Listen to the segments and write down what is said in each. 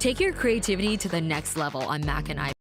Take your creativity to the next level on Mac and iPad.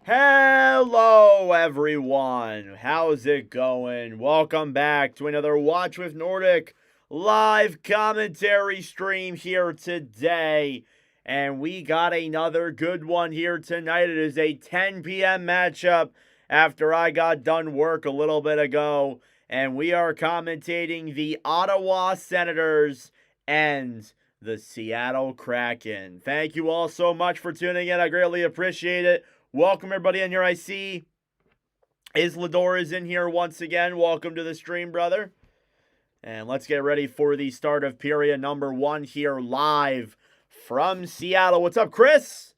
Hello, everyone. How's it going? Welcome back to another Watch with Nordic live commentary stream here today. And we got another good one here tonight. It is a 10 p.m. matchup after I got done work a little bit ago. And we are commentating the Ottawa Senators and the Seattle Kraken. Thank you all so much for tuning in. I greatly appreciate it. Welcome, everybody, in here. I see Islador is in here once again. Welcome to the stream, brother. And let's get ready for the start of period number 1 here live from Seattle. What's up, Chris?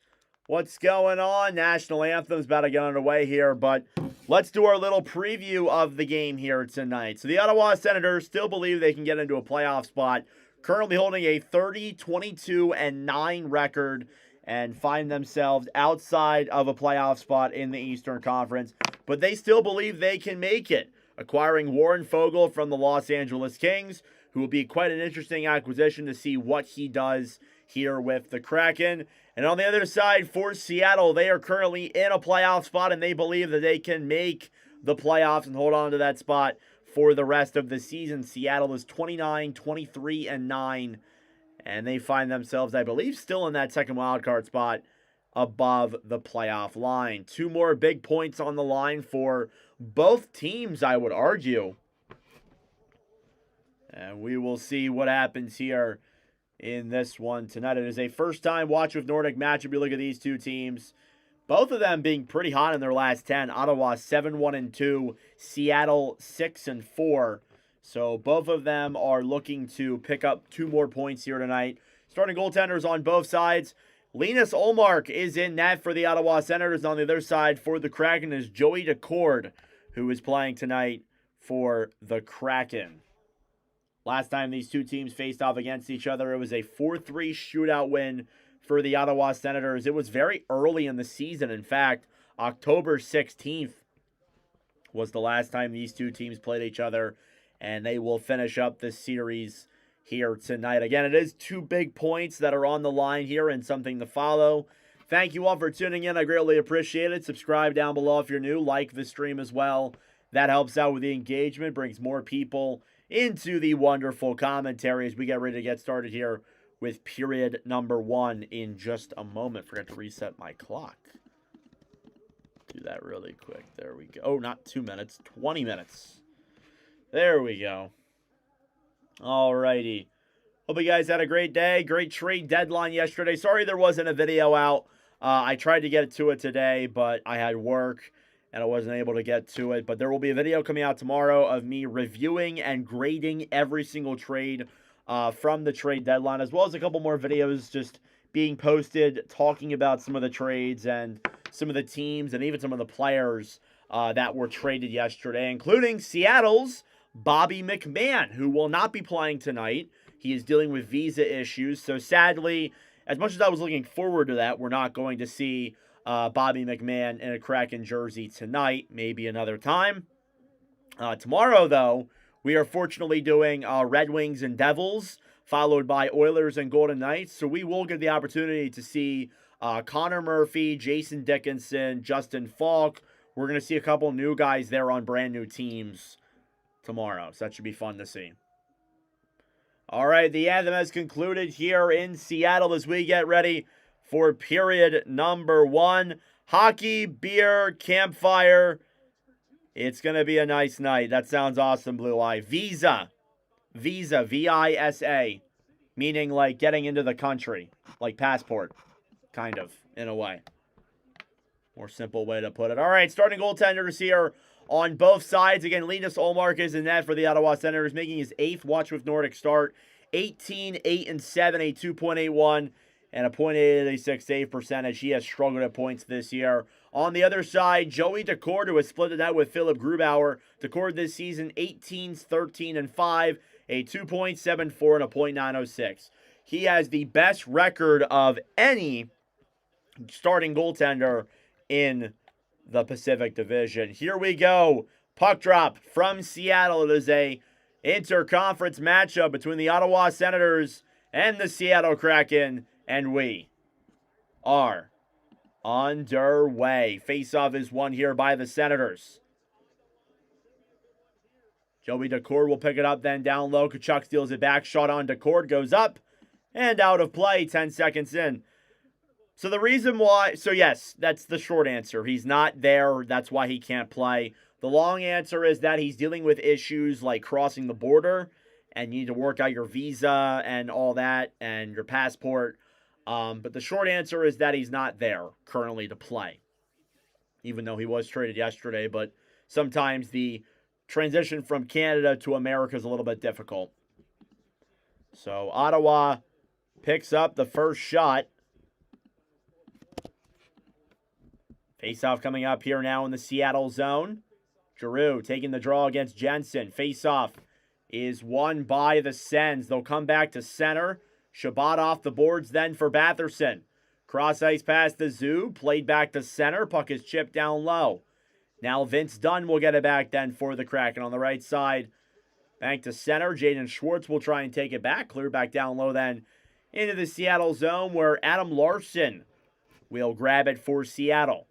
What's going on? National Anthem's about to get underway here, but let's do our little preview of the game here tonight. So the Ottawa Senators still believe they can get into a playoff spot, currently holding a 30-22-9 record, and find themselves outside of a playoff spot in the Eastern Conference. But they still believe they can make it, acquiring Warren Foegele from the Los Angeles Kings, who will be quite an interesting acquisition to see what he does here with the Kraken. And on the other side, for Seattle, they are currently in a playoff spot, and they believe that they can make the playoffs and hold on to that spot for the rest of the season. Seattle is 29-23-9. And they find themselves, I believe, still in that second wildcard spot above the playoff line. 2 more big points on the line for both teams, I would argue. And we will see what happens here in this one tonight. It is a first-time Watch with Nordic matchup. You look at these two teams. Both of them being pretty hot in their last 10. Ottawa 7-1-2. Seattle 6-4. So both of them are looking to pick up 2 more points here tonight. Starting goaltenders on both sides. Linus Ullmark is in net for the Ottawa Senators. On the other side for the Kraken is Joey Daccord, who is playing tonight for the Kraken. Last time these two teams faced off against each other, it was a 4-3 shootout win for the Ottawa Senators. It was very early in the season. In fact, October 16th was the last time these two teams played each other. And they will finish up this series here tonight. Again, it is 2 big points that are on the line here and something to follow. Thank you all for tuning in. I greatly appreciate it. Subscribe down below if you're new. Like the stream as well. That helps out with the engagement, brings more people into the wonderful commentary as we get ready to get started here with period number 1 in just a moment. Forgot to reset my clock. Do that really quick. There we go. Oh, not 2 minutes, 20 minutes. There we go. Alrighty. Hope you guys had a great day. Great trade deadline yesterday. Sorry there wasn't a video out. I tried to get to it today, but I had work and I wasn't able to get to it. But there will be a video coming out tomorrow of me reviewing and grading every single trade from the trade deadline, as well as a couple more videos just being posted talking about some of the trades and some of the teams and even some of the players that were traded yesterday, including Seattle's Bobby McMann, who will not be playing tonight. He is dealing with visa issues. So sadly, as much as I was looking forward to that, we're not going to see Bobby McMann in a Kraken jersey tonight. Maybe another time. Tomorrow, though, we are fortunately doing Red Wings and Devils, followed by Oilers and Golden Knights. So we will get the opportunity to see Connor Murphy, Jason Dickinson, Justin Falk. We're going to see a couple new guys there on brand new teams tomorrow. So that should be fun to see. All right, the anthem has concluded here in Seattle as we get ready for period number 1. Hockey, beer, campfire. It's going to be a nice night. That sounds awesome, Blue Eye. Visa, V-I-S-A, meaning like getting into the country, like passport, kind of, in a way. More simple way to put it. All right, starting goaltenders here on both sides. Again, Linus Ullmark is in net for the Ottawa Senators, making his 8th Watch with Nordic start. 18, 8, and 7, a 2.81 and a .886 save percentage. He has struggled at points this year. On the other side, Joey Daccord, who has split the net with Philip Grubauer. Daccord this season, 18, 13, and 5, a 2.74 and a .906. He has the best record of any starting goaltender in the Pacific Division. Here we go. Puck drop from Seattle. It is a interconference matchup between the Ottawa Senators and the Seattle Kraken, and we are underway. Faceoff is won here by the Senators. Joey Decord will pick it up then down low. Tkachuk steals it back. Shot on Decord goes up and out of play 10 seconds in. So the reason why, so yes, that's the short answer. He's not there. That's why he can't play. The long answer is that he's dealing with issues like crossing the border and you need to work out your visa and all that and your passport. But the short answer is that he's not there currently to play, even though he was traded yesterday. But sometimes the transition from Canada to America is a little bit difficult. So Ottawa picks up the first shot. Faceoff coming up here now in the Seattle zone. Giroux taking the draw against Jensen. Faceoff is won by the Sens. They'll come back to center. Shabbat off the boards then for Batherson. Cross ice pass to Zoo. Played back to center. Puck is chipped down low. Now Vince Dunn will get it back then for the Kraken on the right side. Back to center. Jaden Schwartz will try and take it back. Clear back down low then into the Seattle zone where Adam Larson will grab it for Seattle.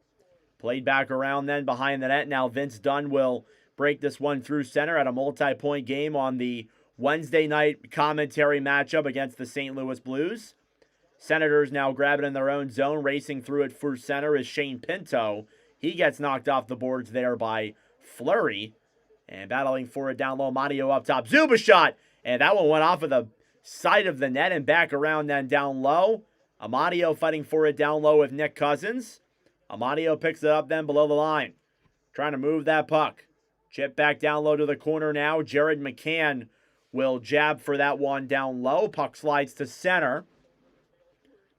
Played back around then behind the net. Now Vince Dunn will break this one through center at a multi-point game on the Wednesday night commentary matchup against the St. Louis Blues. Senators now grab it in their own zone. Racing through it for center is Shane Pinto. He gets knocked off the boards there by Fleury. And battling for it down low, Mario up top. Zuba shot! And that one went off of the side of the net and back around then down low. Amadio fighting for it down low with Nick Cousins. Amadio picks it up then below the line. Trying to move that puck. Chip back down low to the corner now. Jared McCann will jab for that one down low. Puck slides to center.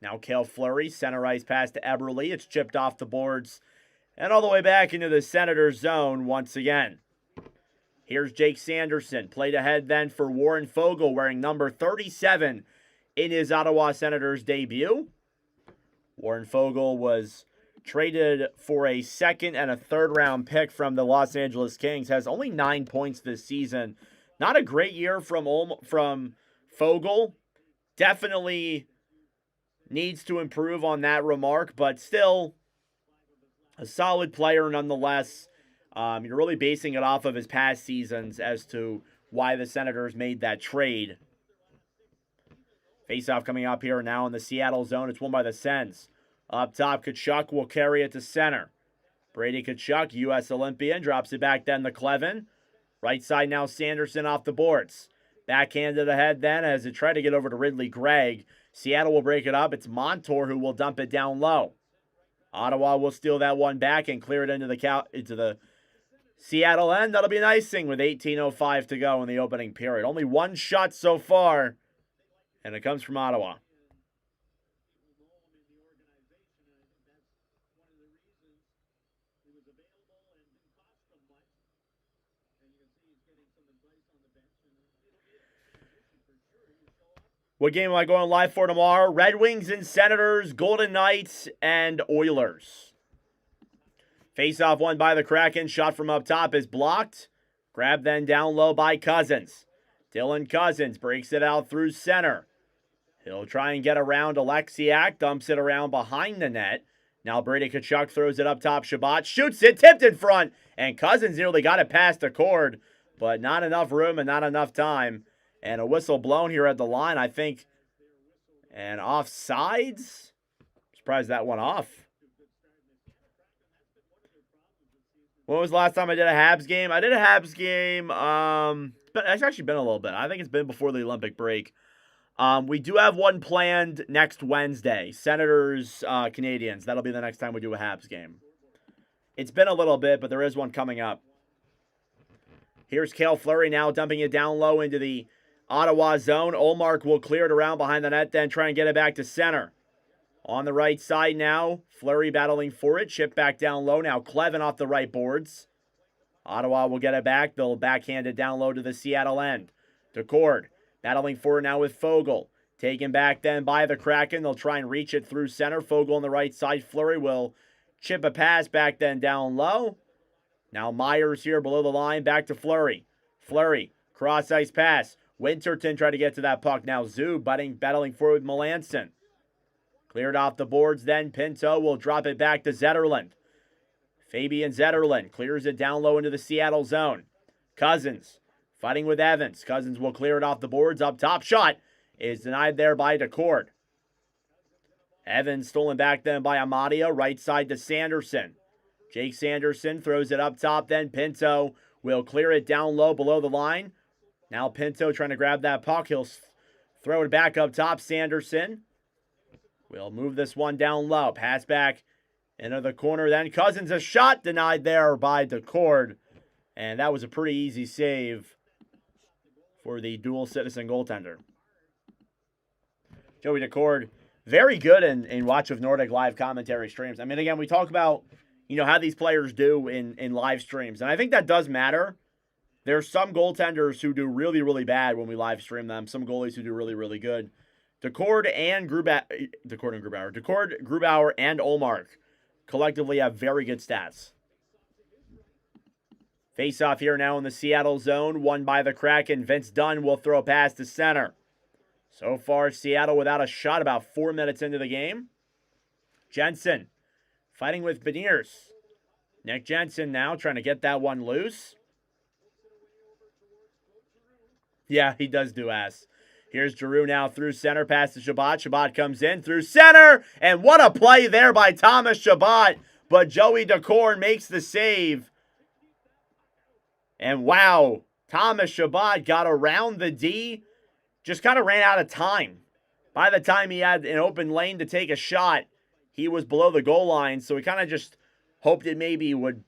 Now Cale Fleury, center ice pass to Eberle. It's chipped off the boards and all the way back into the Senators zone once again. Here's Jake Sanderson. Played ahead then for Warren Foegele, wearing number 37 in his Ottawa Senators debut. Warren Foegele was traded for a second and a third round pick from the Los Angeles Kings. Has only 9 points this season. Not a great year from Foegele. Definitely needs to improve on that remark, but still a solid player nonetheless. You're really basing it off of his past seasons as to why the Senators made that trade. Faceoff coming up here now in the Seattle zone. It's won by the Sens. Up top, Tkachuk will carry it to center. Brady Tkachuk, U.S. Olympian, drops it back then to Clevin. Right side now, Sanderson off the boards. Backhanded ahead then as it tried to get over to Ridley Gregg. Seattle will break it up. It's Montour who will dump it down low. Ottawa will steal that one back and clear it into the Seattle end. That'll be an icing with 18:05 to go in the opening period. Only one shot so far, and it comes from Ottawa. What game am I going live for tomorrow? Red Wings and Senators, Golden Knights, and Oilers. Faceoff won by the Kraken. Shot from up top is blocked. Grabbed then down low by Cousins. Dylan Cousins breaks it out through center. He'll try and get around Alexiak. Dumps it around behind the net. Now Brady Tkachuk throws it up top. Shabbat shoots it. Tipped in front. And Cousins nearly got it past the cord. But not enough room and not enough time. And a whistle blown here at the line, I think. And offsides? Surprised that went off. When was the last time I did a Habs game? I did a Habs game. But it's actually been a little bit. I think it's been before the Olympic break. We do have one planned next Wednesday. Senators, Canadians. That'll be the next time we do a Habs game. It's been a little bit, but there is one coming up. Here's Cale Fleury now dumping it down low into the Ottawa zone. Olmark will clear it around behind the net, then try and get it back to center. On the right side now, Fleury battling for it. Chip back down low. Now Clevin off the right boards. Ottawa will get it back. They'll backhand it down low to the Seattle end. Decord battling for it now with Foegele. Taken back then by the Kraken. They'll try and reach it through center. Foegele on the right side. Fleury will chip a pass back then down low. Now Myers here below the line. Back to Fleury. Fleury, cross ice pass. Winterton tried to get to that puck. Now Zoo battling for it with Melanson. Cleared off the boards, then Pinto will drop it back to Zetterlund. Fabian Zetterlund clears it down low into the Seattle zone. Cousins fighting with Evans. Cousins will clear it off the boards. Up top shot is denied there by DeCord. Evans stolen back then by Amadia. Right side to Sanderson. Jake Sanderson throws it up top. Then Pinto will clear it down low below the line. Now Pinto trying to grab that puck. He'll throw it back up top. Sanderson will move this one down low. Pass back into the corner. Then Cousins, a shot denied there by DeCord. And that was a pretty easy save for the dual citizen goaltender. Joey DeCord, very good in Watch with Nordic live commentary streams. I mean, again, we talk about, how these players do in live streams. And I think that does matter. There's some goaltenders who do really, really bad when we live stream them. Some goalies who do really, really good. DeCord, Grubauer, and Ullmark collectively have very good stats. Face-off here now in the Seattle zone, won by the Kraken. Vince Dunn will throw a pass to center. So far, Seattle without a shot about 4 minutes into the game. Jensen fighting with Beniers. Nick Jensen now trying to get that one loose. Yeah, he does do ass. Here's Giroux now through center, pass to Shabbat. Shabbat comes in through center, and what a play there by Thomas Shabbat. But Joey DeCord makes the save. And wow, Thomas Shabbat got around the D, just kind of ran out of time. By the time he had an open lane to take a shot, he was below the goal line, so he kind of just hoped it maybe would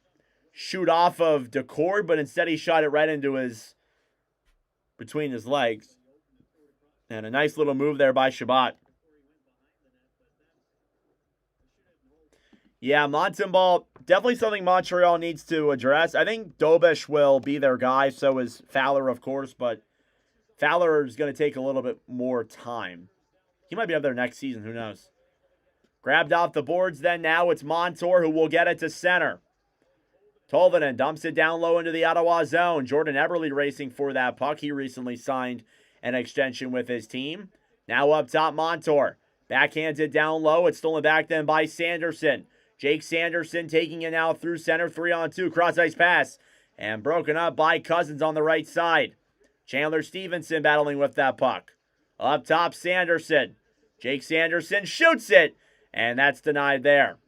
shoot off of DeCord, but instead he shot it right into between his legs. And a nice little move there by Shabbat. Yeah, Montembeault, definitely something Montreal needs to address. I think Dobish will be their guy, so is Fowler, of course, but Fowler is going to take a little bit more time. He might be up there next season, who knows. Grabbed off the boards, then now it's Montour who will get it to center. Tolvanen dumps it down low into the Ottawa zone. Jordan Eberle racing for that puck. He recently signed an extension with his team. Now up top, Montour. Backhands it down low. It's stolen back then by Sanderson. Jake Sanderson taking it now through center, 3-on-2, cross-ice pass. And broken up by Cousins on the right side. Chandler Stevenson battling with that puck. Up top, Sanderson. Jake Sanderson shoots it, and that's denied there.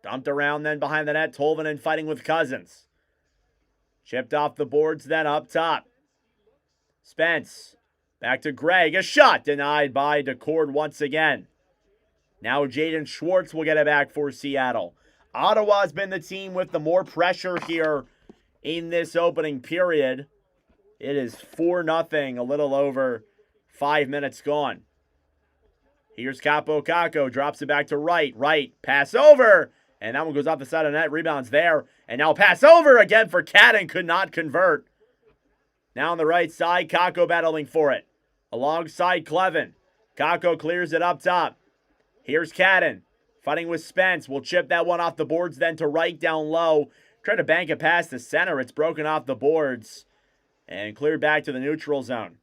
Dumped around then behind the net. Tolvanen fighting with Cousins. Chipped off the boards then up top. Spence. Back to Gregg. A shot denied by DeCord once again. Now Jaden Schwartz will get it back for Seattle. Ottawa's been the team with the more pressure here in this opening period. It is 4-0, a little over 5 minutes gone. Here's Capo Caco. Drops it back to right. Right. Pass over. And that one goes off the side of the net. Rebounds there. And now pass over again for Cadden. Could not convert. Now on the right side, Caco battling for it. Alongside Clevin. Caco clears it up top. Here's Cadden. Fighting with Spence. Will chip that one off the boards then to right down low. Try to bank it past the center. It's broken off the boards. And cleared back to the neutral zone.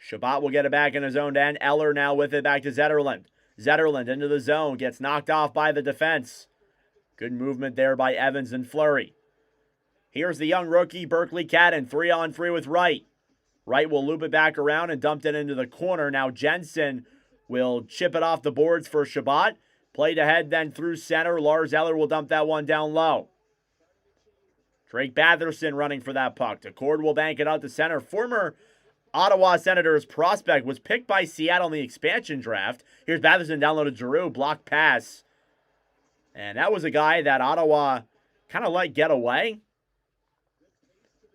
Shabbat will get it back in his own end. Eller now with it back to Zetterlund. Zetterlund into the zone. Gets knocked off by the defense. Good movement there by Evans and Fleury. Here's the young rookie, Berkeley Cadden. 3-on-3 with Wright. Wright will loop it back around and dumped it into the corner. Now Jensen will chip it off the boards for Shabbat. Played ahead then through center. Lars Eller will dump that one down low. Drake Batherson running for that puck. DeCord will bank it out to center. Former Ottawa Senators prospect was picked by Seattle in the expansion draft. Here's Batherson down low to Giroux. Blocked pass. And that was a guy that Ottawa kind of let get away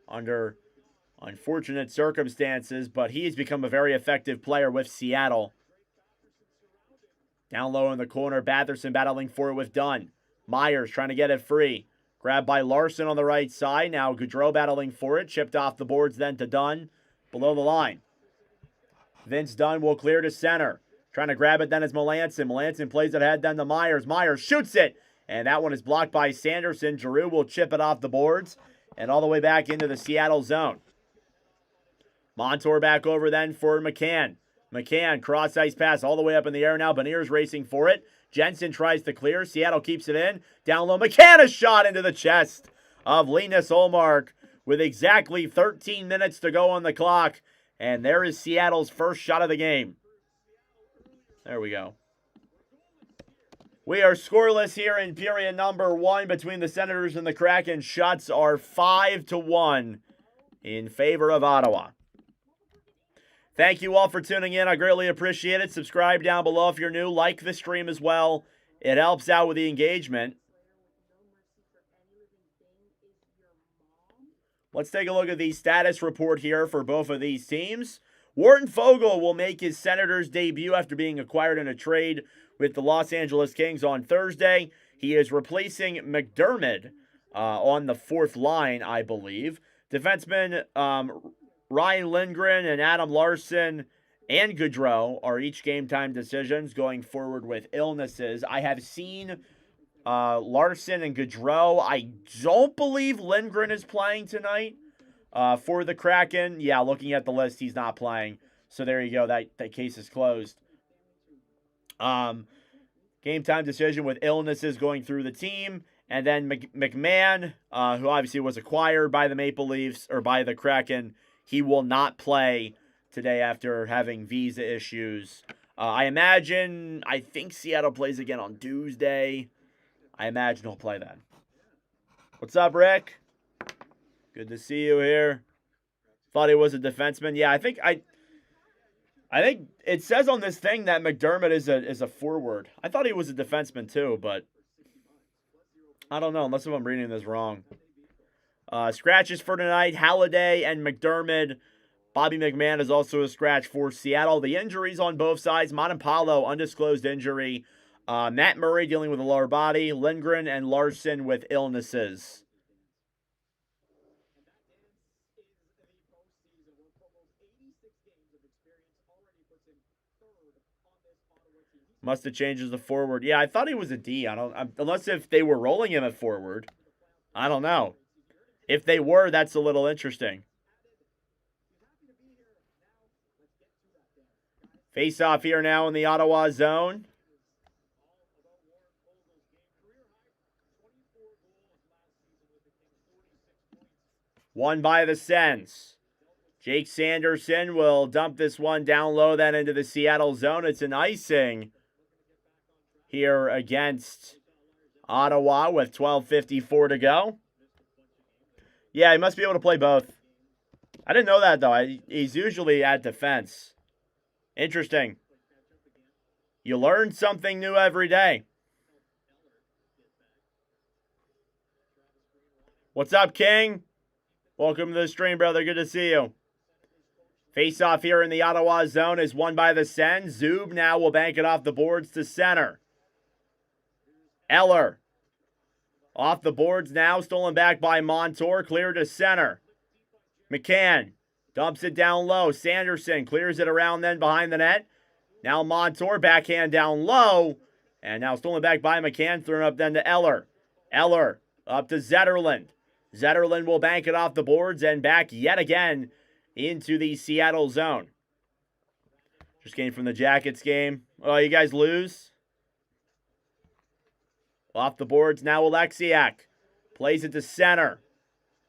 under unfortunate circumstances, but he's become a very effective player with Seattle. Down low in the corner, Batherson battling for it with Dunn. Myers trying to get it free. Grabbed by Larson on the right side. Now Gaudreau battling for it. Chipped off the boards then to Dunn. Below the line. Vince Dunn will clear to center. Trying to grab it then is Melanson. Melanson plays it ahead then to Myers. Myers shoots it. And that one is blocked by Sanderson. Giroux will chip it off the boards. And all the way back into the Seattle zone. Montour back over then for McCann. McCann, cross-ice pass all the way up in the air now. Beniers racing for it. Jensen tries to clear. Seattle keeps it in. Down low, McCann, a shot into the chest of Linus Ullmark with exactly 13 minutes to go on the clock. And there is Seattle's first shot of the game. There we go. We are scoreless here in period number 1 between the Senators and the Kraken. Shots are 5-1 in favor of Ottawa. Thank you all for tuning in. I greatly appreciate it. Subscribe down below if you're new. Like the stream as well. It helps out with the engagement. Let's take a look at the status report here for both of these teams. Warren Foegele will make his Senators debut after being acquired in a trade with the Los Angeles Kings on Thursday. He is replacing McDermott on the 4th line, I believe. Defensemen Ryan Lindgren and Adam Larsson and Gaudreau are each game-time decisions going forward with illnesses. I have seen Larsson and Gaudreau. I don't believe Lindgren is playing tonight for the Kraken. Yeah, looking at the list, he's not playing. So there you go. That case is closed. Game-time decision with illnesses going through the team. And then McMahon, who obviously was acquired by the Maple Leafs, or by the Kraken, he will not play today after having visa issues. I think Seattle plays again on Tuesday. I imagine he'll play then. What's up, Rick? Good to see you here. Thought he was a defenseman. Yeah, I think it says on this thing that McDermott is a forward. I thought he was a defenseman too, but I don't know, unless I'm reading this wrong. Scratches for tonight, Halliday and McDermott. Bobby McMahon is also a scratch for Seattle. The injuries on both sides, Montempalo, undisclosed injury. Matt Murray dealing with a lower body. Lindgren and Larsson with illnesses. Must have changed as a forward. Yeah, I thought he was a D. Unless if they were rolling him at forward. I don't know. If they were, that's a little interesting. Face off here now in the Ottawa zone. Won by the Sens. Jake Sanderson will dump this one down low then into the Seattle zone. It's an icing here against Ottawa with 12:54 to go. Yeah, he must be able to play both. I didn't know that, though. He's usually at defense. Interesting. You learn something new every day. What's up, King? Welcome to the stream, brother. Good to see you. Face-off here in the Ottawa zone is won by the Sens. Zub now will bank it off the boards to center. Eller. Off the boards now, stolen back by Montour, clear to center. McCann dumps it down low. Sanderson clears it around then behind the net. Now Montour, backhand down low. And now stolen back by McCann, thrown up then to Eller. Eller up to Zetterlund. Zetterlund will bank it off the boards and back yet again into the Seattle zone. Just came from the Jackets game. Oh, you guys lose? Off the boards now, Alexiak. Plays it to center.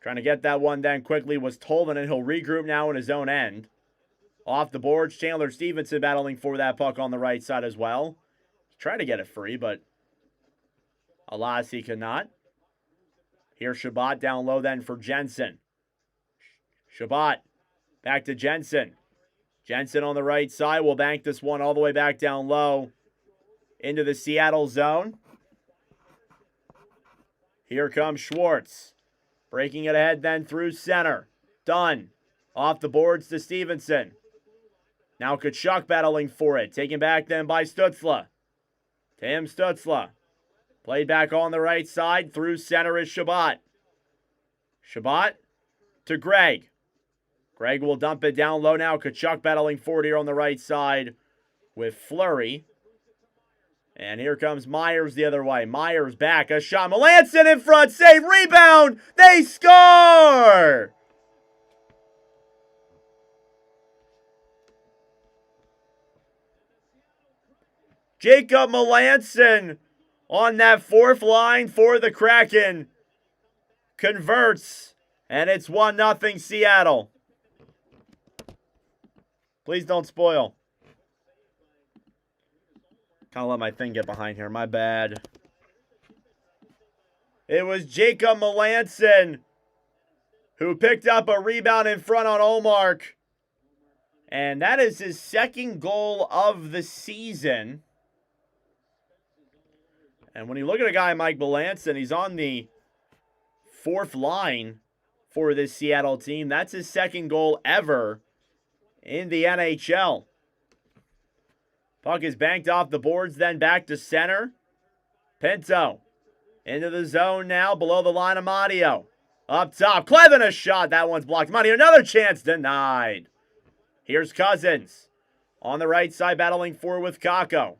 Trying to get that one then quickly was Tolman, and he'll regroup now in his own end. Off the boards, Chandler Stevenson battling for that puck on the right side as well. He's trying to get it free, but alas, he cannot. Here's Shabbat down low then for Jensen. Shabbat back to Jensen. Jensen on the right side will bank this one all the way back down low into the Seattle zone. Here comes Schwartz. Breaking it ahead then through center. Dunn. Off the boards to Stevenson. Now Tkachuk battling for it. Taken back then by Stützle. Tim Stützle. Played back on the right side. Through center is Shabbat. Shabbat to Greg. Greg will dump it down low now. Tkachuk battling for it here on the right side with Fleury. And here comes Myers the other way. Myers back. A shot. Melanson in front. Save. Rebound. They score! Jacob Melanson on that fourth line for the Kraken converts, and it's 1-0 Seattle. Please don't spoil. Kind of let my thing get behind here. My bad. It was Jacob Melanson who picked up a rebound in front on Omar. And that is his second goal of the season. And when you look at a guy Mike Melanson, he's on the fourth line for this Seattle team. That's his second goal ever in the NHL. Puck is banked off the boards, then back to center. Pinto into the zone now, below the line of Mario. Up top, Clevin a shot. That one's blocked. Mario, another chance denied. Here's Cousins on the right side, battling forward with Kakko.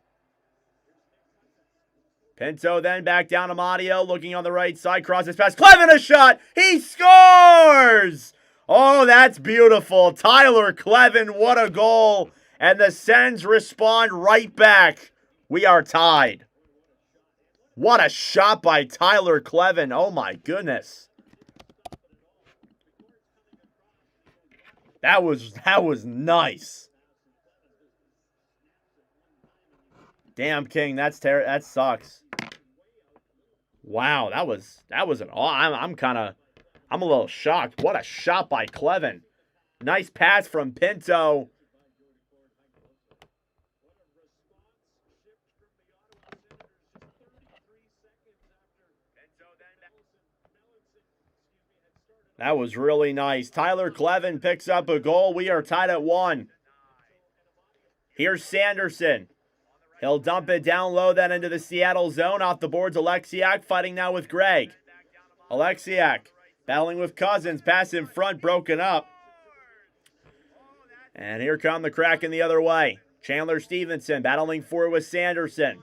Pinto then back down to Mario, looking on the right side, crosses past Clevin a shot. He scores! Oh, that's beautiful. Tyler Clevin, what a goal. And the Sens respond right back. We are tied. What a shot by Tyler Clevin. Oh, my goodness. That was nice. Damn, King, that sucks. Wow, that was an I'm a little shocked. What a shot by Clevin. Nice pass from Pinto. That was really nice. Tyler Clevin picks up a goal. We are tied at 1. Here's Sanderson. He'll dump it down low then into the Seattle zone. Off the boards, Alexiak fighting now with Greg. Alexiak battling with Cousins. Pass in front, broken up. And here come the Kraken the other way. Chandler Stevenson battling forward with Sanderson.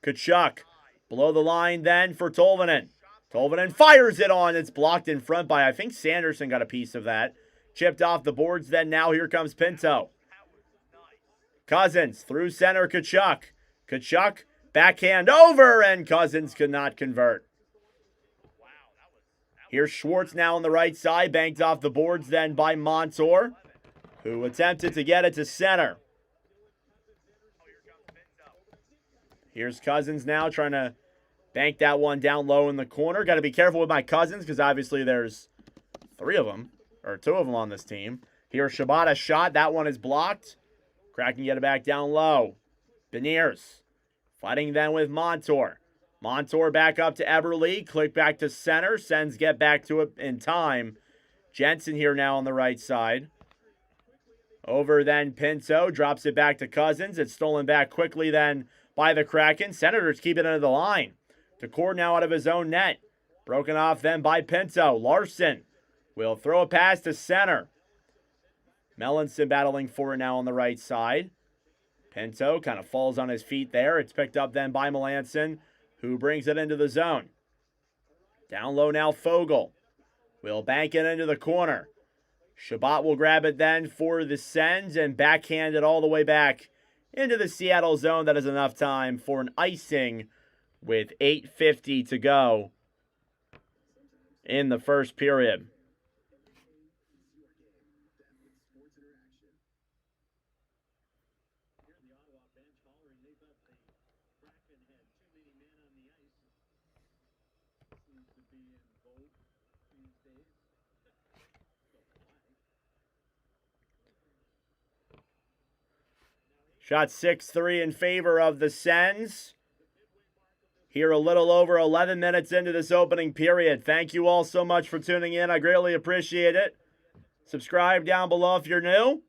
Kachuk below the line then for Tolvanen. Tolvanen fires it on. It's blocked in front by, I think Sanderson got a piece of that. Chipped off the boards then. Now here comes Pinto. Cousins through center, Kachuk. Kachuk, backhand over, and Cousins could not convert. Here's Schwartz now on the right side, banked off the boards then by Montour, who attempted to get it to center. Here's Cousins now trying to bank that one down low in the corner. Got to be careful with my Cousins because obviously there's 3 of them, or 2 of them on this team. Here's Shabbat, a shot. That one is blocked. Kraken get it back down low. Beniers fighting then with Montour. Montour back up to Eberle. Click back to center. Sens get back to it in time. Jensen here now on the right side. Over then Pinto. Drops it back to Cousins. It's stolen back quickly then by the Kraken. Senators keep it under the line. Decord now out of his own net. Broken off then by Pinto. Larson will throw a pass to center. Melanson battling for it now on the right side. Pinto kind of falls on his feet there. It's picked up then by Melanson, who brings it into the zone. Down low now, Fogle will bank it into the corner. Shabbat will grab it then for the Sens and backhand it all the way back into the Seattle zone. That is enough time for an icing with 8:50 to go in the first period. Shot 6-3 in favor of the Sens. Here a little over 11 minutes into this opening period. Thank you all so much for tuning in. I greatly appreciate it. Subscribe down below if you're new.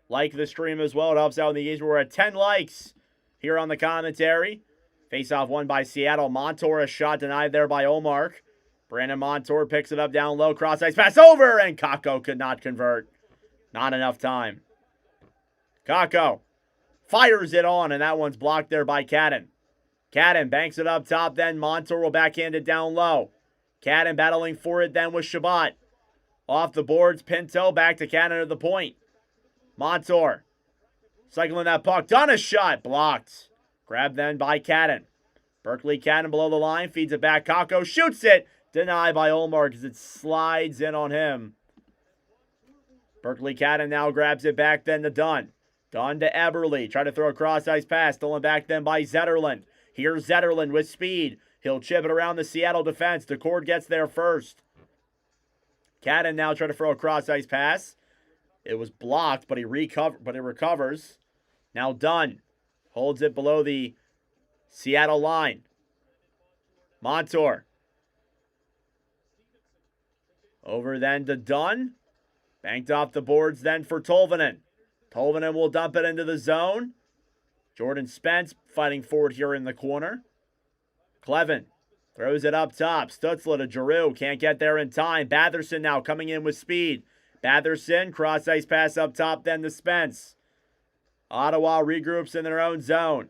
Like the stream as well. It helps out in the engagement. We're at 10 likes here on the commentary. Faceoff won by Seattle. Montour, a shot denied there by Omar. Brandon Montour picks it up down low. Cross ice pass over, and Kakko could not convert. Not enough time. Kakko fires it on, and that one's blocked there by Cadden. Cadden banks it up top, then Montour will backhand it down low. Cadden battling for it then with Shabbat. Off the boards, Pinto back to Cadden at the point. Montour Cycling that puck. Done a shot. Blocked. Grabbed then by Cadden. Berkeley Cadden below the line. Feeds it back. Kakko shoots it. Denied by Olmark as it slides in on him. Berkeley Cadden now grabs it back then to Dunn. Dunn to Eberle. Try to throw a cross-ice pass. Stolen back then by Zetterlund. Here's Zetterlund with speed. He'll chip it around the Seattle defense. DeCord gets there first. Cadden now trying to throw a cross-ice pass. It was blocked, but he recovers. Now Dunn holds it below the Seattle line. Montour. Over then to Dunn. Banked off the boards then for Tolvanen. Tolvanen will dump it into the zone. Jordan Spence fighting forward here in the corner. Clevin throws it up top. Stützle to Giroux. Can't get there in time. Batherson now coming in with speed. Batherson, cross-ice pass up top then to Spence. Ottawa regroups in their own zone.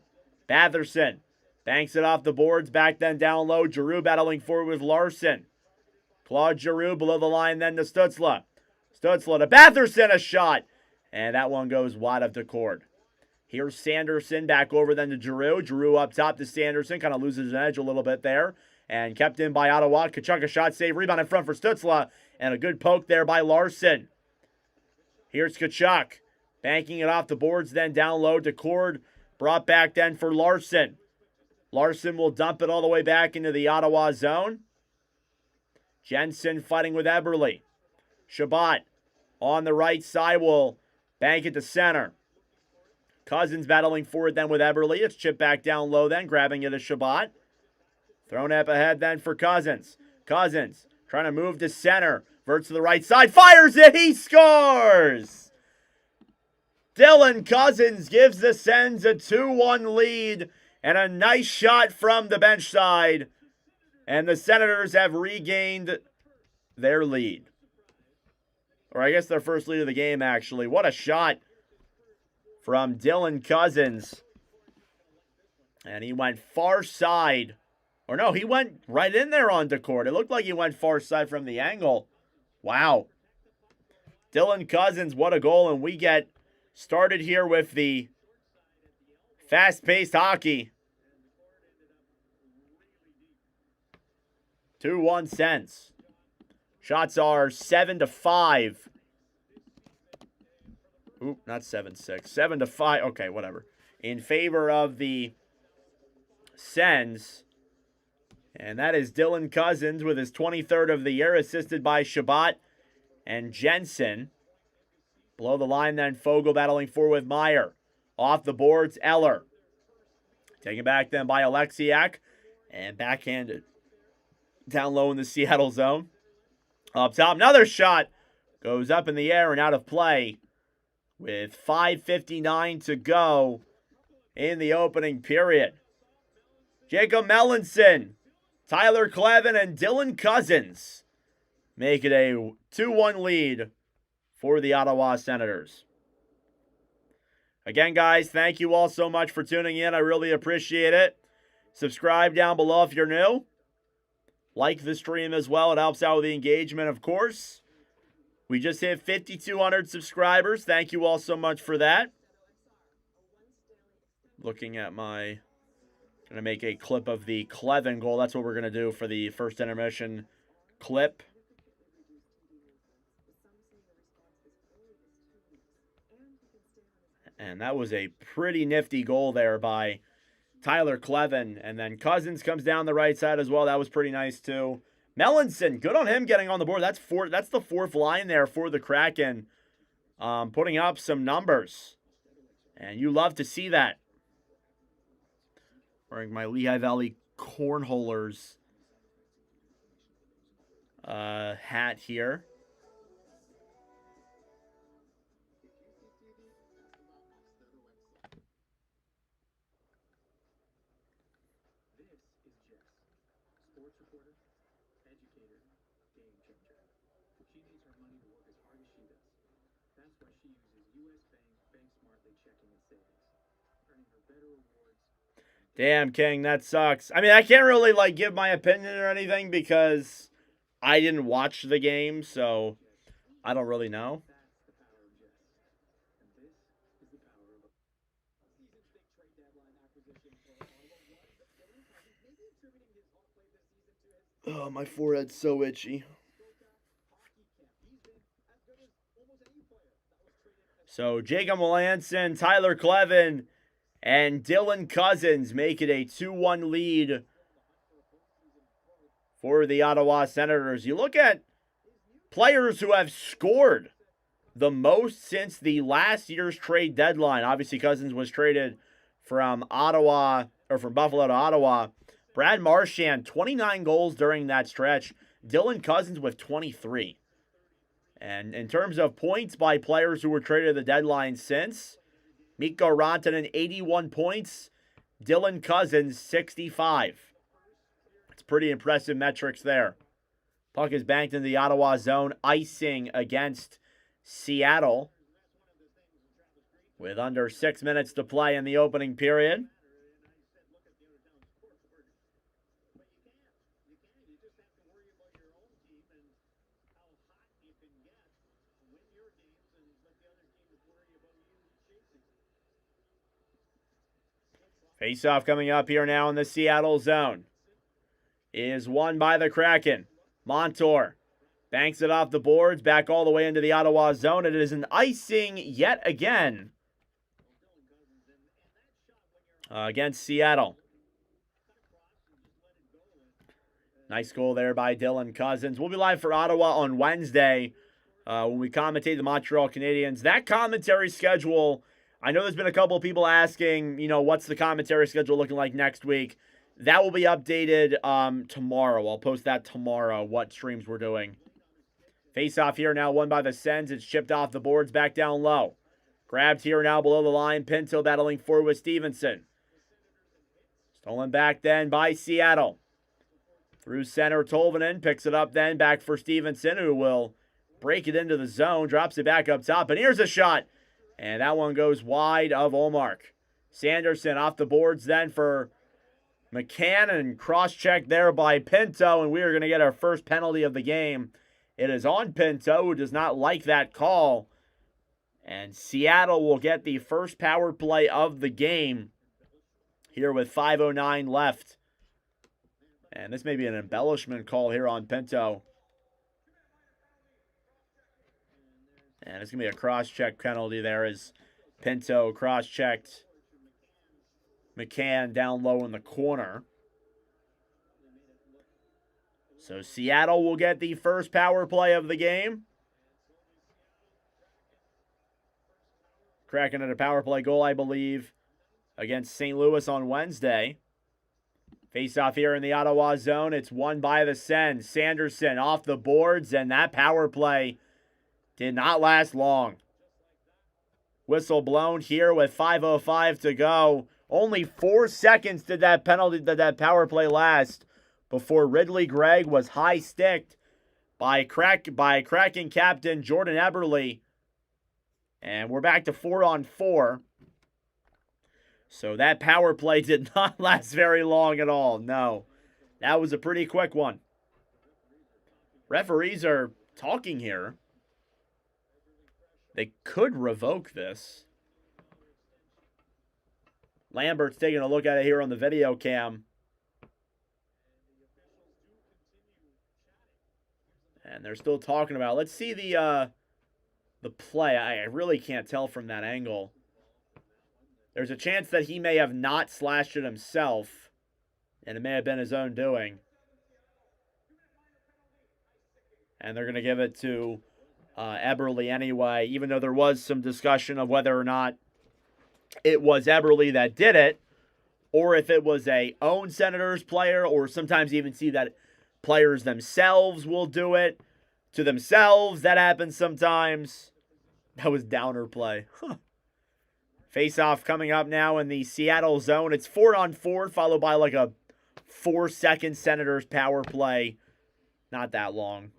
Batherson banks it off the boards. Back then down low. Giroux battling forward with Larson. Claude Giroux below the line then to Stützle. Stützle to Batherson, a shot. And that one goes wide of DeCord. Here's Sanderson back over then to Giroux. Giroux up top to Sanderson. Kind of loses an edge a little bit there. And kept in by Ottawa. Tkachuk, a shot save. Rebound in front for Stützle. And a good poke there by Larson. Here's Tkachuk. Banking it off the boards then down low. DeCord brought back then for Larson. Larson will dump it all the way back into the Ottawa zone. Jensen fighting with Eberle. Shabbat on the right side will bank it to center. Cousins battling forward then with Eberle. It's chipped back down low then, grabbing it to Shabbat. Thrown up ahead then for Cousins. Cousins trying to move to center. Verts to the right side. Fires it. He scores! Dylan Cousins gives the Sens a 2-1 lead. And a nice shot from the bench side. And the Senators have regained their lead. Or I guess their first lead of the game, actually. What a shot from Dylan Cousins. And he went far side. Or no, he went right in there on DeCord. It looked like he went far side from the angle. Wow. Dylan Cousins, what a goal. And we get started here with the fast-paced hockey. 2-1 Sens. Shots are 7-5. Oop, not 7-6. 7-5. Okay, whatever. In favor of the Sens. And that is Dylan Cousins with his 23rd of the year, assisted by Shabbat and Jensen. Below the line then, Fogle battling forward with Meyer. Off the boards, Eller. Taken back then by Alexiak. And backhanded. Down low in the Seattle zone. Up top, another shot. Goes up in the air and out of play. With 5:59 to go in the opening period. Jacob Melanson, Tyler Clevin, and Dylan Cousins make it a 2-1 lead for the Ottawa Senators. Again, guys, thank you all so much for tuning in. I really appreciate it. Subscribe down below if you're new. Like the stream as well. It helps out with the engagement, of course. We just hit 5,200 subscribers. Thank you all so much for that. Looking at my... Going to make a clip of the Clevin goal. That's what we're going to do for the first intermission clip. And that was a pretty nifty goal there by Tyler Clevin. And then Cousins comes down the right side as well. That was pretty nice too. Melanson, good on him getting on the board. That's the fourth line there for the Kraken. Putting up some numbers. And you love to see that. Wearing my Lehigh Valley Cornholers hat here. Damn, King, that sucks. I mean, I can't really, give my opinion or anything because I didn't watch the game, so I don't really know. Oh, my forehead's so itchy. So Jacob Melanson, Tyler Clevin, and Dylan Cousins make it a 2-1 lead for the Ottawa Senators. You look at players who have scored the most since the last year's trade deadline. Obviously, Cousins was traded from Buffalo to Ottawa. Brad Marchand, 29 goals during that stretch. Dylan Cousins with 23. And in terms of points by players who were traded at the deadline since, Mikko Rantanen, 81 points. Dylan Cousins, 65. It's pretty impressive metrics there. Puck is banked in the Ottawa zone, icing against Seattle with under 6 minutes to play in the opening period. Faceoff coming up here now in the Seattle zone is won by the Kraken. Montour banks it off the boards, back all the way into the Ottawa zone. It is an icing yet again against Seattle. Nice goal there by Dylan Cousins. We'll be live for Ottawa on Wednesday when we commentate the Montreal Canadiens. That commentary schedule, I know there's been a couple of people asking, what's the commentary schedule looking like next week? That will be updated tomorrow. I'll post that tomorrow, what streams we're doing. Face-off here now won by the Sens. It's chipped off the boards back down low. Grabbed here now below the line. Pinto battling forward with Stevenson. Stolen back then by Seattle. Through center, Tolvanen picks it up then back for Stevenson, who will break it into the zone. Drops it back up top. And here's a shot. And that one goes wide of Ullmark. Sanderson off the boards then for McCann, and cross-check there by Pinto. And we are going to get our first penalty of the game. It is on Pinto, who does not like that call. And Seattle will get the first power play of the game here with 5:09 left. And this may be an embellishment call here on Pinto. And it's going to be a cross-check penalty there as Pinto cross-checked McCann down low in the corner. So Seattle will get the first power play of the game. Kraken at a power play goal, I believe, against St. Louis on Wednesday. Face-off here in the Ottawa zone. It's won by the Sens. Sanderson off the boards, and that power play did not last long. Whistle blown here with 5:05 to go. Only 4 seconds did that power play last before Ridley Gregg was high-sticked by Kraken captain Jordan Eberle. And we're back to 4-on-4. So that power play did not last very long at all. No, that was a pretty quick one. Referees are talking here. They could revoke this. Lambert's taking a look at it here on the video cam. And they're still talking about it. Let's see the play. I really can't tell from that angle. There's a chance that he may have not slashed it himself, and it may have been his own doing. And they're going to give it to Eberle anyway, even though there was some discussion of whether or not it was Eberle that did it, or if it was a own Senators player, or sometimes you even see that players themselves will do it to themselves. That happens sometimes. That was downer play. Face-off coming up now in the Seattle zone. It's 4-on-4, followed by like a 4-second Senators power play. Not that long.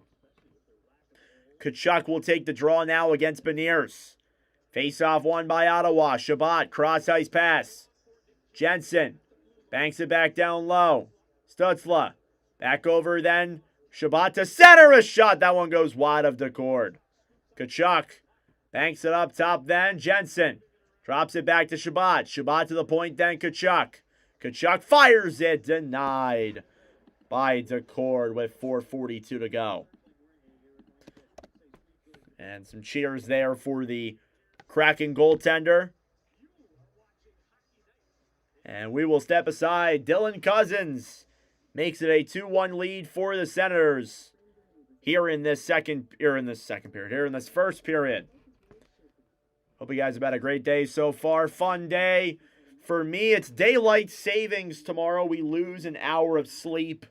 Tkachuk will take the draw now against Beniers. Face-off won by Ottawa. Shabbat, cross-ice pass. Jensen banks it back down low. Stützle back over then. Shabbat to center, a shot. That one goes wide of the cord. Tkachuk banks it up top then. Jensen Drops it back to Shabbat. Shabbat to the point, then Tkachuk. Tkachuk fires it. Denied by Decord with 4:42 to go. And some cheers there for the Kraken goaltender. And we will step aside. Dylan Cousins makes it a 2-1 lead for the Senators here in this first period. Hope you guys have had a great day so far. Fun day. For me, it's daylight savings tomorrow. We lose an hour of sleep.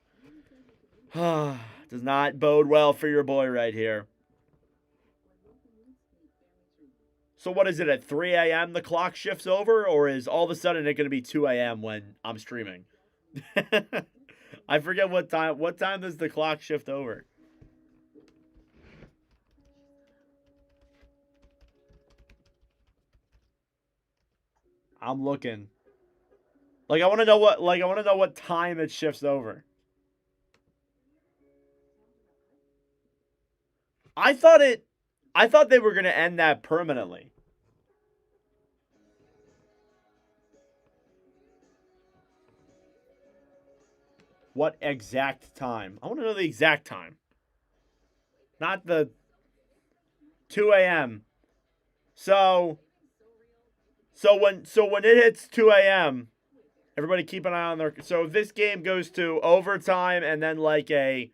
Does not bode well for your boy right here. So what is it, at 3 a.m. the clock shifts over? Or is all of a sudden it going to be 2 a.m. when I'm streaming? I forget what time. What time does the clock shift over? I'm looking. I want to know what time it shifts over. I thought they were going to end that permanently. What exact time? I want to know the exact time. Not the 2 a.m. So when it hits 2 a.m., everybody keep an eye on their... So if this game goes to overtime and then like a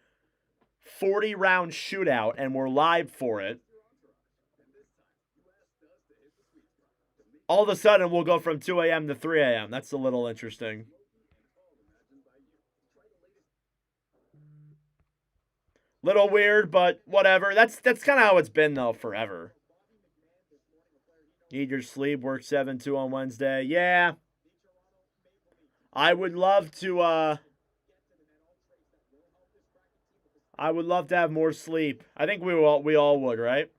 40-round shootout and we're live for it, all of a sudden we'll go from 2 a.m. to 3 a.m. That's a little interesting. Little weird, but whatever. That's kind of how it's been, though, forever. Need your sleep, work 7-2 on Wednesday. Yeah. I would love to have more sleep. I think we all would, right?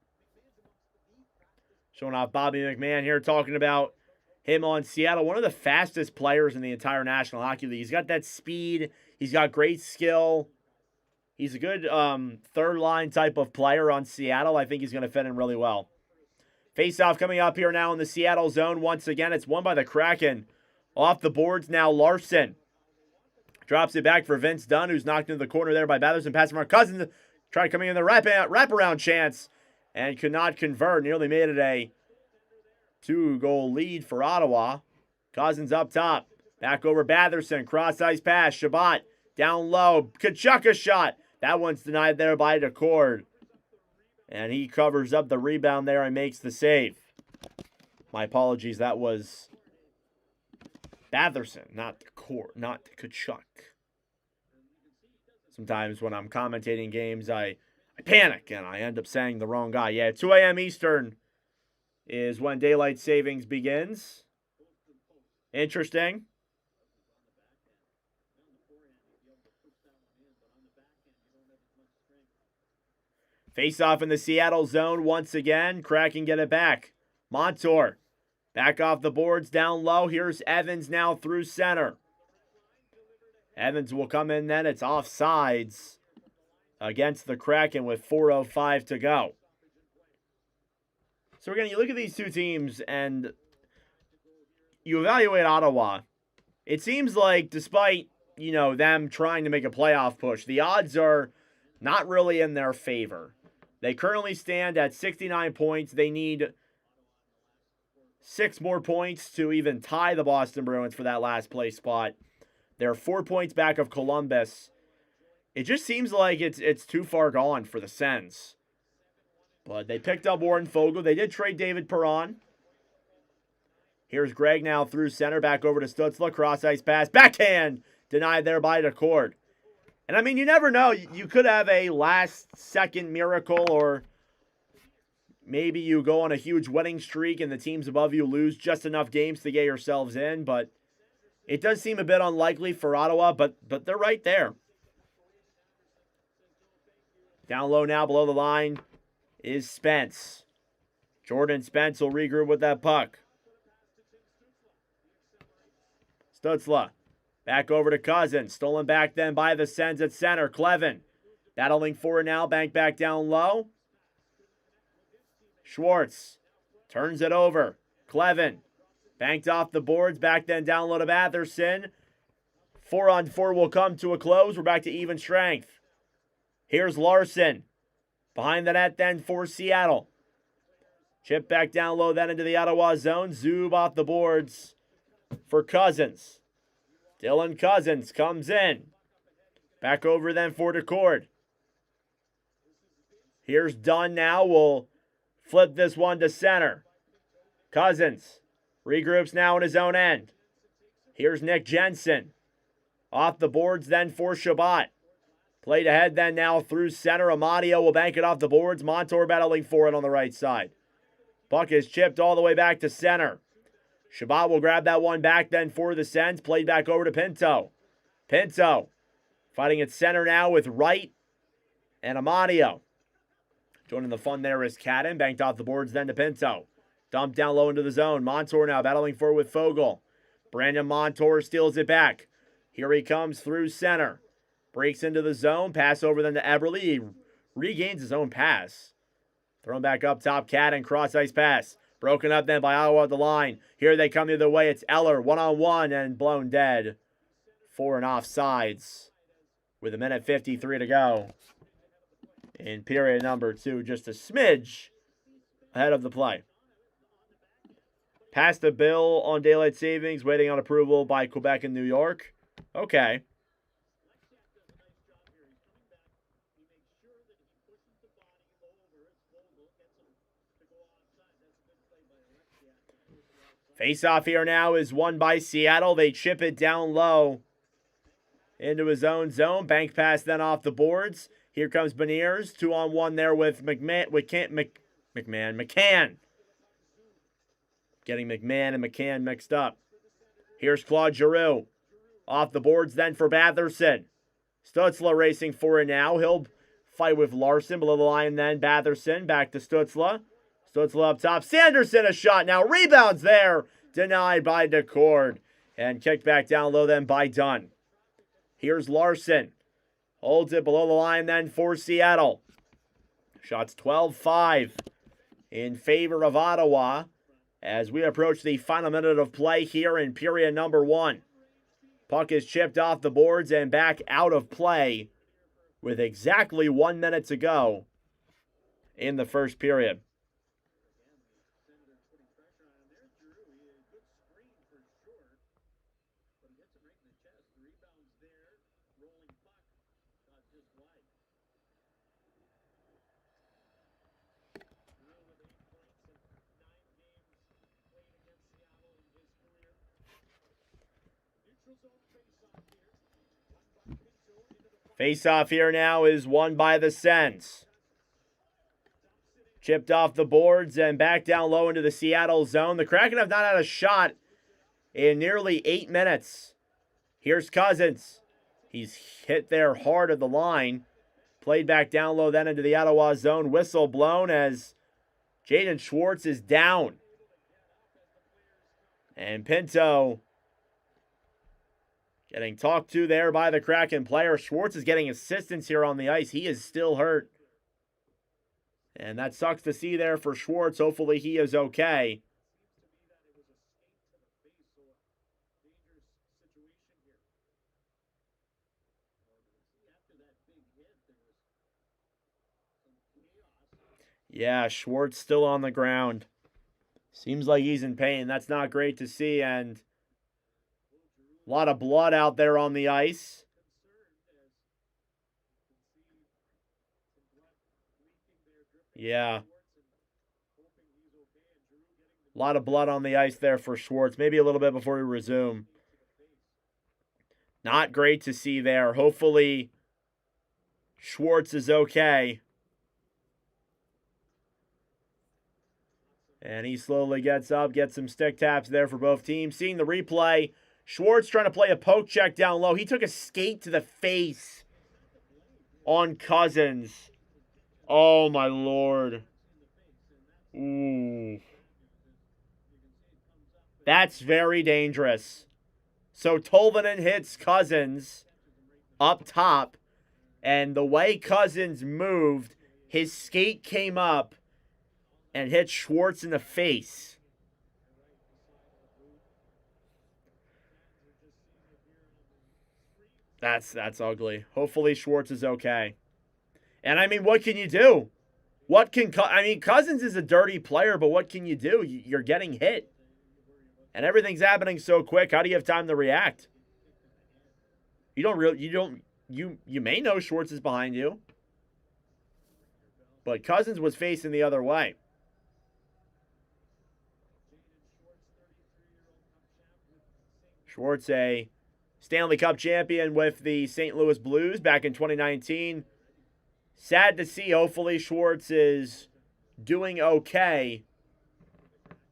Showing off Bobby McMahon here, talking about him on Seattle. One of the fastest players in the entire National Hockey League. He's got that speed. He's got great skill. He's a good third-line type of player on Seattle. I think he's going to fit in really well. Face-off coming up here now in the Seattle zone. Once again, it's won by the Kraken. Off the boards now, Larson. Drops it back for Vince Dunn, who's knocked into the corner there by Batherson. Pass from our Cousins. Tried coming in the wraparound chance and could not convert. Nearly made it a 2-goal lead for Ottawa. Cousins up top. Back over Batherson. Cross-ice pass. Shabbat down low. Tkachuk a shot. That one's denied there by Decord. And he covers up the rebound there and makes the save. My apologies. That was Batherson, not Decord, not Tkachuk. Sometimes when I'm commentating games, I panic and I end up saying the wrong guy. Yeah, 2 a.m. Eastern is when daylight savings begins. Interesting. Face off in the Seattle zone once again. Kraken get it back. Montour back off the boards down low. Here's Evans now through center. Evans will come in then. It's offsides against the Kraken with 4:05 to go. So again, you look at these two teams and you evaluate Ottawa. It seems like despite, them trying to make a playoff push, the odds are not really in their favor. They currently stand at 69 points. They need 6 more points to even tie the Boston Bruins for that last place spot. They're 4 points back of Columbus. It just seems like it's too far gone for the Sens. But they picked up Warren Foegele. They did trade David Perron. Here's Greg now through center. Back over to Stützle. Cross-ice pass. Backhand. Denied there by Decord. And, you never know. You could have a last-second miracle, or maybe you go on a huge winning streak and the teams above you lose just enough games to get yourselves in. But it does seem a bit unlikely for Ottawa, but they're right there. Down low now, below the line, is Spence. Jordan Spence will regroup with that puck. Stützle. Back over to Cousins. Stolen back then by the Sens at center. Clevin. Battling for it now. Bank back down low. Schwartz. Turns it over. Clevin. Banked off the boards. Back then down low to Batherson. 4-on-4 will come to a close. We're back to even strength. Here's Larson. Behind the net then for Seattle. Chip back down low then into the Ottawa zone. Zub off the boards for Cousins. Dylan Cousins comes in. Back over then for DeCord. Here's Dunn now. We'll flip this one to center. Cousins regroups now in his own end. Here's Nick Jensen. Off the boards then for Shabbat. Played ahead then now through center. Amadio will bank it off the boards. Montour battling for it on the right side. Puck is chipped all the way back to center. Shabbat will grab that one back then for the Sens. Played back over to Pinto. Pinto fighting at center now with Wright and Amadio. Joining the fun there is Cadden. Banked off the boards then to Pinto. Dumped down low into the zone. Montour now battling for it with Fogle. Brandon Montour steals it back. Here he comes through center. Breaks into the zone. Pass over then to Eberle. He regains his own pass. Thrown back up top. Cadden. Cross ice pass. Broken up then by Ottawa at the line. Here they come the other way. It's Eller. 1-on-1 and blown dead. 4 and offsides. With 1:53 to go. In period number 2. Just a smidge ahead of the play. Passed the bill on daylight savings. Waiting on approval by Quebec and New York. Okay. Face-off here now is won by Seattle. They chip it down low into his own zone. Bank pass then off the boards. Here comes Beniers. 2-on-1 there with McCann. Getting McMahon and McCann mixed up. Here's Claude Giroux. Off the boards then for Batherson. Stützle racing for it now. He'll fight with Larson below the line then. Batherson back to Stützle. Stützle up top. Sanderson a shot now. Rebounds there. Denied by DeCord. And kicked back down low then by Dunn. Here's Larson. Holds it below the line then for Seattle. Shots 12-5 in favor of Ottawa as we approach the final minute of play here in period number 1. Puck is chipped off the boards and back out of play with exactly 1 minute to go in the first period. Face-off here now is won by the Sens. Chipped off the boards and back down low into the Seattle zone. The Kraken have not had a shot in nearly 8 minutes. Here's Cousins. He's hit there hard at the line. Played back down low then into the Ottawa zone. Whistle blown as Jaden Schwartz is down. And Pinto getting talked to there by the Kraken player. Schwartz is getting assistance here on the ice. He is still hurt. And that sucks to see there for Schwartz. Hopefully he is okay. Yeah, Schwartz still on the ground. Seems like he's in pain. That's not great to see. And a lot of blood out there on the ice. Yeah. A lot of blood on the ice there for Schwartz. Maybe a little bit before we resume. Not great to see there. Hopefully Schwartz is okay. And he slowly gets up, gets some stick taps there for both teams. Seeing the replay, Schwartz trying to play a poke check down low. He took a skate to the face on Cousins. Oh, my Lord. Ooh. That's very dangerous. So Tolvanen hits Cousins up top. And the way Cousins moved, his skate came up and hit Schwartz in the face. That's ugly. Hopefully Schwartz is okay. And I mean, what can you do? What can I mean? Cousins is a dirty player, but what can you do? You're getting hit, and everything's happening so quick. How do you have time to react? You may know Schwartz is behind you, but Cousins was facing the other way. Schwartz, a Stanley Cup champion with the St. Louis Blues back in 2019. Sad to see. Hopefully Schwartz is doing okay.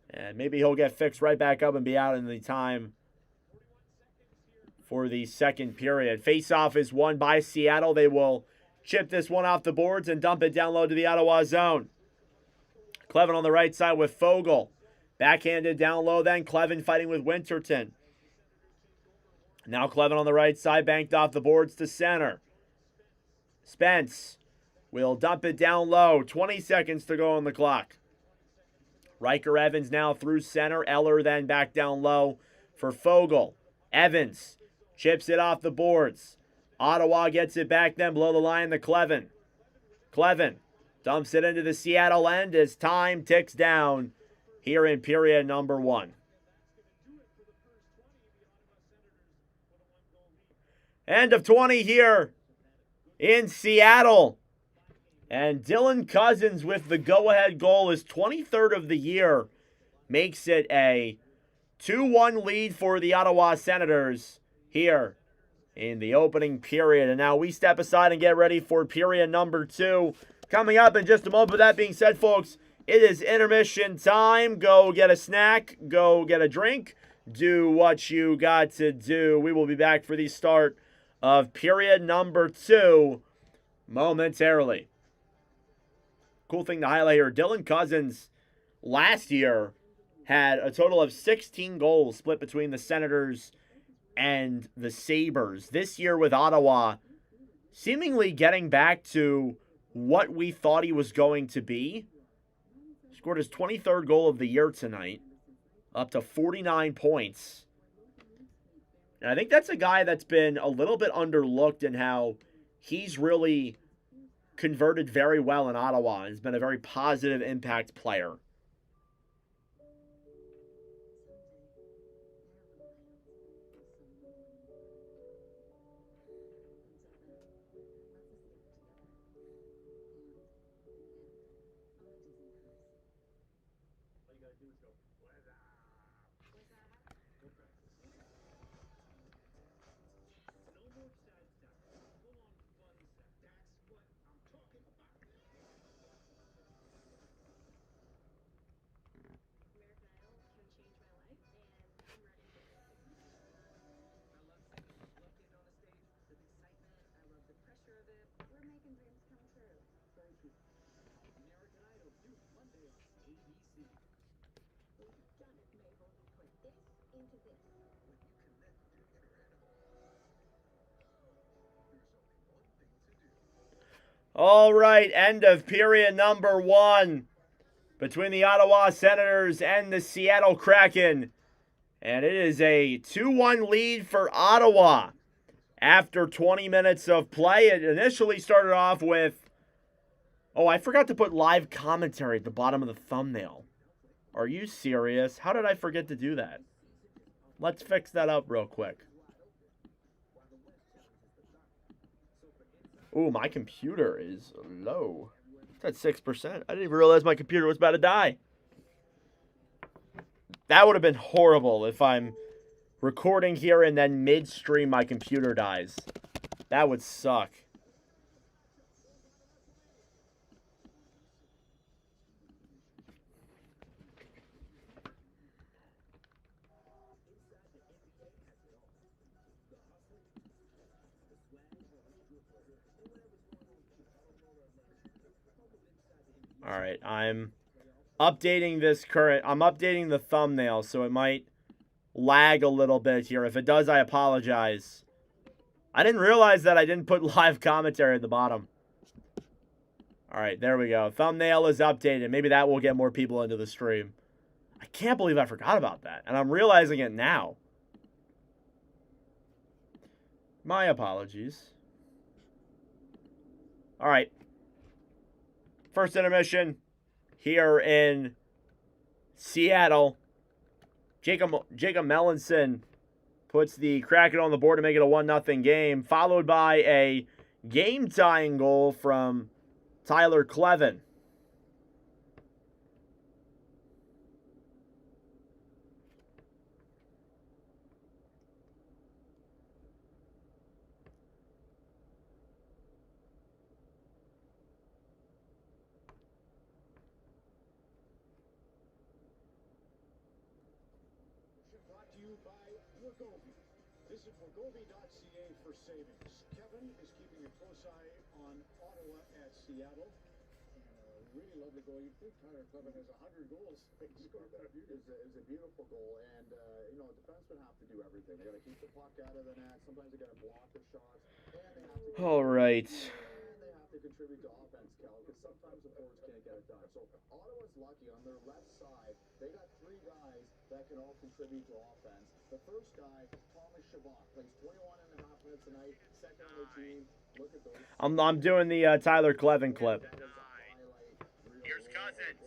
And maybe he'll get fixed right back up and be out in the time for the second period. Faceoff is won by Seattle. They will chip this one off the boards and dump it down low to the Ottawa zone. Clevin on the right side with Fogle. Backhanded down low then. Clevin fighting with Winterton. Now Clevin on the right side, banked off the boards to center. Spence will dump it down low. 20 seconds to go on the clock. Riker Evans now through center. Eller then back down low for Fogle. Evans chips it off the boards. Ottawa gets it back then below the line to Clevin. Clevin dumps it into the Seattle end as time ticks down here in period number 1. End of 20 here in Seattle. And Dylan Cousins with the go-ahead goal, his 23rd of the year, makes it a 2-1 lead for the Ottawa Senators here in the opening period. And now we step aside and get ready for period number 2. Coming up in just a moment. With that being said, folks, it is intermission time. Go get a snack. Go get a drink. Do what you got to do. We will be back for the start of period number 2 momentarily. Cool thing to highlight here, Dylan Cousins last year had a total of 16 goals split between the Senators and the Sabres. This year with Ottawa, seemingly getting back to what we thought he was going to be. Scored his 23rd goal of the year tonight, up to 49 points. And I think that's a guy that's been a little bit underlooked in how he's really converted very well in Ottawa and has been a very positive impact player. All right, end of period number 1 between the Ottawa Senators and the Seattle Kraken. And it is a 2-1 lead for Ottawa after 20 minutes of play. It initially started off with, oh, I forgot to put live commentary at the bottom of the thumbnail. Are you serious? How did I forget to do that? Let's fix that up real quick. Ooh, my computer is low. It's at 6%. I didn't even realize my computer was about to die. That would have been horrible if I'm recording here and then midstream my computer dies. That would suck. All right, I'm updating I'm updating the thumbnail, so it might lag a little bit here. If it does, I apologize. I didn't realize that I didn't put live commentary at the bottom. All right, there we go. Thumbnail is updated. Maybe that will get more people into the stream. I can't believe I forgot about that, and I'm realizing it now. My apologies. All right. First intermission here in Seattle. Jacob Mellinson puts the Kraken on the board to make it a 1-0 game, followed by a game-tying goal from Tyler Kleven. Brought to you by Wagovi. Visit wagovi.ca for savings. Kevin is keeping a close eye on Ottawa at Seattle. Really lovely goal. You'd think Tyler Kleven has 100 goals. He scored that beauty. It's a beautiful goal, and defensemen have to do everything. They got to keep the puck out of the net. Sometimes they got to block the shots, and they have to. All right. And they have to contribute to offense, Cal, because sometimes the forwards can't get it done. So Ottawa's lucky on their left side. They got three guys that can all contribute to offense. The first guy, Thomas Chabot, plays 21 and a half minutes tonight. Second on the team. Look at those. I'm doing the Tyler Kleven clip. Here's Cousins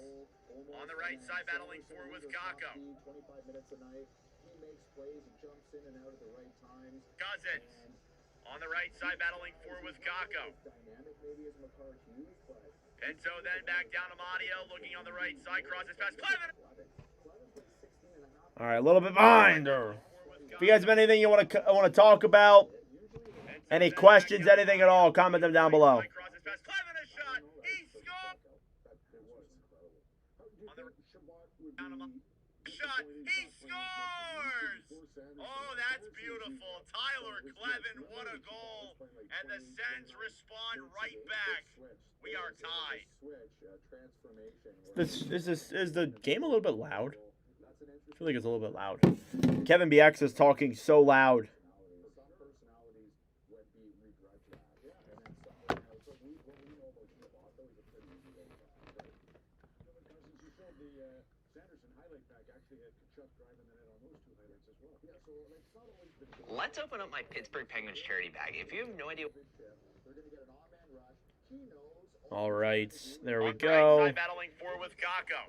on the right side, battling for with Kakko. 25 minutes a night. He makes plays. He jumps in and out at the right times. Cousins on the right side, battling for with Kakko. Dynamic maybe as McCarr Hughes, but And so then back down to Mario, looking on the right side, crosses past Clement. All right, a little bit behind her. If you guys have anything you want to talk about, any questions, anything at all, comment them down below. Crosses past Clement, a shot. He scored. On the down to shot. He scores. Oh, that's beautiful. Tyler Kleven, what a goal. And the Sens respond right back. We are tied. Is the game a little bit loud? I feel like it's a little bit loud. Kevin BX is talking so loud. Let's open up my Pittsburgh Penguins charity bag. If you have no idea. All right, there we On the go. right side, battling for with Kakko.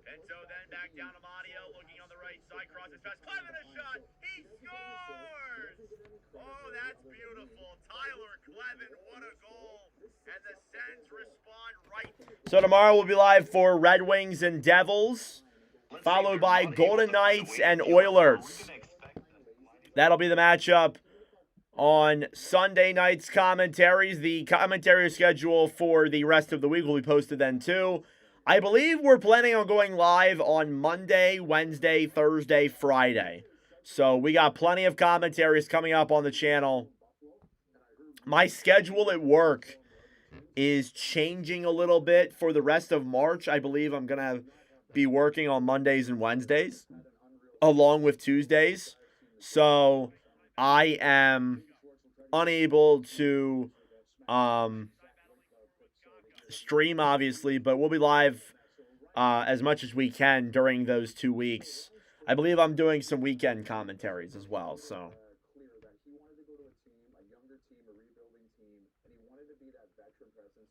And so then back down to Mario, looking on the right side, crosses past Clement, a shot. He scores. Oh, that's beautiful. Tyler Kleven, what a goal. And the Sens respond right. So tomorrow we'll be live for Red Wings and Devils, followed by Golden Knights and Oilers. That'll be the matchup on Sunday night's commentaries. The commentary schedule for the rest of the week will be posted then too. I believe we're planning on going live on Monday, Wednesday, Thursday, Friday. So we got plenty of commentaries coming up on the channel. My schedule at work is changing a little bit for the rest of March. I believe I'm going to be working on Mondays and Wednesdays along with Tuesdays. So I am unable to stream, obviously, but we'll be live as much as we can during those 2 weeks. I believe I'm doing some weekend commentaries as well, so.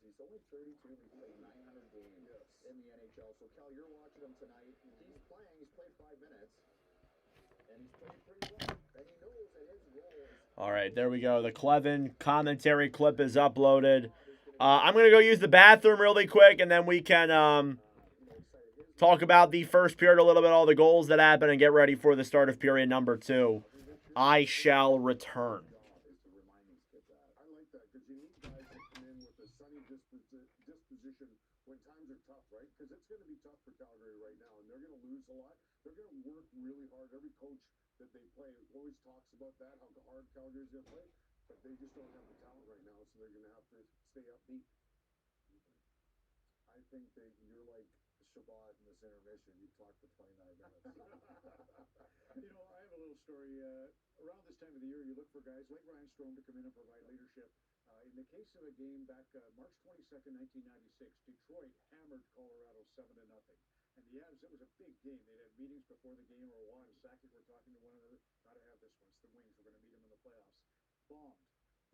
He's only 32. He's played 900 games in the NHL. So, Cal, you're watching him tonight. He's playing. He's played 5 minutes. And he's played pretty well. And he knows that his role is... All right, there we go. The Kleven commentary clip is uploaded. I'm going to go use the bathroom really quick, and then we can talk about the first period a little bit, all the goals that happened, and get ready for the start of period number 2. I shall return. When times are tough, right? Because it's going to be tough for Calgary right now, and they're going to lose a lot. They're going to work really hard. Every coach that they play always talks about that, how hard Calgary's going to play, but they just don't have the talent right now, so they're going to have to stay upbeat. I think that you're like Chabot in this intermission. You talked for 29 minutes. I have a little story. Around this time of the year, you look for guys like Ryan Strome to come in and provide leadership. In the case of a game back March 22nd, 1996, Detroit hammered Colorado 7-0. And the Avs, it was a big game. They'd had meetings before the game, or Juan and Sakic were talking to one another. Got to have this one. It's the Wings. We're going to meet them in the playoffs. Bombed.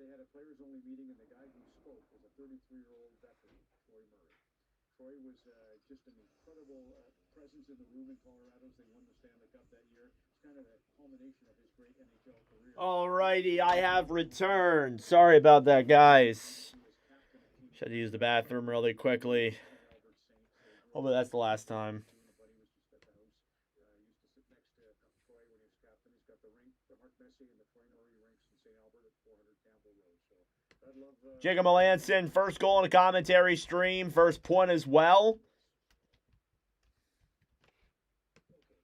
They had a players-only meeting, and the guy who spoke was a 33-year-old veteran, Troy Murray. Troy was just an incredible presence in the room in Colorado as they won the Stanley Cup that year. It's kind of the culmination of his great NHL career. Alrighty, I have returned. Sorry about that, guys. Should use the bathroom really quickly. Hopefully that's the last time. Jacob Melanson, first goal on a commentary stream, first point as well.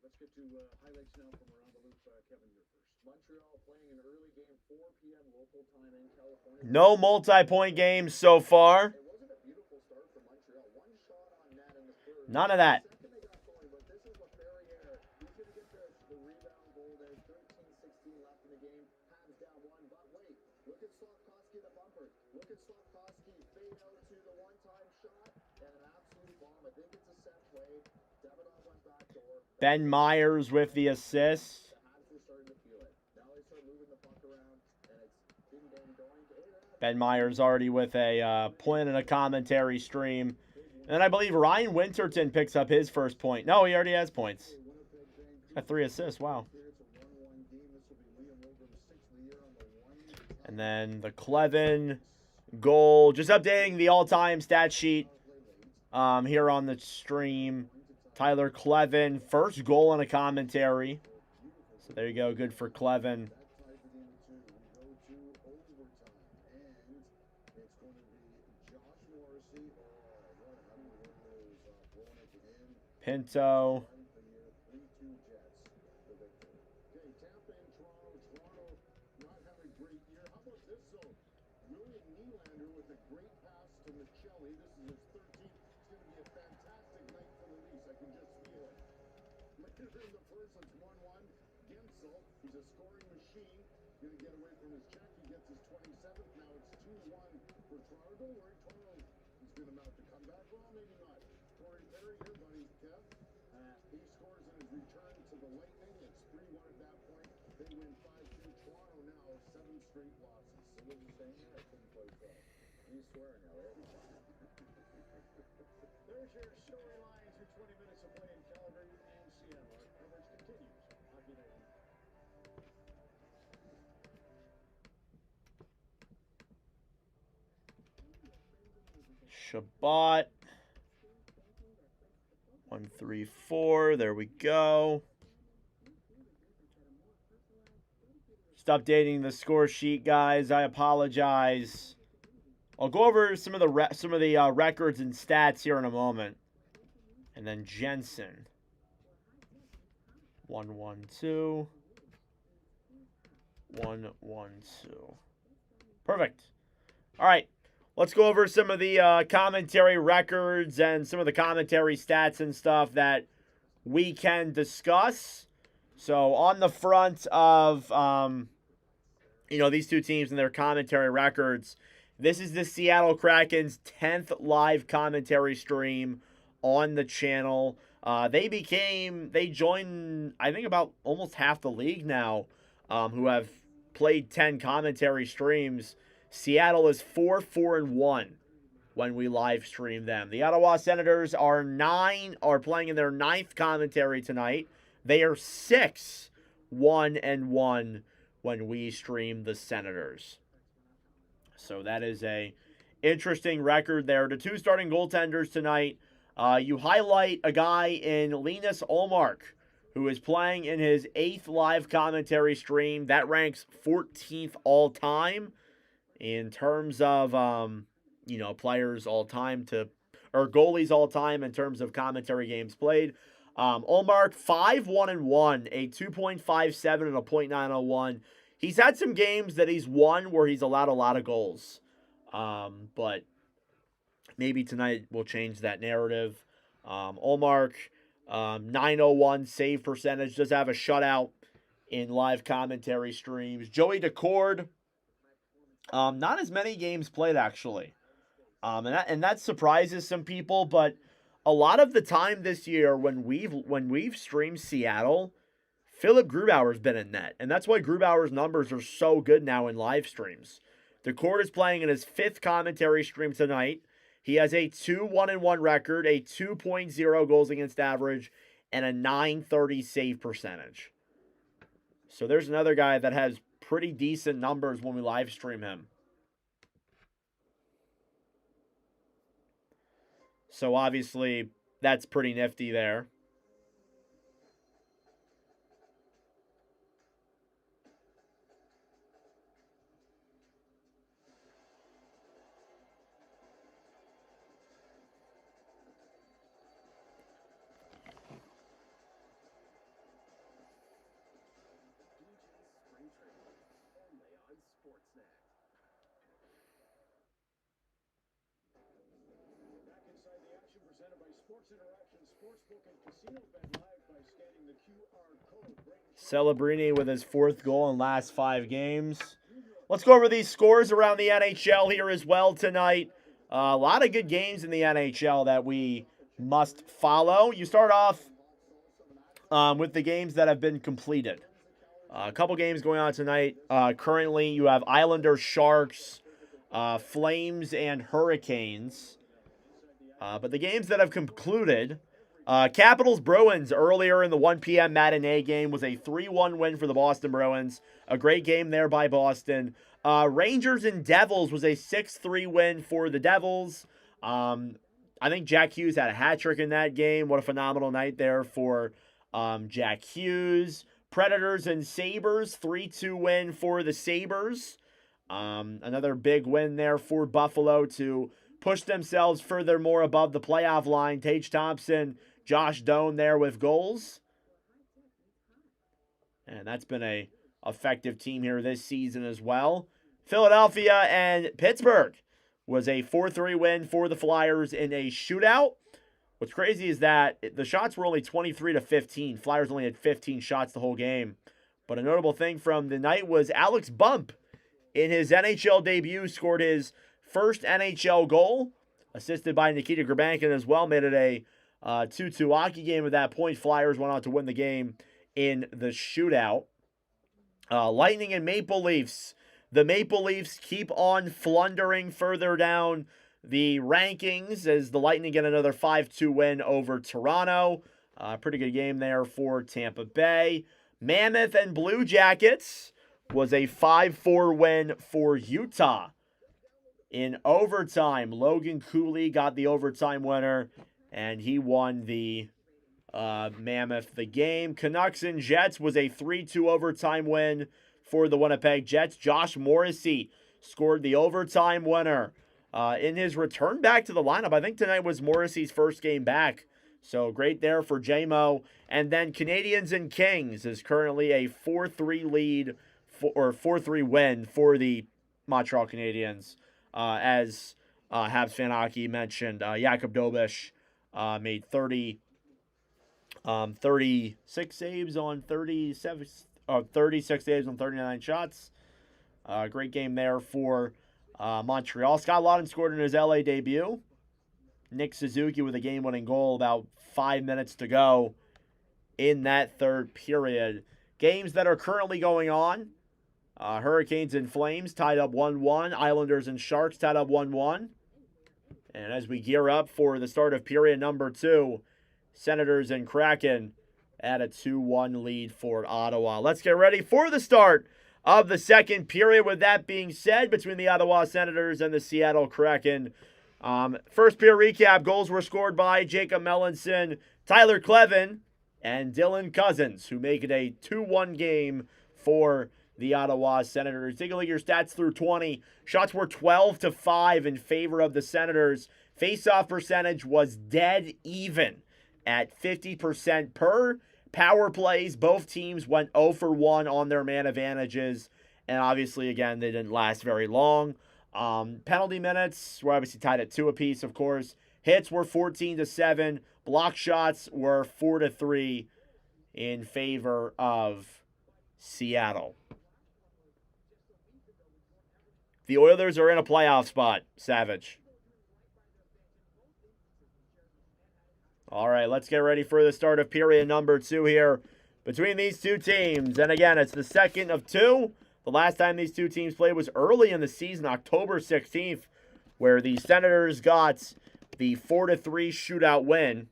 Let's get to highlights now from around the loop. Kevin, you're first. Montreal playing an early game, 4 p.m. local time in California. No multi-point games so far. It wasn't a beautiful start for Montreal. One shot on net in the third. None of that. Second they got going, but this is LaFerriere. He's going to get the rebound goal. There's 13-16 left in the game. Habs down one, but wait. Look at Slafkovsky, the bumper. Look at Slafkovsky fade out to the one-time shot and an absolute bomb. I think it's a set play. Davidoff went back door. Ben Myers with the assist. The Habs were starting to feel it. Now they start moving the puck around, and it's been going. Ben Myers already with a point and a commentary stream. And I believe Ryan Winterton picks up his first point. No, he already has points. He's got 3 assists. Wow. And then the Clevin goal. Just updating the all-time stat sheet here on the stream. Tyler Clevin, first goal on a commentary. So there you go. Good for Clevin. Pinto. He's a scoring machine. Going to get away from his check. He gets his 27th. Now it's 2-1 for Toronto. Don't worry, Toronto is going to mount the comeback. Well, maybe not. Corey Perry, here, buddy, Kev. He scores in his return to the Lightning. It's 3-1 at that point. They win 5-2. Toronto now 7 straight losses. So what are you saying there? I couldn't quite tell. He's swearing now, right? There's your storylines for 20 minutes of play in Calgary and Seattle. Our coverage continues. Hockey Night on. Shabbat. 1, 3, 4. There we go. Just updating the score sheet, guys. I apologize. I'll go over some of the records and stats here in a moment. And then Jensen. 1, 1, 2. 1, 1, 2. Perfect. All right. Let's go over some of the commentary records and some of the commentary stats and stuff that we can discuss. So on the front of, these two teams and their commentary records, this is the Seattle Kraken's 10th live commentary stream on the channel. They joined, I think, about almost half the league now, who have played 10 commentary streams. Seattle is 4-4-1 when we live stream them. The Ottawa Senators are playing in their 9th commentary tonight. They are 6-1-1 when we stream the Senators. So that is a interesting record there. The 2 starting goaltenders tonight. You highlight a guy in Linus Ullmark, who is playing in his 8th live commentary stream. That ranks 14th all time. In terms of, players all time or goalies all time in terms of commentary games played. Ullmark, 5-1-1, a 2.57 and a .901. He's had some games that he's won where he's allowed a lot of goals. But maybe tonight will change that narrative. Ullmark, 901 save percentage, does have a shutout in live commentary streams. Joey Decord, not as many games played, actually. And that surprises some people, but a lot of the time this year when we've streamed Seattle, Philip Grubauer's been in net, and that's why Grubauer's numbers are so good now in live streams. DeCourt is playing in his 5th commentary stream tonight. He has a 2-1-1 record, a 2.0 goals against average, and a .930 save percentage. So there's another guy that has pretty decent numbers when we live stream him. So obviously, that's pretty nifty there. Celebrini with his 4th goal in last 5 games. Let's go over these scores around the NHL here as well tonight. A lot of good games in the NHL that we must follow. You start off with the games that have been completed. A couple games going on tonight. Currently, you have Islanders, Sharks, Flames, and Hurricanes. But the games that have concluded, Capitals Bruins earlier in the 1 p.m. matinee game was a 3-1 win for the Boston Bruins. A great game there by Boston. Rangers and Devils was a 6-3 win for the Devils. I think Jack Hughes had a hat trick in that game. What a phenomenal night there for Jack Hughes. Predators and Sabres, 3-2 win for the Sabres. Another big win there for Buffalo to push themselves furthermore above the playoff line. Tage Thompson, Josh Doan there with goals. And that's been a effective team here this season as well. Philadelphia and Pittsburgh was a 4-3 win for the Flyers in a shootout. What's crazy is that the shots were only 23-15. Flyers only had 15 shots the whole game. But a notable thing from the night was Alex Bump, in his NHL debut, scored his first NHL goal, assisted by Nikita Grabankin as well. Made it a 2-2 hockey game at that point. Flyers went on to win the game in the shootout. Lightning and Maple Leafs. The Maple Leafs keep on flundering further down the rankings as the Lightning get another 5-2 win over Toronto. Pretty good game there for Tampa Bay. Mammoth and Blue Jackets was a 5-4 win for Utah. In overtime, Logan Cooley got the overtime winner, and he won the Mammoth the game. Canucks and Jets was a 3-2 overtime win for the Winnipeg Jets. Josh Morrissey scored the overtime winner. In his return back to the lineup, I think tonight was Morrissey's first game back. So great there for JMO. And then Canadians and Kings is currently a 4-3 lead or 4-3 win for the Montreal Canadiens. As Habs Fan Hockey mentioned, Jakub Dobish made 36 saves on 36 saves on 39 shots. Great game there for Montreal. Scott Laughton scored in his LA debut. Nick Suzuki with a game-winning goal about 5 minutes to go in that third period. Games that are currently going on. Hurricanes and Flames tied up 1-1. Islanders and Sharks tied up 1-1. And as we gear up for the start of period number 2, Senators and Kraken at a 2-1 lead for Ottawa. Let's get ready for the start of the second period. With that being said, between the Ottawa Senators and the Seattle Kraken. First period recap, goals were scored by Jacob Melanson, Tyler Klevin, and Dylan Cousins, who make it a 2-1 game for the Ottawa Senators. Take a look at your stats through 20. Shots were 12-5 in favor of the Senators. Faceoff percentage was dead even at 50% per. Power plays, both teams went 0 for 1 on their man advantages. And obviously, again, they didn't last very long. Penalty minutes were obviously tied at 2 apiece, of course. Hits were 14-7. Block shots were 4-3 in favor of Seattle. The Oilers are in a playoff spot, Savage. All right, let's get ready for the start of period number 2 here between these two teams. And again, it's the second of 2. The last time these two teams played was early in the season, October 16th, where the Senators got the 4-3 shootout win.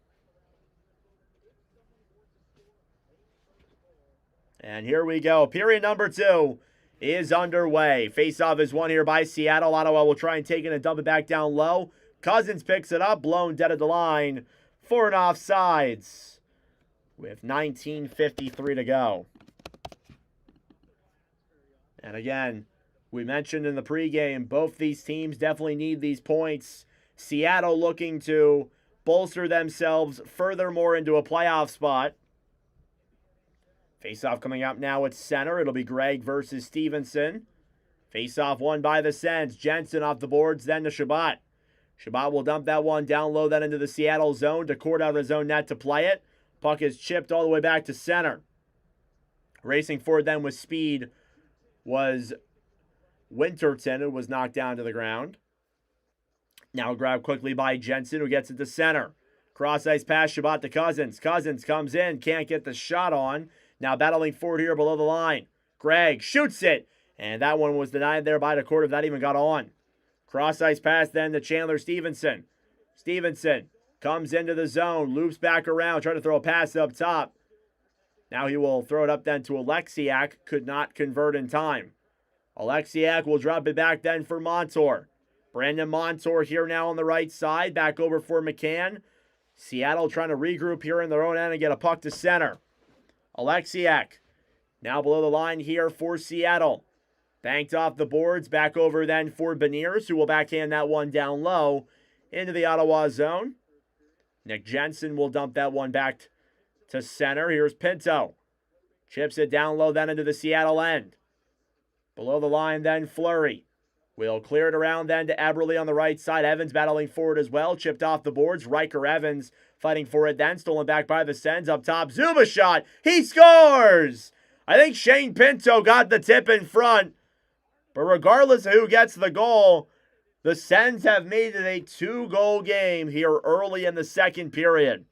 And here we go. Period number 2 is underway. Faceoff is won here by Seattle. Ottawa will try and take it and dump it back down low. Cousins picks it up, blown dead at the line for an offsides with 19:53 to go. And again, we mentioned in the pregame, both these teams definitely need these points. Seattle looking to bolster themselves furthermore into a playoff spot. Faceoff coming up now at center. It'll be Greg versus Stevenson. Faceoff won by the Sens. Jensen off the boards, then to Shabbat. Shabbat will dump that one down low, then into the Seattle zone. DeCourt out of his own net to play it. Puck is chipped all the way back to center. Racing forward then with speed was Winterton, who was knocked down to the ground. Now grabbed quickly by Jensen, who gets it to center. Cross-ice pass, Shabbat to Cousins. Cousins comes in, can't get the shot on. Now battling forward here below the line. Greg shoots it, and that one was denied there by DeCourt if that even got on. Cross-ice pass then to Chandler Stevenson. Stevenson comes into the zone, loops back around, trying to throw a pass up top. Now he will throw it up then to Alexiak. Could not convert in time. Alexiak will drop it back then for Montour. Brandon Montour here now on the right side. Back over for McCann. Seattle trying to regroup here in their own end and get a puck to center. Alexiak now below the line here for Seattle. Banked off the boards. Back over then for Beniers, who will backhand that one down low into the Ottawa zone. Nick Jensen will dump that one back to center. Here's Pinto. Chips it down low then into the Seattle end. Below the line then Fleury. Will clear it around then to Eberle on the right side. Evans battling forward as well. Chipped off the boards. Riker Evans fighting for it then. Stolen back by the Sens. Up top, Zuba shot. He scores! I think Shane Pinto got the tip in front. But regardless of who gets the goal, the Sens have made it a 2-goal game here early in the second period.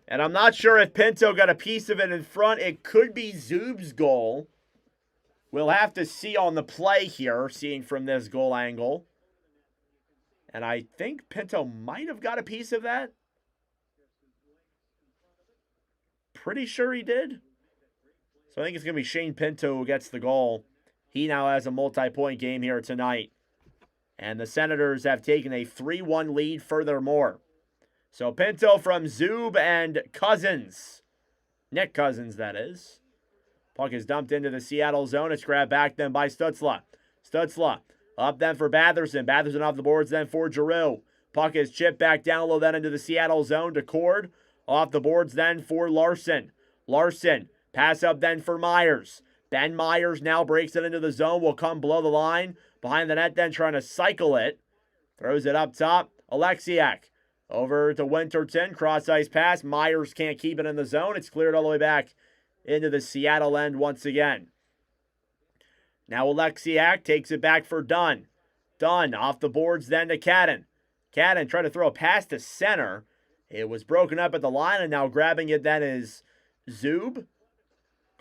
And I'm not sure if Pinto got a piece of it in front. It could be Zub's goal. We'll have to see on the play here, seeing from this goal angle. And I think Pinto might have got a piece of that. Pretty sure he did. So I think it's going to be Shane Pinto who gets the goal. He now has a multi-point game here tonight. And the Senators have taken a 3-1 lead furthermore. So Pinto from Zub and Cousins. Nick Cousins, that is. Puck is dumped into the Seattle zone. It's grabbed back then by Stutzla. Stutzla up then for Batherson. Batherson off the boards then for Giroux. Puck is chipped back down low then into the Seattle zone. DeCourt off the boards then for Larson. Larson pass up then for Myers. Ben Myers now breaks it into the zone. Will come below the line. Behind the net then trying to cycle it. Throws it up top. Alexiak. Over to Winterton, cross-ice pass. Myers can't keep it in the zone. It's cleared all the way back into the Seattle end once again. Now Alexiak takes it back for Dunn. Dunn off the boards then to Cadden. Cadden tried to throw a pass to center. It was broken up at the line, and now grabbing it then is Zub.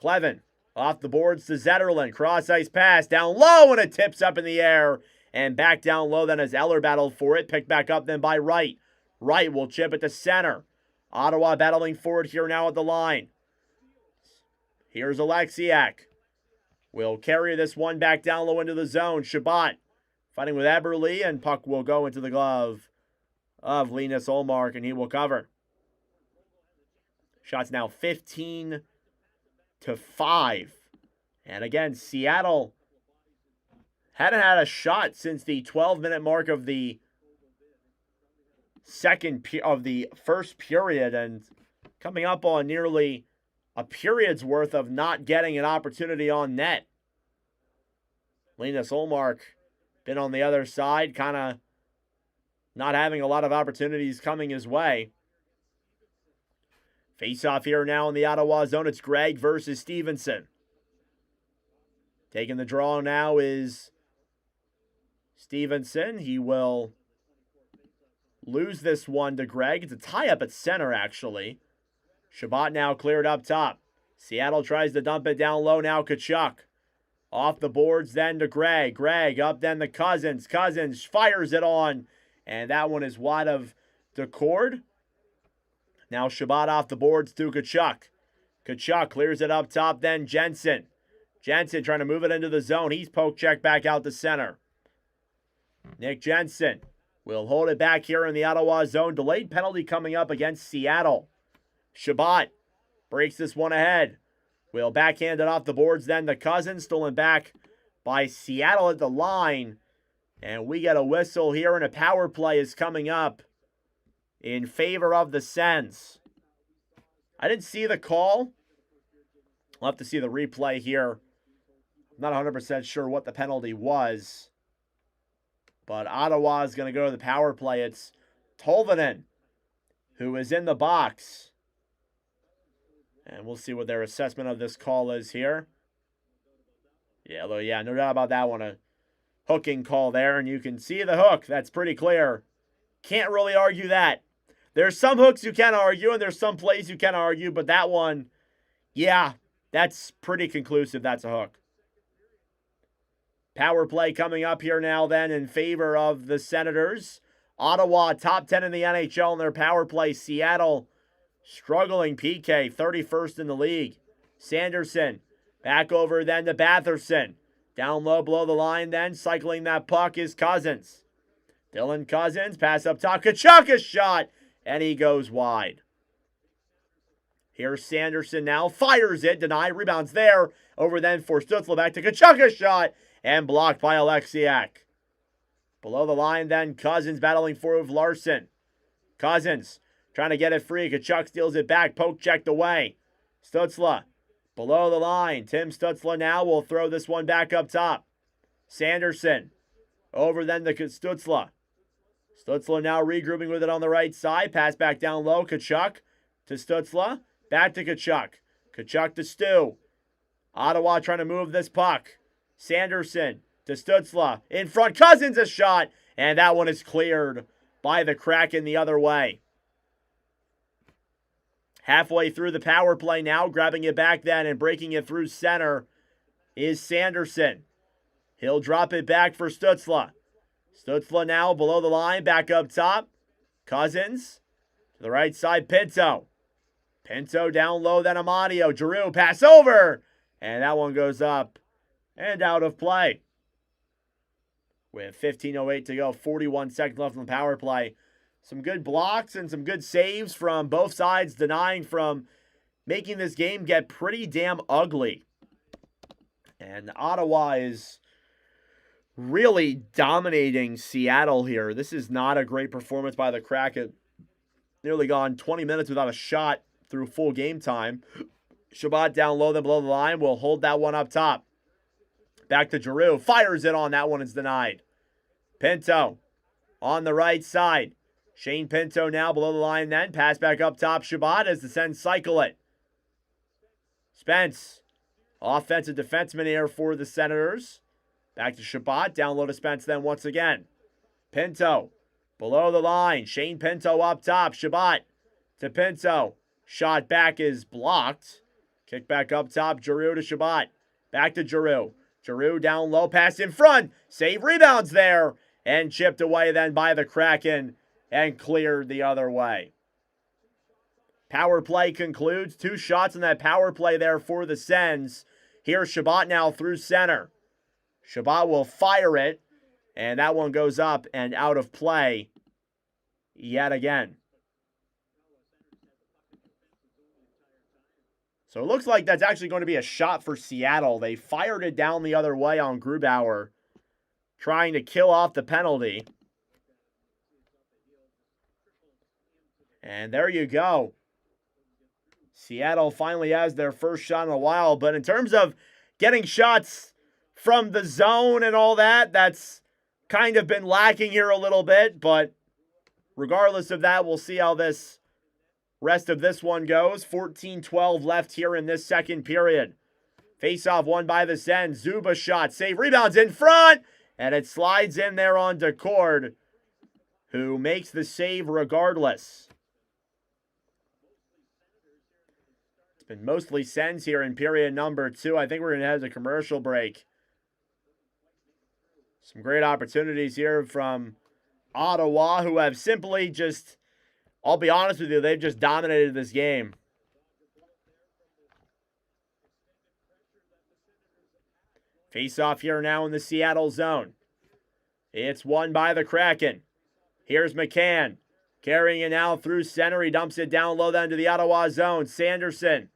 Clevin off the boards to Zetterlund. Cross-ice pass down low, and it tips up in the air. And back down low then as Eller battled for it. Picked back up then by Wright. Wright will chip it to center. Ottawa battling forward here now at the line. Here's Alexiak. Will carry this one back down low into the zone. Shabbat fighting with Eberle, and puck will go into the glove of Linus Ullmark, and he will cover. Shots now 15-5. And again, Seattle hadn't had a shot since the 12-minute mark of the first period, and coming up on nearly a period's worth of not getting an opportunity on net. Linus Ullmark been on the other side, kind of not having a lot of opportunities coming his way. Face-off here now in the Ottawa zone. It's Greg versus Stevenson. Taking the draw now is Stevenson, he will lose this one to Greg. It's a tie-up at center, actually. Shabbat now cleared up top. Seattle tries to dump it down low now. Tkachuk. Off the boards then to Greg. Greg up then to Cousins. Cousins fires it on. And that one is wide of Decord. Now Shabbat off the boards to Tkachuk. Tkachuk clears it up top then Jensen. Jensen trying to move it into the zone. He's poke check back out to center. Nick Jensen will hold it back here in the Ottawa zone. Delayed penalty coming up against Seattle. Shabbat breaks this one ahead. Will backhand it off the boards then to Cousins. Stolen back by Seattle at the line. And we get a whistle here, and a power play is coming up in favor of the Sens. I didn't see the call. I'll have to see the replay here. I'm not 100% sure what the penalty was. But Ottawa is going to go to the power play. It's Tolvanen who is in the box. And we'll see what their assessment of this call is here. Yeah, no doubt about that one. A hooking call there, and you can see the hook. That's pretty clear. Can't really argue that. There's some hooks you can argue, and there's some plays you can argue, but that one, yeah, that's pretty conclusive. That's a hook. Power play coming up here now then in favor of the Senators. Ottawa, top 10 in the NHL in their power play. Seattle, struggling PK, 31st in the league. Sanderson, back over then to Batherson. Down low below the line then, cycling that puck is Cousins. Dylan Cousins, pass up top. Tkachuk, a shot, and he goes wide. Here's Sanderson now, fires it, denied, rebounds there. Over then for Stützle, back to Tkachuk, a shot, and blocked by Alexiak. Below the line then, Cousins battling for Larson. Cousins trying to get it free. Tkachuk steals it back, poke checked away. Stützle below the line. Tim Stützle now will throw this one back up top. Sanderson over then to Stützle. Stützle now regrouping with it on the right side. Pass back down low. Tkachuk to Stützle. Back to Tkachuk. Tkachuk to Stu. Ottawa trying to move this puck. Sanderson to Stützle. In front. Cousins a shot. And that one is cleared by the Kraken the other way. Halfway through the power play now. Grabbing it back then and breaking it through center is Sanderson. He'll drop it back for Stützle. Stützle now below the line. Back up top. Cousins. To the right side. Pinto. Pinto down low. Then Amadio. Giroux pass over. And that one goes up and out of play. With 15:08 to go. 41 seconds left on the power play. Some good blocks and some good saves from both sides, denying from making this game get pretty damn ugly. And Ottawa is really dominating Seattle here. This is not a great performance by the Kraken. Nearly gone 20 minutes without a shot through full game time. Shabbat down low, then below the line. Will hold that one up top. Back to Giroux. Fires it on. That one is denied. Pinto on the right side. Shane Pinto now below the line then. Pass back up top. Shabbat as the Sens cycle it. Spence. Offensive defenseman here for the Senators. Back to Shabbat. Down low to Spence then once again. Pinto. Below the line. Shane Pinto up top. Shabbat to Pinto. Shot back is blocked. Kick back up top. Giroux to Shabbat. Back to Giroux. Giroux down low. Pass in front. Save rebounds there. And chipped away then by the Kraken. And cleared the other way. Power play concludes. 2 shots in that power play there for the Sens. Here's Shabbat now through center. Shabbat will fire it. And that one goes up and out of play yet again. So it looks like that's actually going to be a shot for Seattle. They fired it down the other way on Grubauer, trying to kill off the penalty. And there you go. Seattle finally has their first shot in a while. But in terms of getting shots from the zone and all that, that's kind of been lacking here a little bit. But regardless of that, we'll see how this rest of this one goes. 14-12 left here in this second period. Faceoff won by the Sens. Zuba shot. Save. Rebounds in front. And it slides in there on Decord, who makes the save regardless. It's been mostly Sens here in period number 2. I think we're going to head to commercial break. Some great opportunities here from Ottawa, who have simply just, I'll be honest with you, they've just dominated this game. Face-off here now in the Seattle zone. It's won by the Kraken. Here's McCann. Carrying it now through center. He dumps it down low then to the Ottawa zone. Sanderson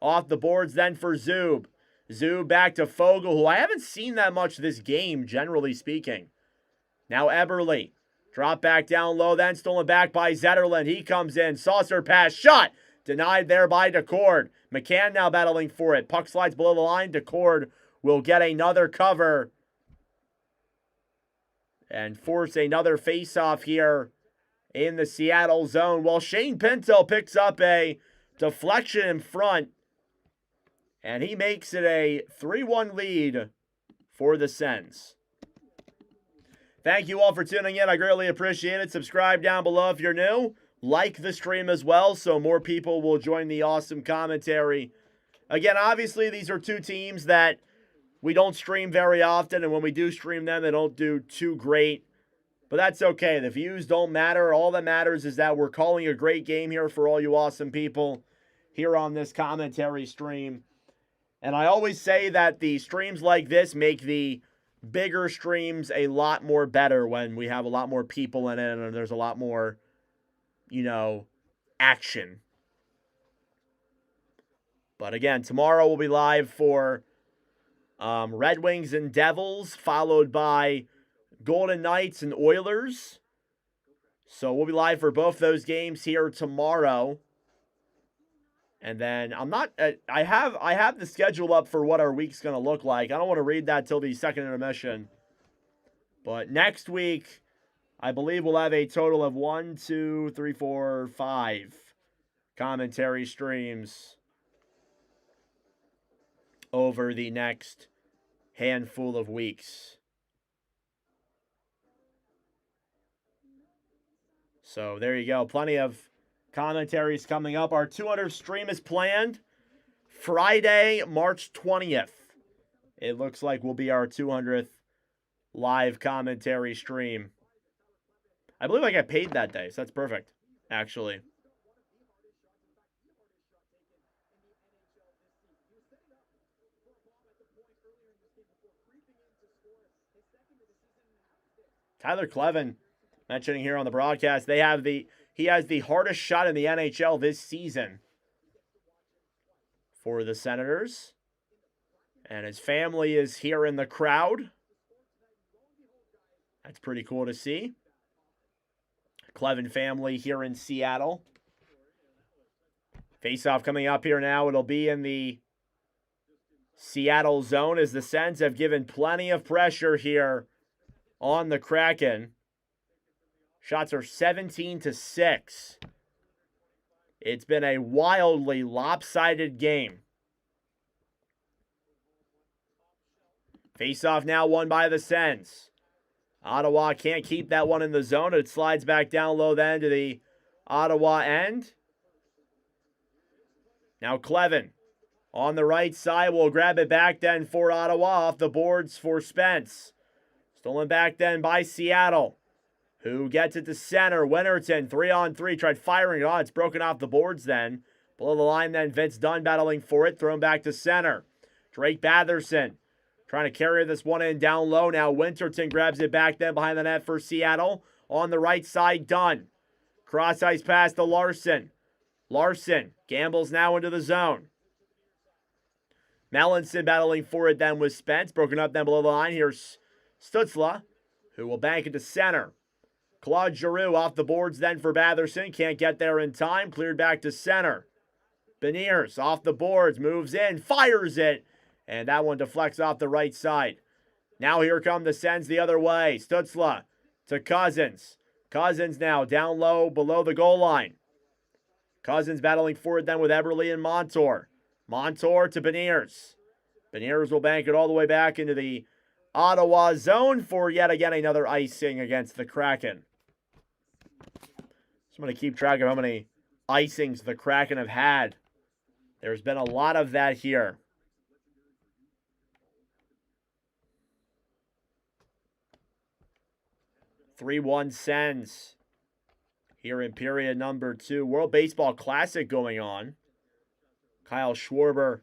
off the boards then for Zub. Zub back to Fogle, who I haven't seen that much this game, generally speaking. Now Eberle. Drop back down low then. Stolen back by Zetterlund. He comes in. Saucer pass. Shot. Denied there by Decord. McCann now battling for it. Puck slides below the line. Decord will get another cover and force another face-off here in the Seattle zone. Well, Shane Pinto picks up a deflection in front, and he makes it a 3-1 lead for the Sens. Thank you all for tuning in. I greatly appreciate it. Subscribe down below if you're new. Like the stream as well so more people will join the awesome commentary. Again, obviously, these are two teams that we don't stream very often, and when we do stream them, they don't do too great. But that's okay. The views don't matter. All that matters is that we're calling a great game here for all you awesome people here on this commentary stream. And I always say that the streams like this make the bigger streams a lot more better when we have a lot more people in it and there's a lot more, action. But again, tomorrow we'll be live for Red Wings and Devils, followed by Golden Knights and Oilers. So we'll be live for both those games here tomorrow. And then I have the schedule up for what our week's going to look like. I don't want to read that till the second intermission. But next week, I believe we'll have a total of 5 commentary streams over the next handful of weeks. So there you go. Plenty of commentaries coming up. Our 200th stream is planned Friday, March 20th. It looks like will be our 200th live commentary stream. I believe I got paid that day, so that's perfect, actually. Tyler Klevin mentioning here on the broadcast, he has the hardest shot in the NHL this season for the Senators. And his family is here in the crowd. That's pretty cool to see. Klevin family here in Seattle. Face-off coming up here now. It'll be in the Seattle zone as the Sens have given plenty of pressure here on the Kraken. Shots are 17-6. It's been a wildly lopsided game. Face-off now won by the Sens. Ottawa can't keep that one in the zone. It slides back down low then to the Ottawa end. Now Klevin on the right side will grab it back then for Ottawa off the boards for Spence. Stolen back then by Seattle, who gets it to center. Winterton, 3-on-3, tried firing it on. It's broken off the boards then. Below the line then, Vince Dunn battling for it. Thrown back to center. Drake Batherson trying to carry this one in down low. Now Winterton grabs it back then behind the net for Seattle. On the right side, Dunn. Cross ice pass to Larson. Larson gambles now into the zone. Melanson battling for it then with Spence. Broken up then below the line. Here's Stützle, who will bank it to center. Claude Giroux off the boards then for Batherson. Can't get there in time. Cleared back to center. Beniers off the boards. Moves in. Fires it. And that one deflects off the right side. Now here come the Sens the other way. Stützle to Cousins. Cousins now down low below the goal line. Cousins battling for it then with Eberle and Montour. Montour to Beniers. Beniers will bank it all the way back into the Ottawa zone for yet again another icing against the Kraken. So I'm going to keep track of how many icings the Kraken have had. There's been a lot of that here. (3-1) Sens here in period number 2. World Baseball Classic going on. Kyle Schwarber,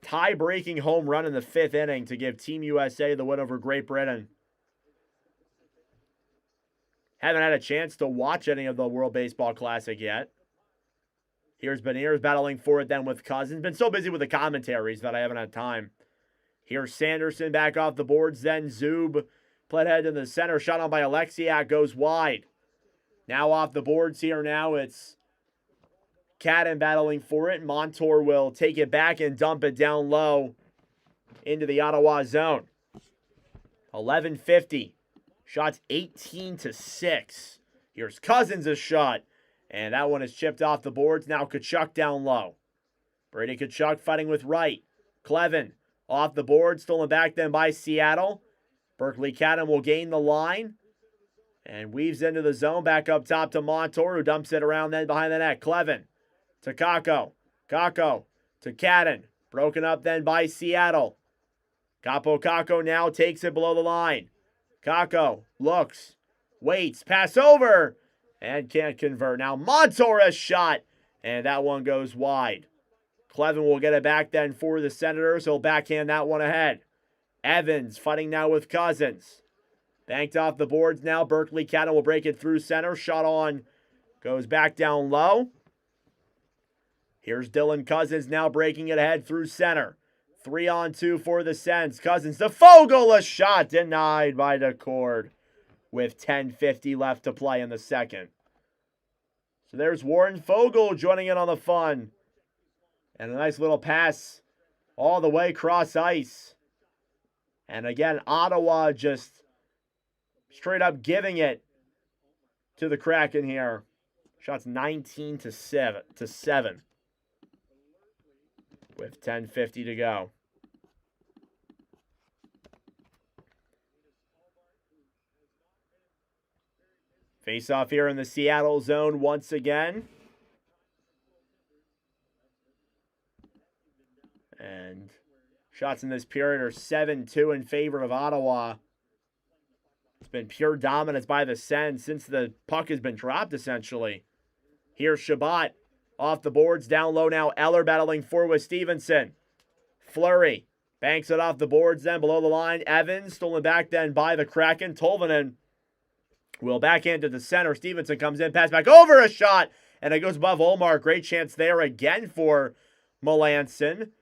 tie-breaking home run in the 5th inning to give Team USA the win over Great Britain. Haven't had a chance to watch any of the World Baseball Classic yet. Here's Beniers battling for it then with Cousins. Been so busy with the commentaries that I haven't had time. Here's Sanderson back off the boards. Then Zub played ahead in the center. Shot on by Alexiak goes wide. Now off the boards here. Now it's Cadden battling for it. Montour will take it back and dump it down low into the Ottawa zone. 11:50. Shots 18-6. Here's Cousins' shot. And that one is chipped off the boards. Now Tkachuk down low. Brady Tkachuk fighting with Wright. Clevin off the board. Stolen back then by Seattle. Berkeley Cadden will gain the line. And weaves into the zone. Back up top to Montour, who dumps it around then behind the net. Clevin to Kakko. Kakko to Cadden. Broken up then by Seattle. Capo Kakko now takes it below the line. Kakko looks, waits, pass over, and can't convert. Now Montour has shot, and that one goes wide. Clevin will get it back then for the Senators. He'll backhand that one ahead. Evans fighting now with Cousins. Banked off the boards now. Berkeley Cadden will break it through center. Shot on, goes back down low. Here's Dylan Cousins now breaking it ahead through center. 3-on-2 for the Sens. Cousins to Fogle, a shot denied by DeCord with 10:50 left to play in the second. So there's Warren Fogle joining in on the fun. And a nice little pass all the way cross ice. And again, Ottawa just straight up giving it to the Kraken here. Shots 19-7 with 10:50 to go. Face off here in the Seattle zone once again. And shots in this period are 7-2 in favor of Ottawa. It's been pure dominance by the Sens since the puck has been dropped, essentially. Here's Shabbat off the boards, down low now. Eller battling for with Stevenson. Fleury banks it off the boards then below the line. Evans stolen back then by the Kraken. Tolvanen will backhand to the center. Stevenson comes in, pass back over, a shot, and it goes above Olmark. Great chance there again for Melanson.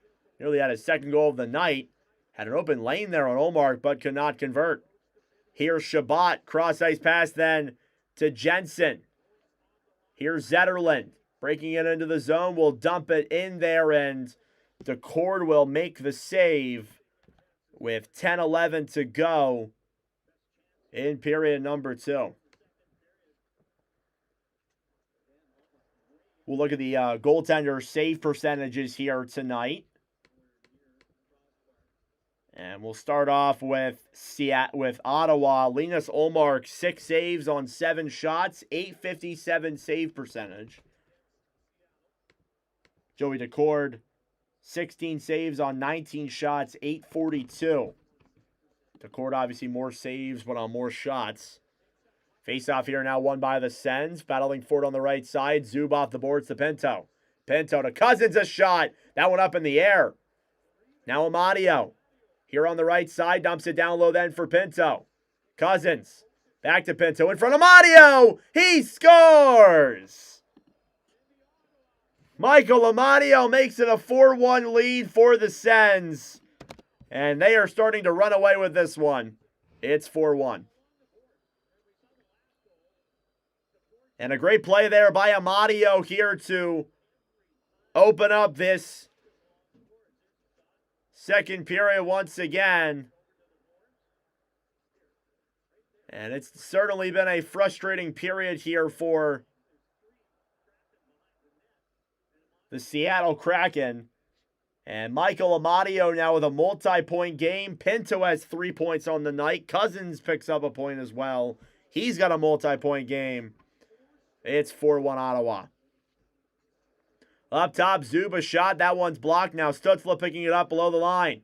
Nearly had his second goal of the night. Had an open lane there on Olmark, but could not convert. Here's Shabbat, cross ice pass then to Jensen. Here's Zetterlund, breaking it into the zone, will dump it in there, and DeCord will make the save with 10:11 to go in period number 2. We'll look at the goaltender save percentages here tonight. And we'll start off with Ottawa. Linus Olmark, 6 saves on 7 shots, .857 save percentage. Joey DeCord, 16 saves on 19 shots, .842. DeCord obviously more saves, but on more shots. Face-off here now won by the Sens. Battling for it on the right side. Zub off the boards to Pinto. Pinto to Cousins, a shot. That one up in the air. Now Amadio. Here on the right side, dumps it down low then for Pinto. Cousins, back to Pinto, in front of Amadio! He scores! Michael Amadio makes it a 4-1 lead for the Sens. And they are starting to run away with this one. It's 4-1. And a great play there by Amadio here to open up this second period once again. And it's certainly been a frustrating period here for the Seattle Kraken. And Michael Amadio now with a multi-point game. Pinto has 3 points on the night. Cousins picks up a point as well. He's got a multi-point game. It's 4-1 Ottawa. Up top, Zuba shot. That one's blocked now. Stützle picking it up below the line.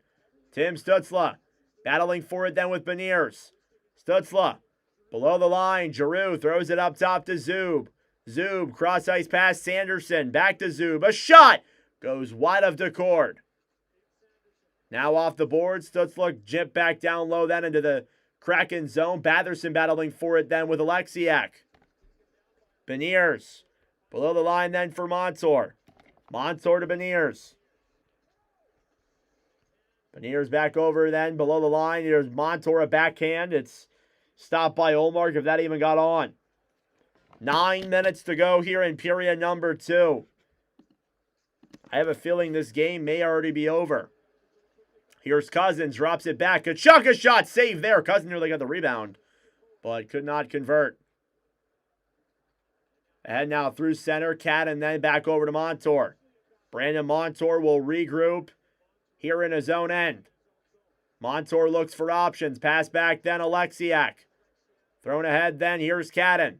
Tim Stützle battling for it then with Beniers. Stützle below the line. Giroux throws it up top to Zub. Zub cross-ice pass Sanderson. Back to Zub. A shot! Goes wide of Decord. Now off the board. Stützle jump back down low then into the Kraken zone. Batherson battling for it then with Alexiak. Beniers below the line then for Montour. Montour to Beniers. Beniers back over then below the line. Here's Montour, a backhand. It's stopped by Olmark if that even got on. 9 minutes to go here in period number 2. I have a feeling this game may already be over. Here's Cousins, drops it back. Kachuk, shot, save there. Cousins nearly got the rebound, but could not convert. And now through center, Cat, and then back over to Montour. Brandon Montour will regroup here in his own end. Montour looks for options. Pass back then Alexiak. Thrown ahead then, here's Cadden.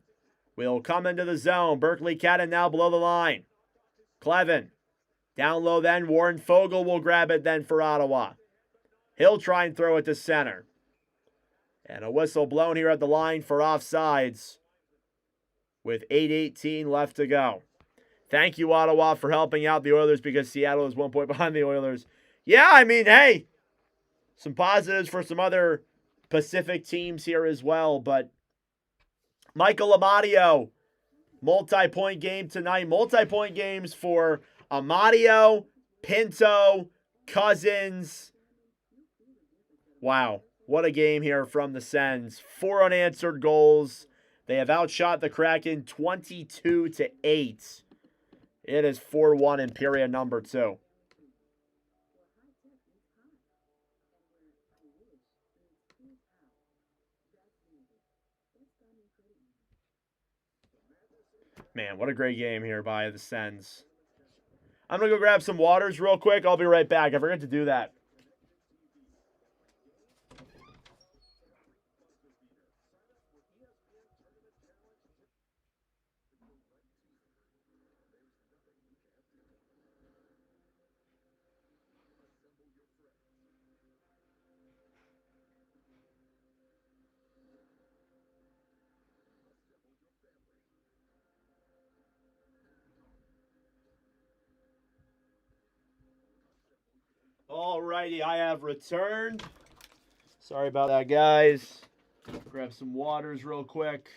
Will come into the zone. Berkeley Cadden now below the line. Clevin. Down low then, Warren Fogle will grab it then for Ottawa. He'll try and throw it to center. And a whistle blown here at the line for offsides with 8:18 left to go. Thank you, Ottawa, for helping out the Oilers because Seattle is 1 point behind the Oilers. Yeah, I mean, hey, some positives for some other Pacific teams here as well. But Michael Amadio, multi-point game tonight. Multi-point games for Amadio, Pinto, Cousins. Wow, what a game here from the Sens. 4 unanswered goals. They have outshot the Kraken 22-8. It is 4-1 in period number 2. Man, what a great game here by the Sens. I'm going to go grab some waters real quick. I'll be right back. I forgot to do that. Alrighty, I have returned. Sorry about that, guys. Grab some waters real quick.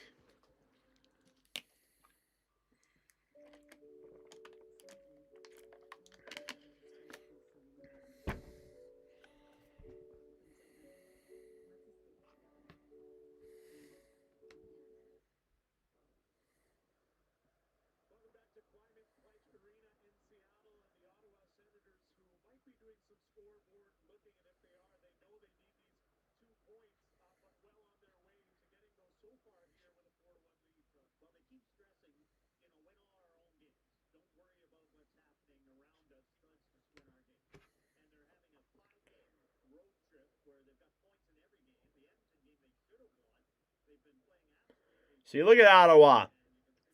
So you look at Ottawa.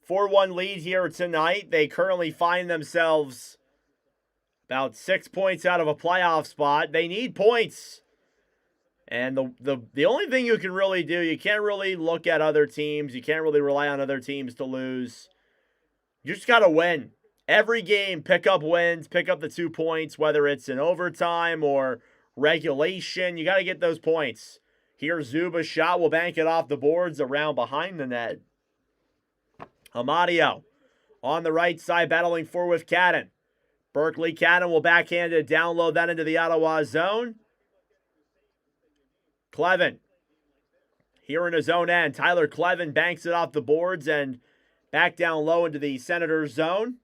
4-1 lead here tonight. They currently find themselves about 6 points out of a playoff spot. They need points. And the only thing you can really do, you can't really look at other teams. You can't really rely on other teams to lose. You just got to win. Every game, pick up wins, pick up the 2 points, whether it's in overtime or regulation. You got to get those points. Here's Zuba's shot. Will bank it off the boards around behind the net. Amadio on the right side battling for with Cadden. Berkeley Cadden will backhand it down low then into the Ottawa zone. Clevin here in his own end. Tyler Clevin banks it off the boards and back down low into the Senators zone.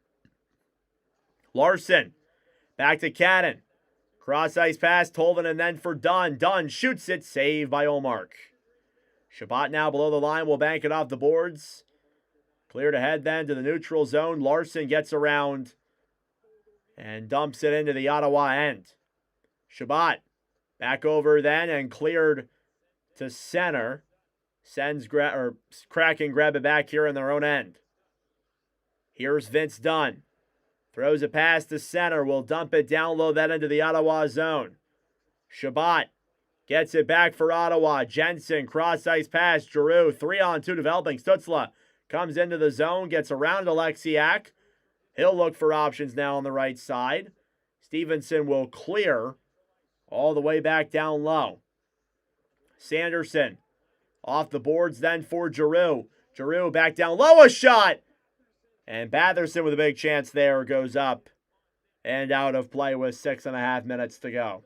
Larson back to Cadden. Cross-ice pass, Tolvin, and then for Dunn. Dunn shoots it, saved by Olmark. Shabbat now below the line will bank it off the boards. Cleared ahead then to the neutral zone. Larson gets around and dumps it into the Ottawa end. Shabbat back over then and cleared to center. Kraken grab it back here in their own end. Here's Vince Dunn. Throws a pass to center. Will dump it down low then into the Ottawa zone. Shabbat gets it back for Ottawa. Jensen, cross-ice pass. Giroux, 3-on-2 developing. Stützle comes into the zone, gets around Alexiak. He'll look for options now on the right side. Stevenson will clear all the way back down low. Sanderson off the boards then for Giroux. Giroux back down low, a shot! And Batherson with a big chance there goes up and out of play with 6.5 minutes to go.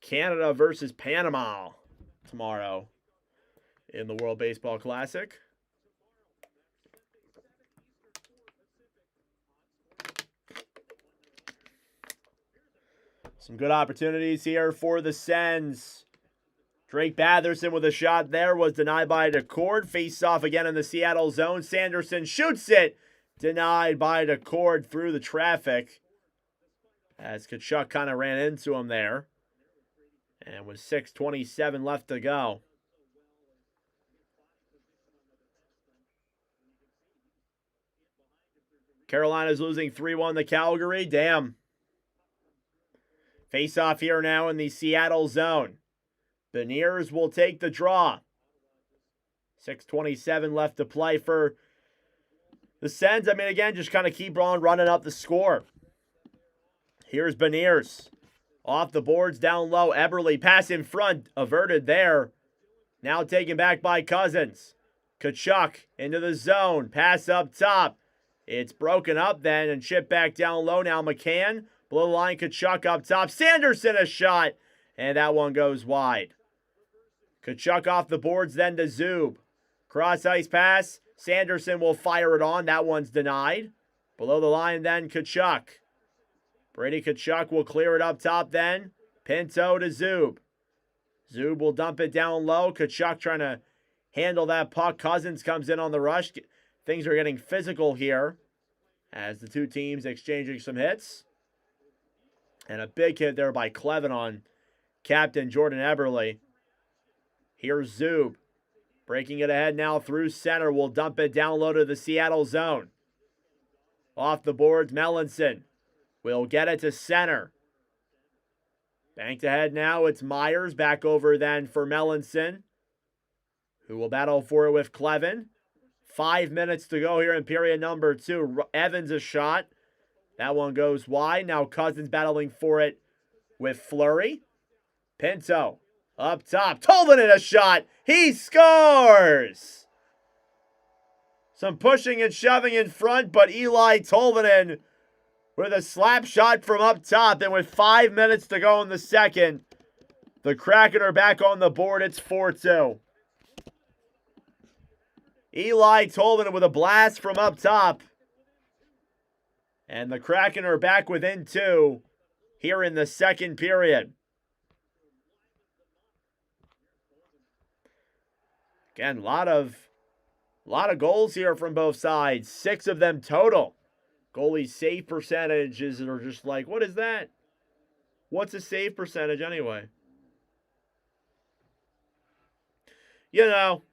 Canada versus Panama tomorrow in the World Baseball Classic. Some good opportunities here for the Sens. Drake Batherson with a shot there was denied by DeCord. Face off again in the Seattle zone. Sanderson shoots it. Denied by DeCord through the traffic. As Tkachuk kind of ran into him there. And with 6:27 left to go. Carolina's losing 3-1 to Calgary. Damn. Face off here now in the Seattle zone. Beniers will take the draw. 6:27 left to play for the Sens. I mean, again, just kind of keep on running up the score. Here's Beniers. Off the boards, down low. Eberle, pass in front, averted there. Now taken back by Cousins. Tkachuk into the zone. Pass up top. It's broken up then and chipped back down low. Now McCann. Below the line, Tkachuk up top. Sanderson a shot. And that one goes wide. Tkachuk off the boards then to Zub. Cross ice pass. Sanderson will fire it on. That one's denied. Below the line then, Tkachuk. Brady Tkachuk will clear it up top then. Pinto to Zub. Zub will dump it down low. Tkachuk trying to handle that puck. Cousins comes in on the rush. Things are getting physical here as the two teams exchanging some hits. And a big hit there by Clevin on captain Jordan Eberle. Here's Zub. Breaking it ahead now through center. Will dump it down low to the Seattle zone. Off the boards, Melanson will get it to center. Banked ahead now, it's Myers. Back over then for Melanson, who will battle for it with Clevin. 5 minutes to go here in period number 2. Evans a shot. That one goes wide. Now Cousins battling for it with Fleury. Pinto up top. Tolvanen a shot. He scores! Some pushing and shoving in front, but Eli Tolvanen with a slap shot from up top. And with 5 minutes to go in the second, the Kraken are back on the board. It's 4-2. Eli Tolvanen with a blast from up top. And the Kraken are back within 2 here in the second period. Again, a lot of goals here from both sides. 6 of them total. Goalie save percentages are just like, what is that? What's a save percentage anyway? You know,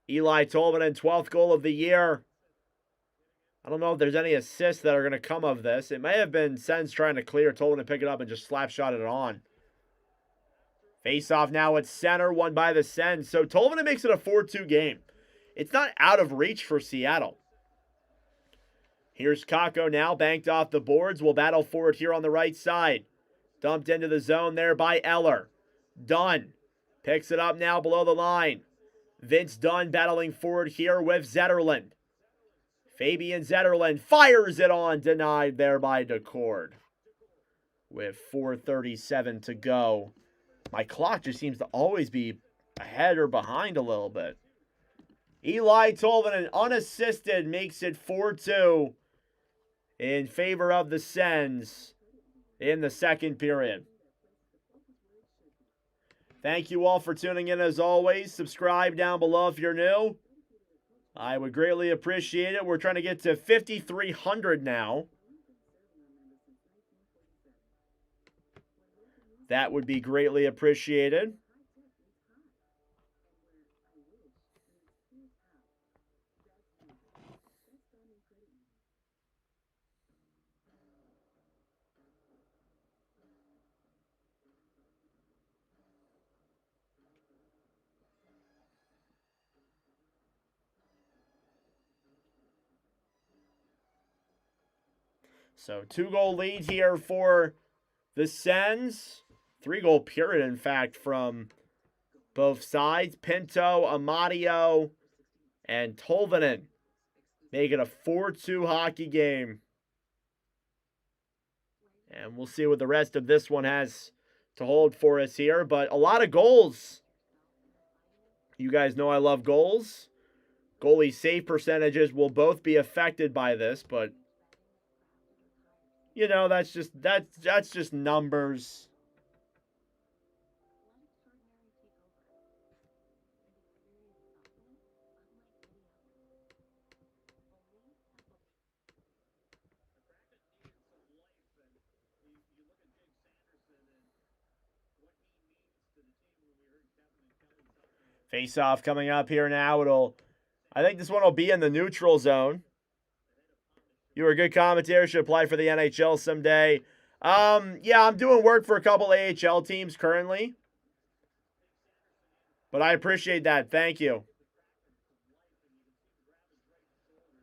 Eli Tolvanen, 12th goal of the year. I don't know if there's any assists that are going to come of this. It may have been Sens trying to clear Tolvanen, pick it up, and just slap shot it on. Face off now at center, won by the Sens. So Tolvanen makes it a 4-2 game. It's not out of reach for Seattle. Here's Kakko now, banked off the boards. Will battle for it here on the right side. Dumped into the zone there by Eller. Dunn picks it up now below the line. Vince Dunn battling forward here with Zetterlund. Fabian Zetterlund fires it on, denied there by DeCord. With 4:37 to go. My clock just seems to always be ahead or behind a little bit. Eli Tolvanen, unassisted, makes it 4-2 in favor of the Sens in the second period. Thank you all for tuning in as always. Subscribe down below if you're new. I would greatly appreciate it. We're trying to get to 5,300 now. That would be greatly appreciated. So 2-goal lead here for the Sens. 3-goal period, in fact, from both sides. Pinto, Amadio, and Tolvanen make it a 4-2 hockey game. And we'll see what the rest of this one has to hold for us here. But a lot of goals. You guys know I love goals. Goalie save percentages will both be affected by this, but you know, that's just numbers. Face-off coming up here now. I think this one will be in the neutral zone. You were a good commentator. Should apply for the NHL someday. Yeah, I'm doing work for a couple AHL teams currently. But I appreciate that. Thank you.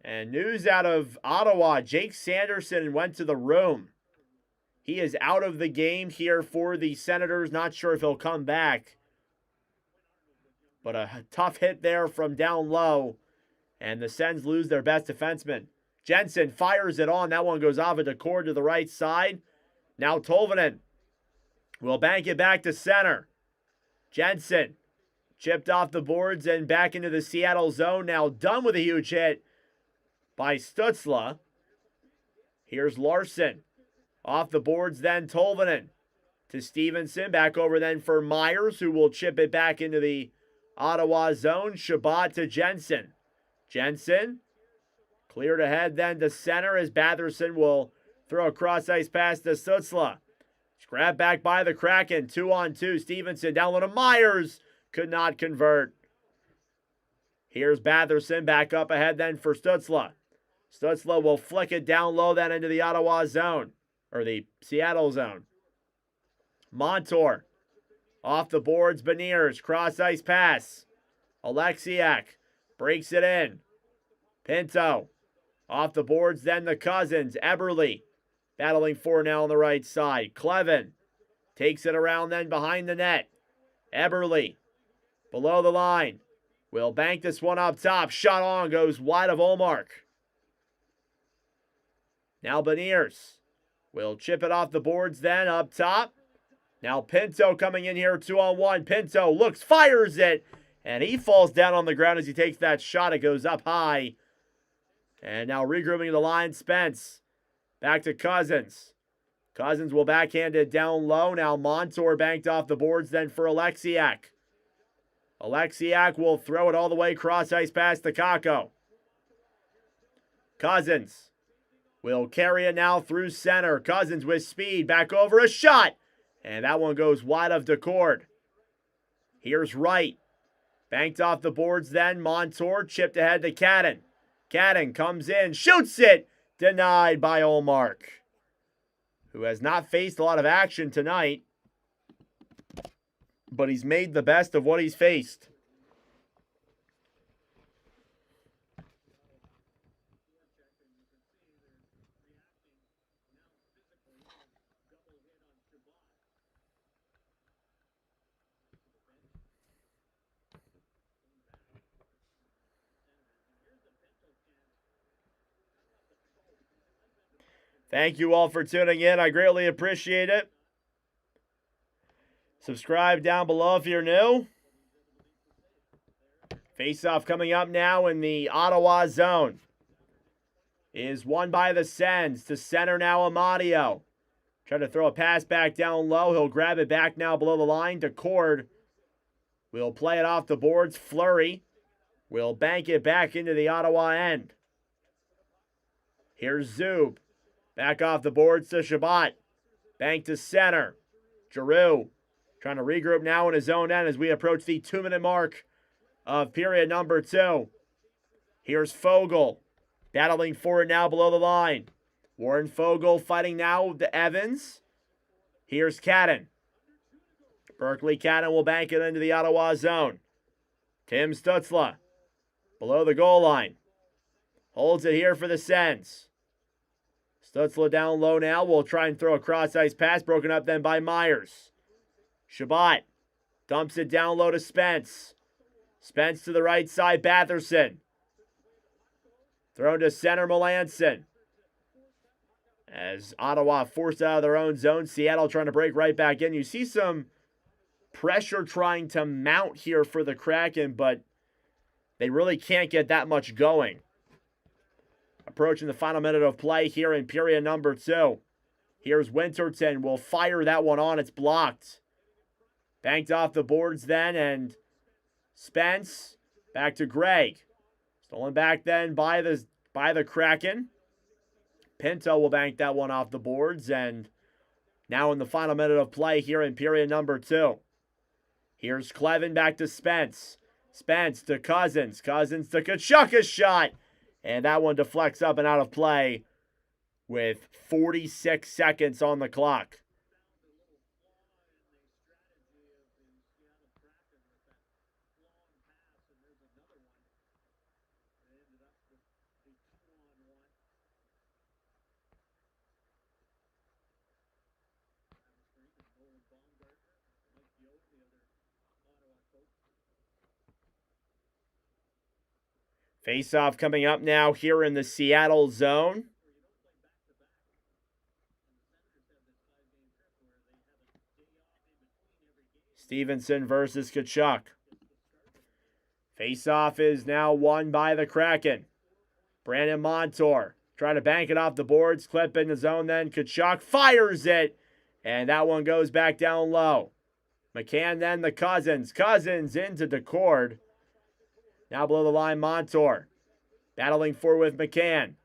And news out of Ottawa. Jake Sanderson went to the room. He is out of the game here for the Senators. Not sure if he'll come back. But a tough hit there from down low. And the Sens lose their best defenseman. Jensen fires it on. That one goes off at the cord to the right side. Now Tolvanen will bank it back to center. Jensen chipped off the boards and back into the Seattle zone. Now done with a huge hit by Stützle. Here's Larson. Off the boards then Tolvanen to Stevenson. Back over then for Myers, who will chip it back into the Ottawa zone. Shabbat to Jensen. Jensen cleared ahead then to center as Batherson will throw a cross-ice pass to Stützle. Grabbed back by the Kraken. 2-on-2. Stevenson down low to Myers. Could not convert. Here's Batherson back up ahead then for Stützle. Stützle will flick it down low then into the Ottawa zone. Or the Seattle zone. Montour. Off the boards, Beniers. Cross-ice pass. Alexiak breaks it in. Pinto. Off the boards, then the Cousins. Eberle battling for now on the right side. Clevin takes it around then behind the net. Eberle below the line. Will bank this one up top. Shot on, goes wide of Ullmark. Now Beniers will chip it off the boards then up top. Now Pinto coming in here 2-on-1. Pinto looks, fires it, and he falls down on the ground as he takes that shot. It goes up high. And now regrouping the line, Spence. Back to Cousins. Cousins will backhand it down low. Now Montour banked off the boards then for Alexiak. Alexiak will throw it all the way cross-ice past to Kakko. Cousins will carry it now through center. Cousins with speed. Back over a shot. And that one goes wide of Decord. Here's Wright. Banked off the boards then. Montour chipped ahead to Cadden. Cadden comes in, shoots it, denied by Ullmark, who has not faced a lot of action tonight, but he's made the best of what he's faced. Thank you all for tuning in. I greatly appreciate it. Subscribe down below if you're new. Face-off coming up now in the Ottawa zone. Is won by the Sens. To center now, Amadio. Trying to throw a pass back down low. He'll grab it back now below the line. Decord will play it off the boards. Fleury will bank it back into the Ottawa end. Here's Zub. Back off the boards to Shabbat. Bank to center. Giroux trying to regroup now in his own end as we approach the 2-minute mark of period number 2. Here's Fogle. Battling for it now below the line. Warren Fogle fighting now to Evans. Here's Cadden. Berkeley Cadden will bank it into the Ottawa zone. Tim Stützle below the goal line. Holds it here for the Sens. Stützle down low now. Will try and throw a cross-ice pass. Broken up then by Myers. Shabbat dumps it down low to Spence. Spence to the right side. Batherson. Thrown to center Melanson. As Ottawa forced out of their own zone. Seattle trying to break right back in. You see some pressure trying to mount here for the Kraken, but they really can't get that much going. Approaching the final minute of play here in period number 2. Here's Winterton. Will fire that one on. It's blocked. Banked off the boards then, and Spence back to Gregg. Stolen back then by the Kraken. Pinto will bank that one off the boards, and now in the final minute of play here in period number 2. Here's Clevin back to Spence. Spence to Cousins. Cousins to Tkachuk's shot. And that one deflects up and out of play with 46 seconds on the clock. Face-off coming up now here in the Seattle zone. Stevenson versus Tkachuk. Face-off is now won by the Kraken. Brandon Montour trying to bank it off the boards. Clip in the zone then. Tkachuk fires it. And that one goes back down low. McCann then the Cousins. Cousins into Decord. Now below the line, Montour. Battling for with McCann.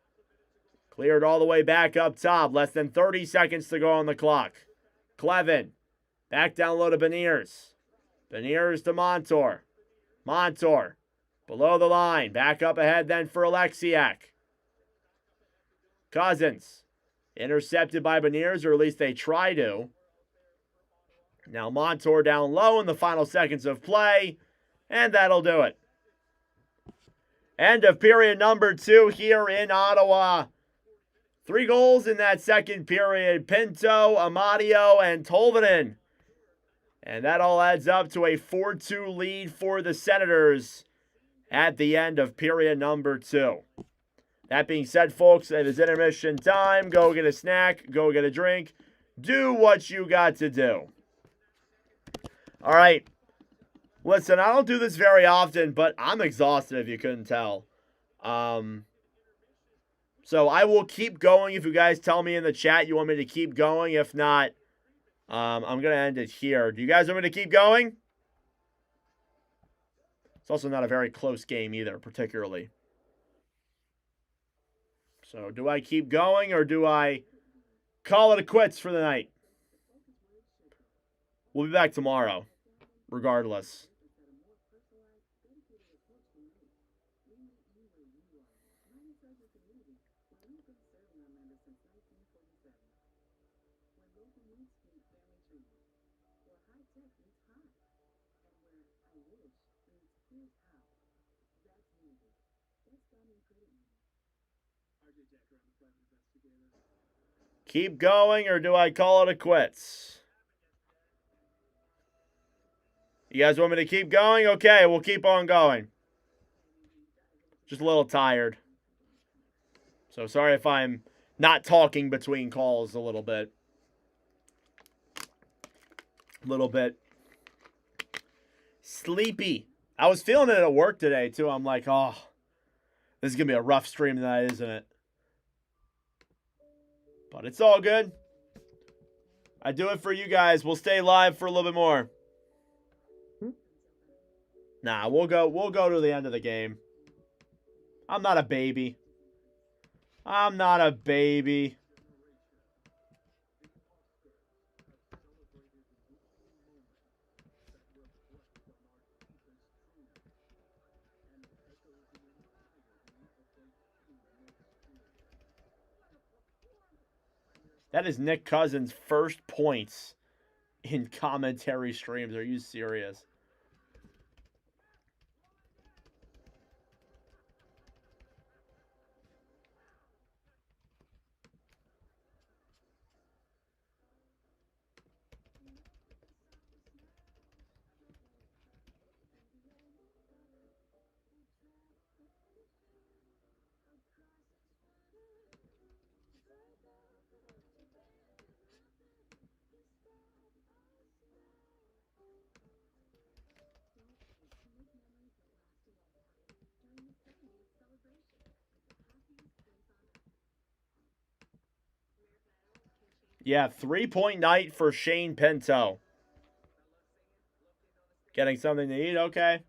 Cleared all the way back up top. Less than 30 seconds to go on the clock. Clevin. Back down low to Beniers. Beniers to Montour. Montour. Below the line. Back up ahead then for Alexiak. Cousins. Intercepted by Beniers, or at least they try to. Now Montour down low in the final seconds of play. And that'll do it. End of period number 2 here in Ottawa. 3 goals in that second period. Pinto, Amadio, and Tolvanen. And that all adds up to a 4-2 lead for the Senators at the end of period number 2. That being said, folks, it is intermission time. Go get a snack. Go get a drink. Do what you got to do. All right. Listen, I don't do this very often, but I'm exhausted if you couldn't tell. So I will keep going if you guys tell me in the chat you want me to keep going. If not, I'm going to end it here. Do you guys want me to keep going? It's also not a very close game either, particularly. So do I keep going or do I call it a quits for the night? We'll be back tomorrow, regardless. Keep going or do I call it a quits? You guys want me to keep going? Okay, we'll keep on going. Just a little tired. So sorry if I'm not talking between calls a little bit. Sleepy. I was feeling it at work today too. I'm like, oh, this is going to be a rough stream tonight, isn't it? But it's all good. I do it for you guys. We'll stay live for a little bit more. Nah, we'll go to the end of the game. I'm not a baby. I'm not a baby. That is Nick Cousins' first points in commentary streams. Are you serious? Yeah, 3-point night for Shane Pinto. Getting something to eat, okay.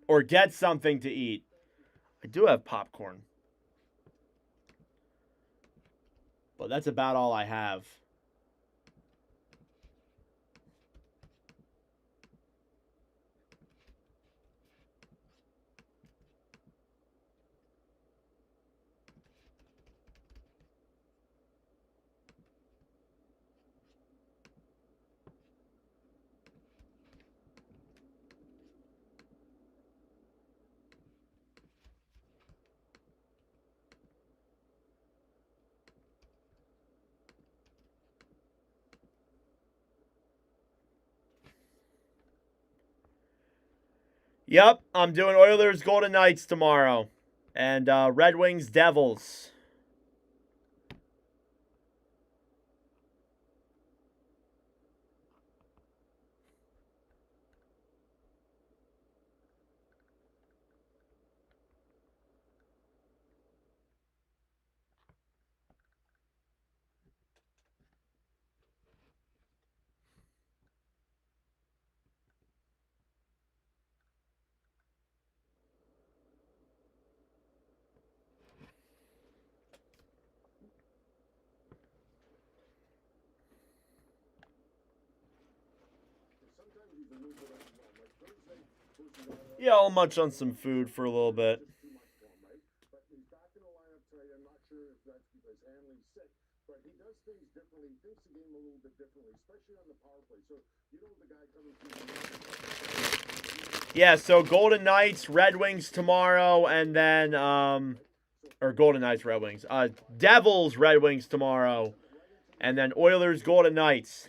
Or get something to eat. I do have popcorn. But that's about all I have. Yep, I'm doing Oilers Golden Knights tomorrow. And Red Wings Devils. Yeah, I'll munch on some food for a little bit. But he's back in the lineup tonight. I'm not sure if that's because Hanley's sick, but he does things differently. He thinks the game a little bit differently, especially on the power play. So you know the guy coming through. Yeah, so Golden Knights, Red Wings tomorrow, and then or Golden Knights, Red Wings. Devils, Red Wings tomorrow, and then Oilers, Golden Knights.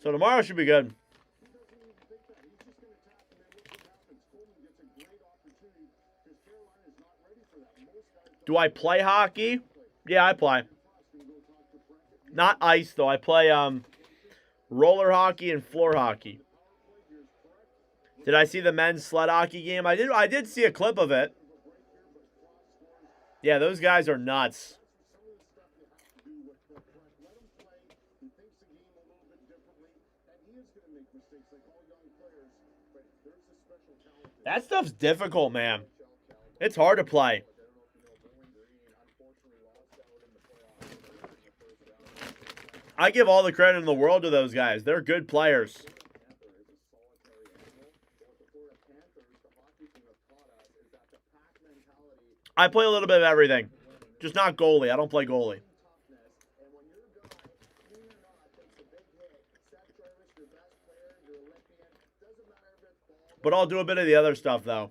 So tomorrow should be good. Do I play hockey? Yeah, I play. Not ice though. I play roller hockey and floor hockey. Did I see the men's sled hockey game? I did see a clip of it. Yeah, those guys are nuts. That stuff's difficult, man. It's hard to play. I give all the credit in the world to those guys. They're good players. I play a little bit of everything. Just not goalie. I don't play goalie. But I'll do a bit of the other stuff, though.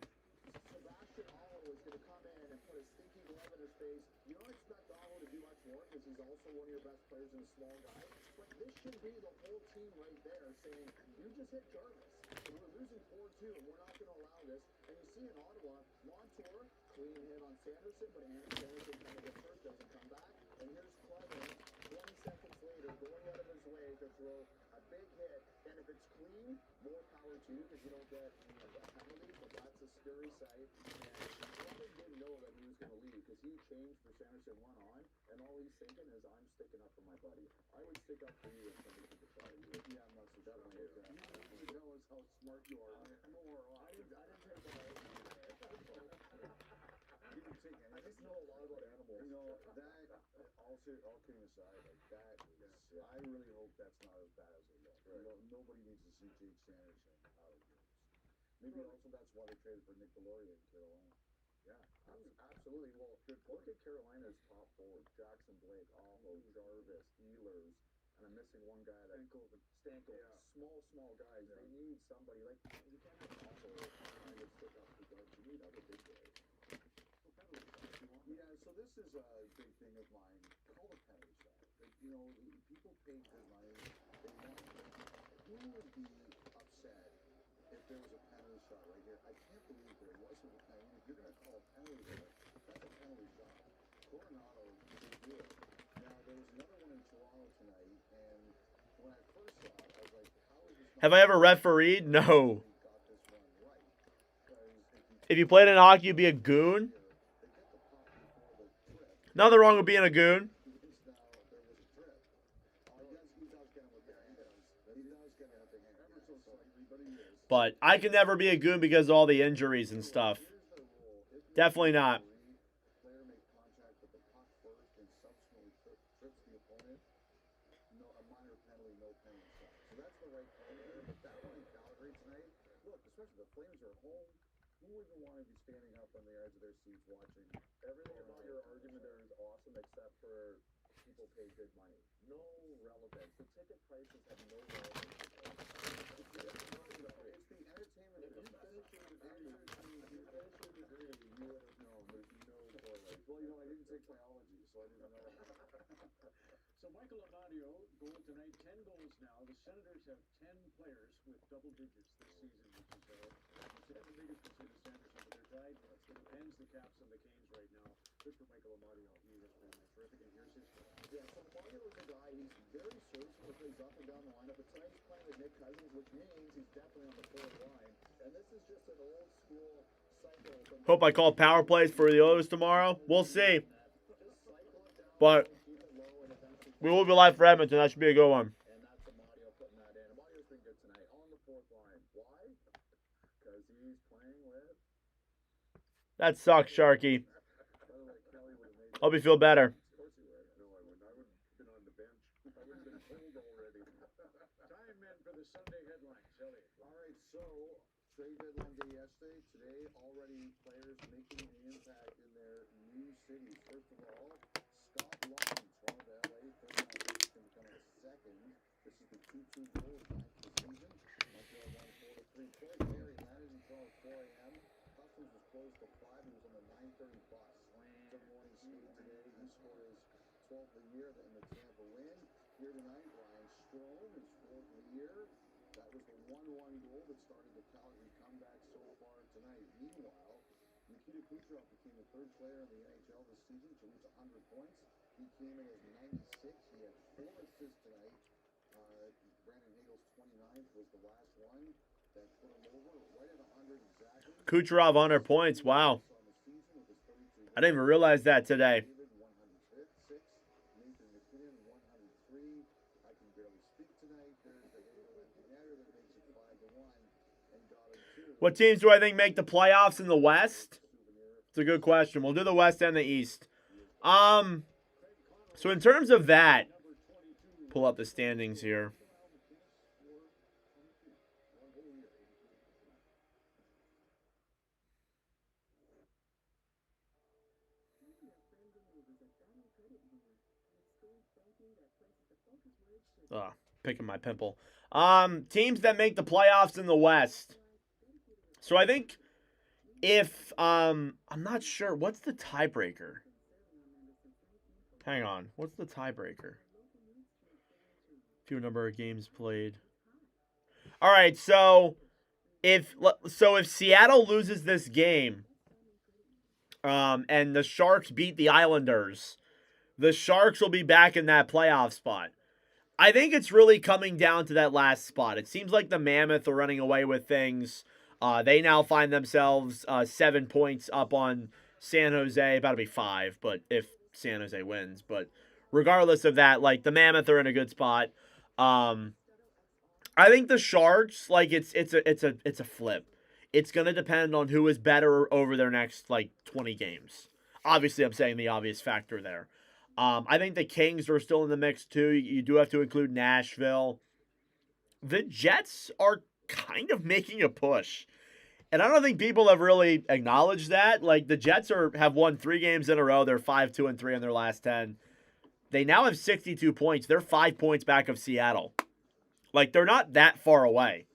all kidding aside, like that is, I really hope that's not as bad as it looks. Right. Nobody needs to see Jake Sanderson out of games. Maybe also that's why they traded for Nick Deslauriers in Carolina. Yeah, absolutely. Well, look at Carolina's top forward: Jackson Blake, Aho, Jarvis, Ehlers, and I'm missing one guy. Stankoven. Yeah. Small guys. Yeah. They need somebody like you can't have Aho trying to stick up the guard. You need other big boys. Yeah, so this is a big thing of mine. Call the penalty shot. Like, people pay good money. They want who would be upset if there was a penalty shot right here? I can't believe there wasn't a penalty. If you're going to call a penalty there, that's a penalty shot. Coronado should do it. Now, there was another one in Toronto tonight, and when I first saw it, I was like, how is this not... Have I ever refereed? No. If you played in hockey, you'd be a goon. Nothing wrong with being a goon. But I can never be a goon because of all the injuries and stuff. Definitely not. Who wouldn't want to be standing up on the edge of their seats watching? Everything about your argument there is awesome except for people pay good money. No relevance. The ticket prices have no relevance. It's the entertainment. If you finish your degree, you would have known. There's no correlation. Well, I didn't take biology, so I didn't know. So Michael Amadio, goal tonight, 10 goals now. The Senators have 10 players with double digits this season, which is seven biggest between the Sanderson, but they're tied for the Pens, the Caps, and the Canes right now. Good for Michael Amadio. He has been terrific, and here's his goal. Yeah, so Amadio is a guy, he's very serviceable, plays up and down the lineup, but tonight he's playing with Nick Cousins, which means he's definitely on the forward line. And this is just an old school cycle. Hope I call power plays for the Oilers tomorrow. We'll see. But we will be live for Edmonton. That should be a good one. And that's Amadio putting that in. Amadio's been good tonight on the fourth line. Why? Because he's playing with... That sucks, Sharky. Hope you feel better. Of course he would. No, I wouldn't. I would have been on the bench. I would have been pulled already. Time in for the Sunday headlines. Elliot. All right, so trade deadline day yesterday. Today, already players making an impact in their new cities. First of all, Scott Long, Toronto to LA, 39 points, going to become a second. This is the 2-2 goal of the season. Montreal won 4-3. Corey Perry landed in Toronto at 4 a.m. Customs was closed till 5. He was on the 9:30 bus. Good morning skate today. He scored his 12th of the year in the Tampa win. Here tonight, Ryan Strome, his 4th of the year. That was the 1-1 goal that started the Calgary comeback so far tonight. Meanwhile, Nikita Kucherov became the 3rd player in the NHL this season to reach 100 points. He came in as 96. He had 4 assists tonight. Brandon Hagel's 29th was the last one that put him over right at 100 exactly. Kucherov 100 points. Wow. I didn't even realize that today. What teams do I think make the playoffs in the West? It's a good question. We'll do the West and the East. So in terms of that, pull up the standings here. Picking my pimple. Teams that make the playoffs in the West. So I think if I'm not sure, what's the tiebreaker? Hang on, what's the tiebreaker? Few number of games played. All right, so if Seattle loses this game, and the Sharks beat the Islanders, the Sharks will be back in that playoff spot. I think it's really coming down to that last spot. It seems like the Mammoth are running away with things. They now find themselves 7 points up on San Jose. About to be 5, but if San Jose wins. But regardless of that, like the Mammoth are in a good spot. I think the Sharks, like it's a flip. It's gonna depend on who is better over their next 20 games. Obviously, I'm saying the obvious factor there. I think the Kings are still in the mix too. You do have to include Nashville. The Jets are kind of making a push. And I don't think people have really acknowledged that. Like, the Jets have won 3 games in a row. They're 5-2-3 in their last 10. They now have 62 points. They're 5 points back of Seattle. Like, they're not that far away.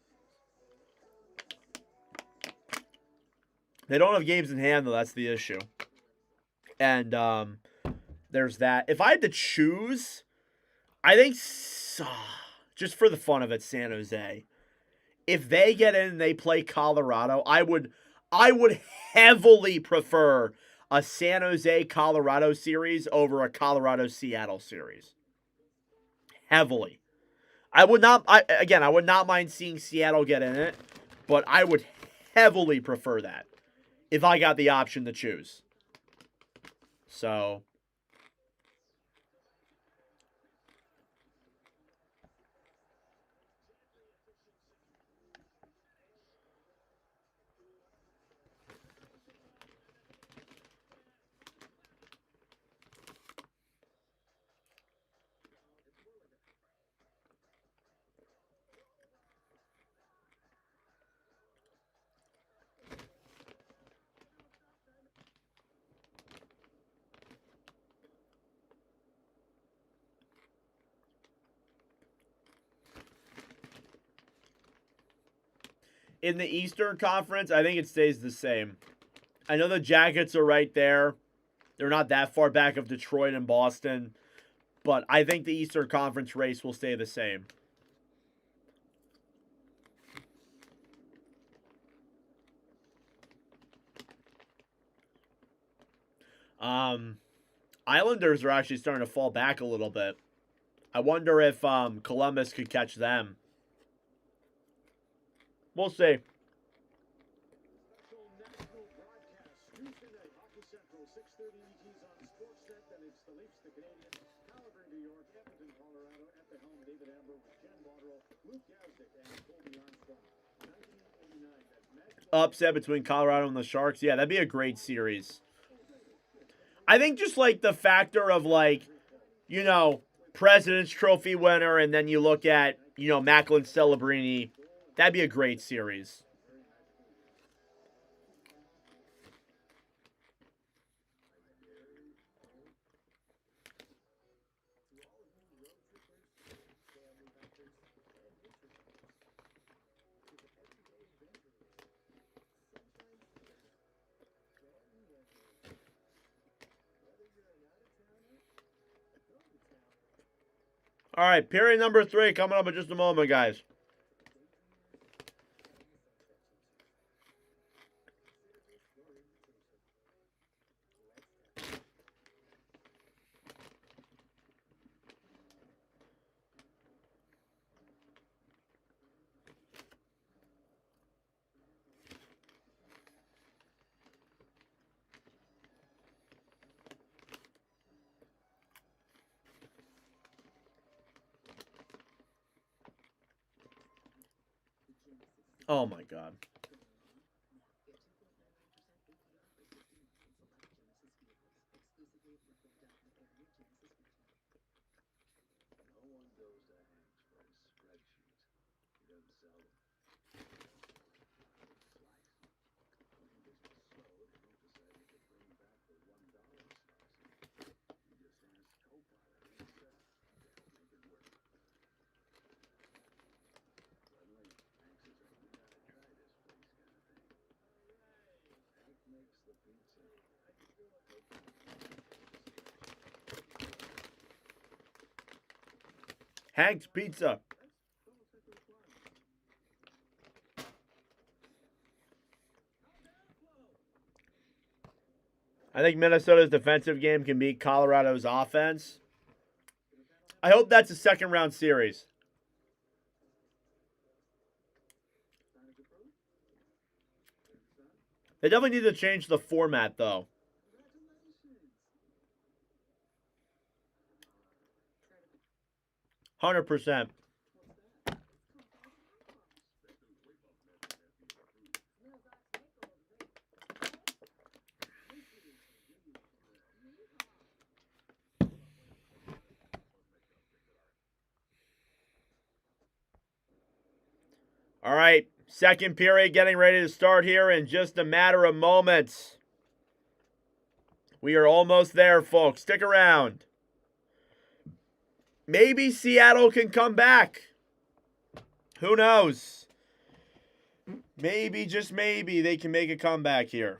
They don't have games in hand, though. That's the issue. And there's that. If I had to choose, I think, just for the fun of it, San Jose. If they get in and they play Colorado, I would heavily prefer a San Jose Colorado series over a Colorado Seattle series. Heavily. I would not mind seeing Seattle get in it, but I would heavily prefer that if I got the option to choose. So, in the Eastern Conference, I think it stays the same. I know the Jackets are right there. They're not that far back of Detroit and Boston. But I think the Eastern Conference race will stay the same. Islanders are actually starting to fall back a little bit. I wonder if Columbus could catch them. We'll see. Special national broadcast Tuesday night, Hockey Central, 6:30 ET's on Sportsnet. Then it's the Leafs, the Canadiens, Calgary, New York, Edmonton, Colorado. At the helm, David Amber with Jen Botterill, Luke Gazdick, and Colby Armstrong. 1989. That's magical. Upset between Colorado and the Sharks. Yeah, that'd be a great series. I think just like the factor of like, you know, President's Trophy winner, and then you look at, you know, Macklin Celebrini. That'd be a great series. All right, period number 3 coming up in just a moment, guys. Oh my God. Hank's Pizza. I think Minnesota's defensive game can beat Colorado's offense. I hope that's a second round series. They definitely need to change the format, though. 100%. All right, second period getting ready to start here in just a matter of moments. We are almost there, folks. Stick around. Maybe Seattle can come back. Who knows? Maybe, just maybe, they can make a comeback here.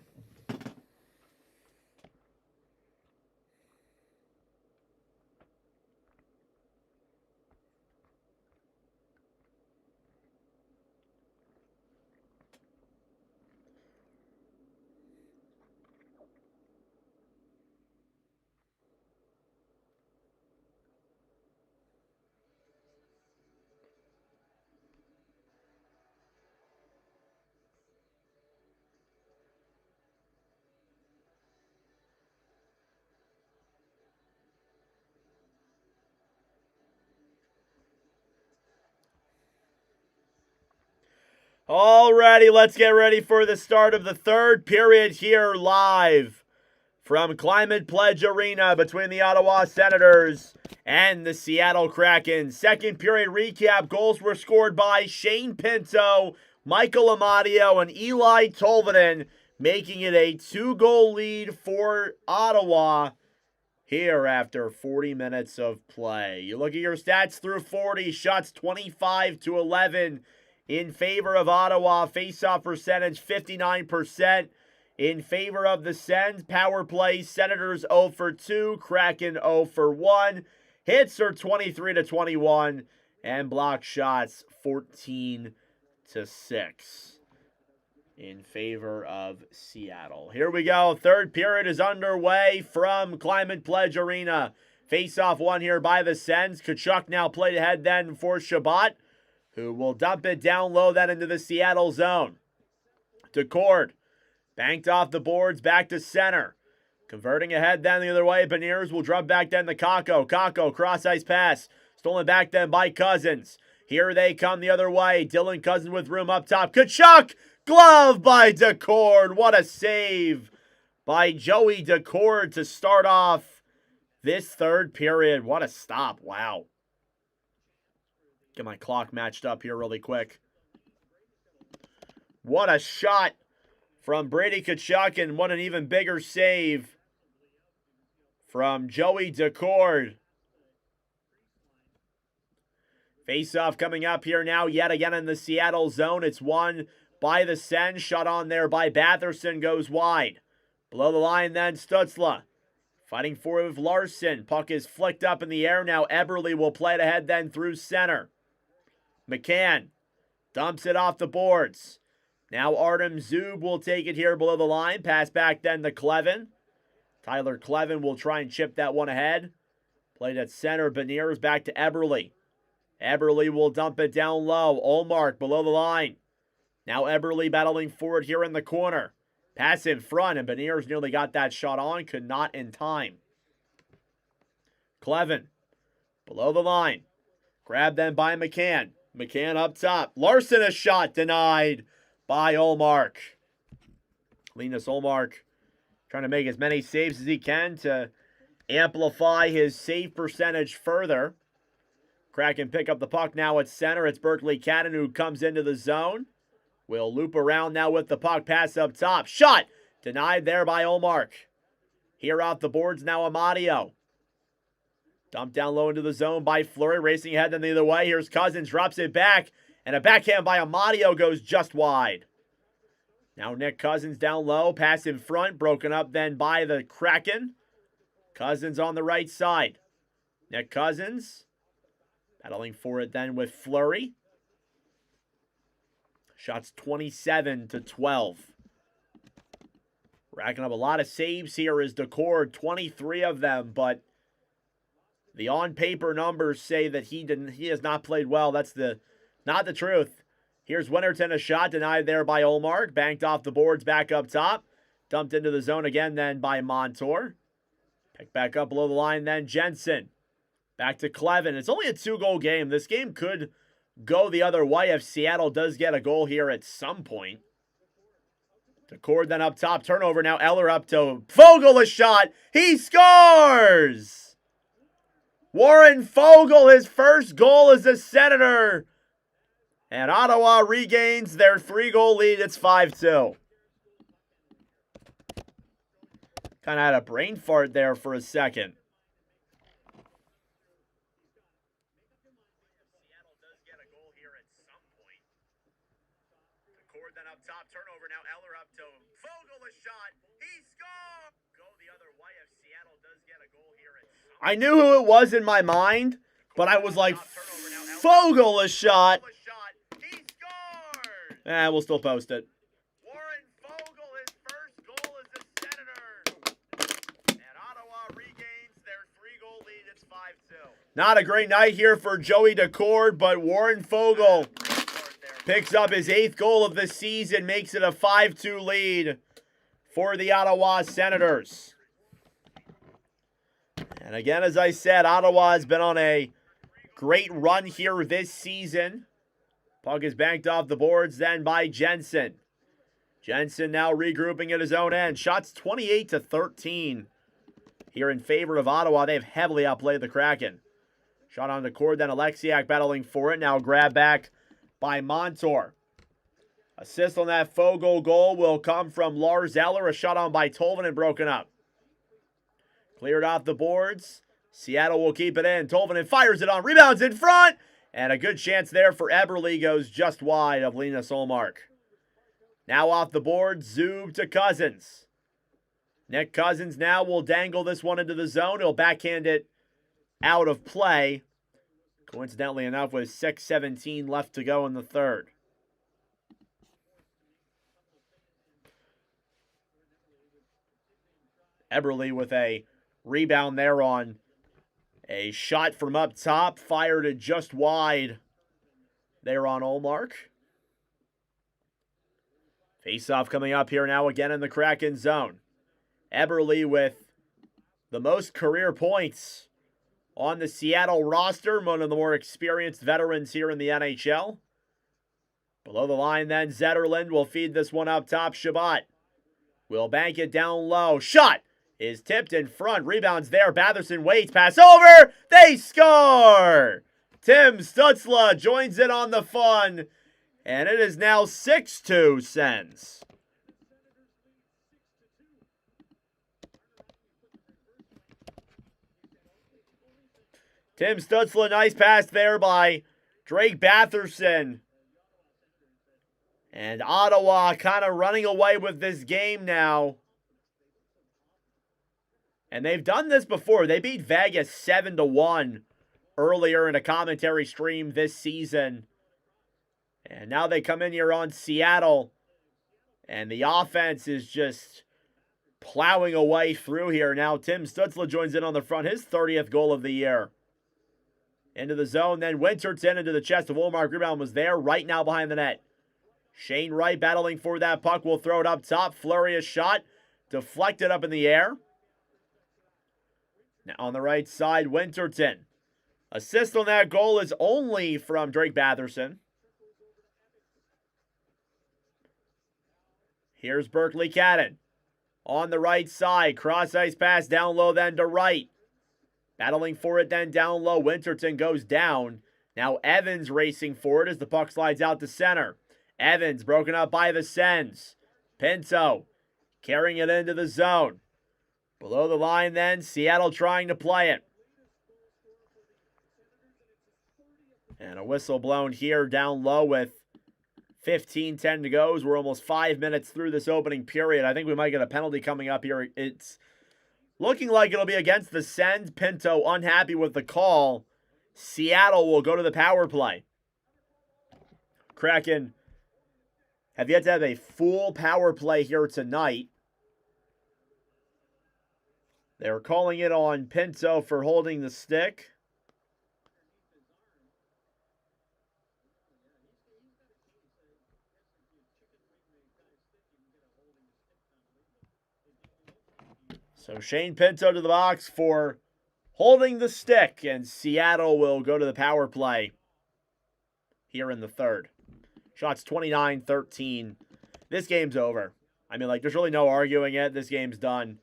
Alrighty, let's get ready for the start of the third period here live from Climate Pledge Arena between the Ottawa Senators and the Seattle Kraken. Second period recap. Goals were scored by Shane Pinto, Michael Amadio, and Eli Tolvanen, making it a 2-goal lead for Ottawa here after 40 minutes of play. You look at your stats through 40, shots 25-11 in favor of Ottawa. Face-off percentage 59%. In favor of the Sens, power play, Senators 0 for 2, Kraken 0 for 1. Hits are 23-21, and block shots 14-6 in favor of Seattle. Here we go. Third period is underway from Climate Pledge Arena. Face-off one here by the Sens. Tkachuk now played ahead then for Shabbat, who will dump it down low then into the Seattle zone. Decord banked off the boards, back to center. Converting ahead then the other way. Beniers will drop back then to Kakko. Kakko, cross-ice pass. Stolen back then by Cousins. Here they come the other way. Dylan Cousins with room up top. Tkachuk! Glove by Decord. What a save by Joey Decord to start off this third period. What a stop. Wow. Get my clock matched up here really quick. What a shot from Brady Tkachuk, and what an even bigger save from Joey Decord. Face-off coming up here now yet again in the Seattle zone. It's won by the Sens. Shot on there by Batherson, goes wide. Below the line then Stützle. Fighting for it with Larson. Puck is flicked up in the air now. Eberle will play it ahead then through center. McCann dumps it off the boards. Now Artem Zub will take it here below the line. Pass back then to Clevin. Tyler Clevin will try and chip that one ahead. Played at center. Beniers back to Eberle. Eberle will dump it down low. Ullmark below the line. Now Eberle battling forward here in the corner. Pass in front, and Beniers nearly got that shot on. Could not in time. Clevin below the line. Grabbed then by McCann. McCann up top. Larson, a shot denied by Ullmark. Linus Ullmark trying to make as many saves as he can to amplify his save percentage further. Kraken pick up the puck now at center. It's Berkeley Cannon who comes into the zone. Will loop around now with the puck. Pass up top. Shot denied there by Ullmark. Here off the boards now Amadio. Dumped down low into the zone by Fleury. Racing ahead then the other way. Here's Cousins. Drops it back. And a backhand by Amadio goes just wide. Now Nick Cousins down low. Pass in front. Broken up then by the Kraken. Cousins on the right side. Nick Cousins battling for it then with Fleury. Shots 27-12. Racking up a lot of saves here is Decord. 23 of them, but the on-paper numbers say that he has not played well. That's not the truth. Here's Winterton, a shot denied there by Ullmark. Banked off the boards back up top. Dumped into the zone again then by Montour. Picked back up below the line then Jensen. Back to Clevin. It's only a 2-goal game. This game could go the other way if Seattle does get a goal here at some point. Decord then up top. Turnover now. Eller up to Fogle, a shot. He scores! Warren Fogle, his first goal as a Senator. And Ottawa regains their 3-goal lead. It's 5-2. Kind of had a brain fart there for a second. Seattle does get a goal here at some point. The cord then up top, turnover now. Eller up to Vogel, a shot. He scored! Go the other way if Seattle does get a goal here at some point. I knew who it was in my mind, but I was like, Vogel a shot. He scored! We'll still post it. Warren Vogel, his first goal as a Senator. And Ottawa regains their 3-goal lead. It's 5-2. Not a great night here for Joey Decord, but Warren Vogel picks up his 8th goal of the season, makes it a 5-2 lead for the Ottawa Senators. And again, as I said, Ottawa has been on a great run here this season. Puck is banked off the boards then by Jensen. Jensen now regrouping at his own end. Shots 28-13 here in favor of Ottawa. They've heavily outplayed the Kraken. Shot on the cord, then Alexiak battling for it. Now grab back by Montour. Assist on that Fogo goal will come from Lars Eller. A shot on by Tolvanen and broken up. Cleared off the boards. Seattle will keep it in. Tolvanen fires it on. Rebounds in front. And a good chance there for Eberle, goes just wide of Linus Ullmark. Now off the board, Zub to Cousins. Nick Cousins now will dangle this one into the zone. He'll backhand it out of play. Coincidentally enough, with 6:17 left to go in the third. Eberle with a rebound there on a shot from up top, fired it just wide there on Ullmark. Faceoff coming up here now again in the Kraken zone. Eberle with the most career points on the Seattle roster, one of the more experienced veterans here in the NHL. Below the line then, Zetterlund will feed this one up top. Shabbat will bank it down low. Shot is tipped in front. Rebounds there. Batherson waits. Pass over. They score! Tim Stützle joins in on the fun. And it is now 6-2 Sens. Tim Stützle, nice pass there by Drake Batherson. And Ottawa kind of running away with this game now. And they've done this before. They beat Vegas 7-1 earlier in a commentary stream this season. And now they come in here on Seattle. And the offense is just plowing away through here. Now Tim Stützle joins in on the front. His 30th goal of the year. Into the zone. Then Winterton into the chest of Ullmark. Rebound was there right now behind the net. Shane Wright battling for that puck. Will throw it up top. Flurry a shot. Deflected up in the air. Now on the right side, Winterton. Assist on that goal is only from Drake Batherson. Here's Berkeley Cadden. On the right side, cross ice pass down low then to Wright. Battling for it then down low. Winterton goes down. Now Evans racing for it as the puck slides out to center. Evans broken up by the Sens. Pinto carrying it into the zone. Below the line then, Seattle trying to play it. And a whistle blown here down low with 15:10 to go. We're almost 5 minutes through this opening period. I think we might get a penalty coming up here. It's looking like it'll be against the Sens. Pinto unhappy with the call. Seattle will go to the power play. Kraken have yet to have a full power play here tonight. They're calling it on Pinto for holding the stick. So Shane Pinto to the box for holding the stick, and Seattle will go to the power play here in the third. Shots 29-13. This game's over. I mean, like, there's really no arguing it. This game's done.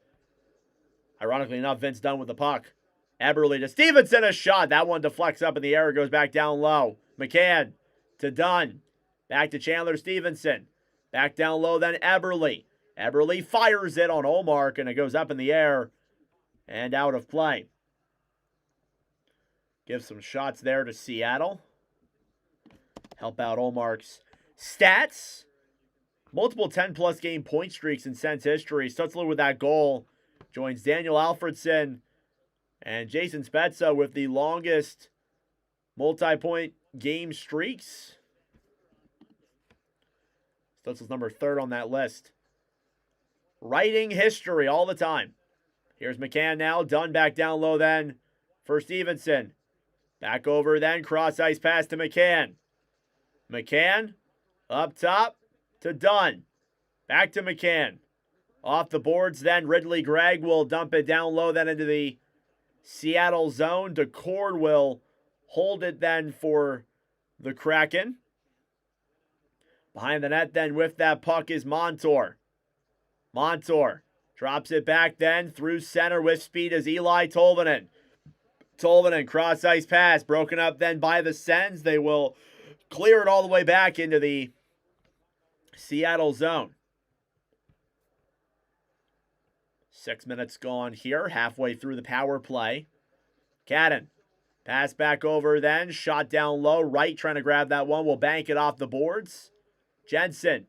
Ironically enough, Vince Dunn with the puck. Eberle to Stevenson, a shot. That one deflects up in the air, goes back down low. McCann to Dunn. Back to Chandler Stevenson. Back down low then Eberle. Eberle fires it on Olmark, and it goes up in the air and out of play. Give some shots there to Seattle. Help out Olmark's stats. Multiple 10-plus game point streaks in Sens history. Stutzler with that goal. Joins Daniel Alfredsson and Jason Spezza with the longest multi-point game streaks. Stutzler's number 3rd on that list. Writing history all the time. Here's McCann now. Dunn back down low then for Stevenson. Back over then. Cross-ice pass to McCann. McCann up top to Dunn. Back to McCann. Off the boards then. Ridley Gregg will dump it down low then into the Seattle zone. DeCord will hold it then for the Kraken. Behind the net then with that puck is Montour. Montour drops it back then through center with speed as Eli Tolvanen. Tolvanen cross-ice pass broken up then by the Sens. They will clear it all the way back into the Seattle zone. 6 minutes gone here, halfway through the power play. Cadden, pass back over then, shot down low, right trying to grab that one, will bank it off the boards. Jensen,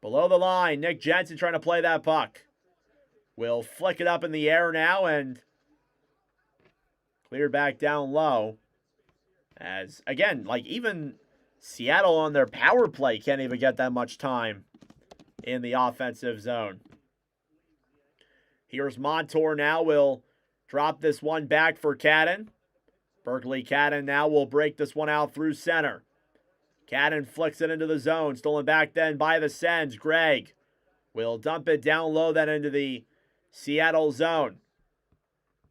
below the line, Nick Jensen trying to play that puck. Will flick it up in the air now and clear back down low. As, again, like even Seattle on their power play can't even get that much time in the offensive zone. Here's Montour now, will drop this one back for Cadden. Berkeley Cadden now will break this one out through center. Cadden flicks it into the zone, stolen back then by the Sens. Gregg will dump it down low then into the Seattle zone.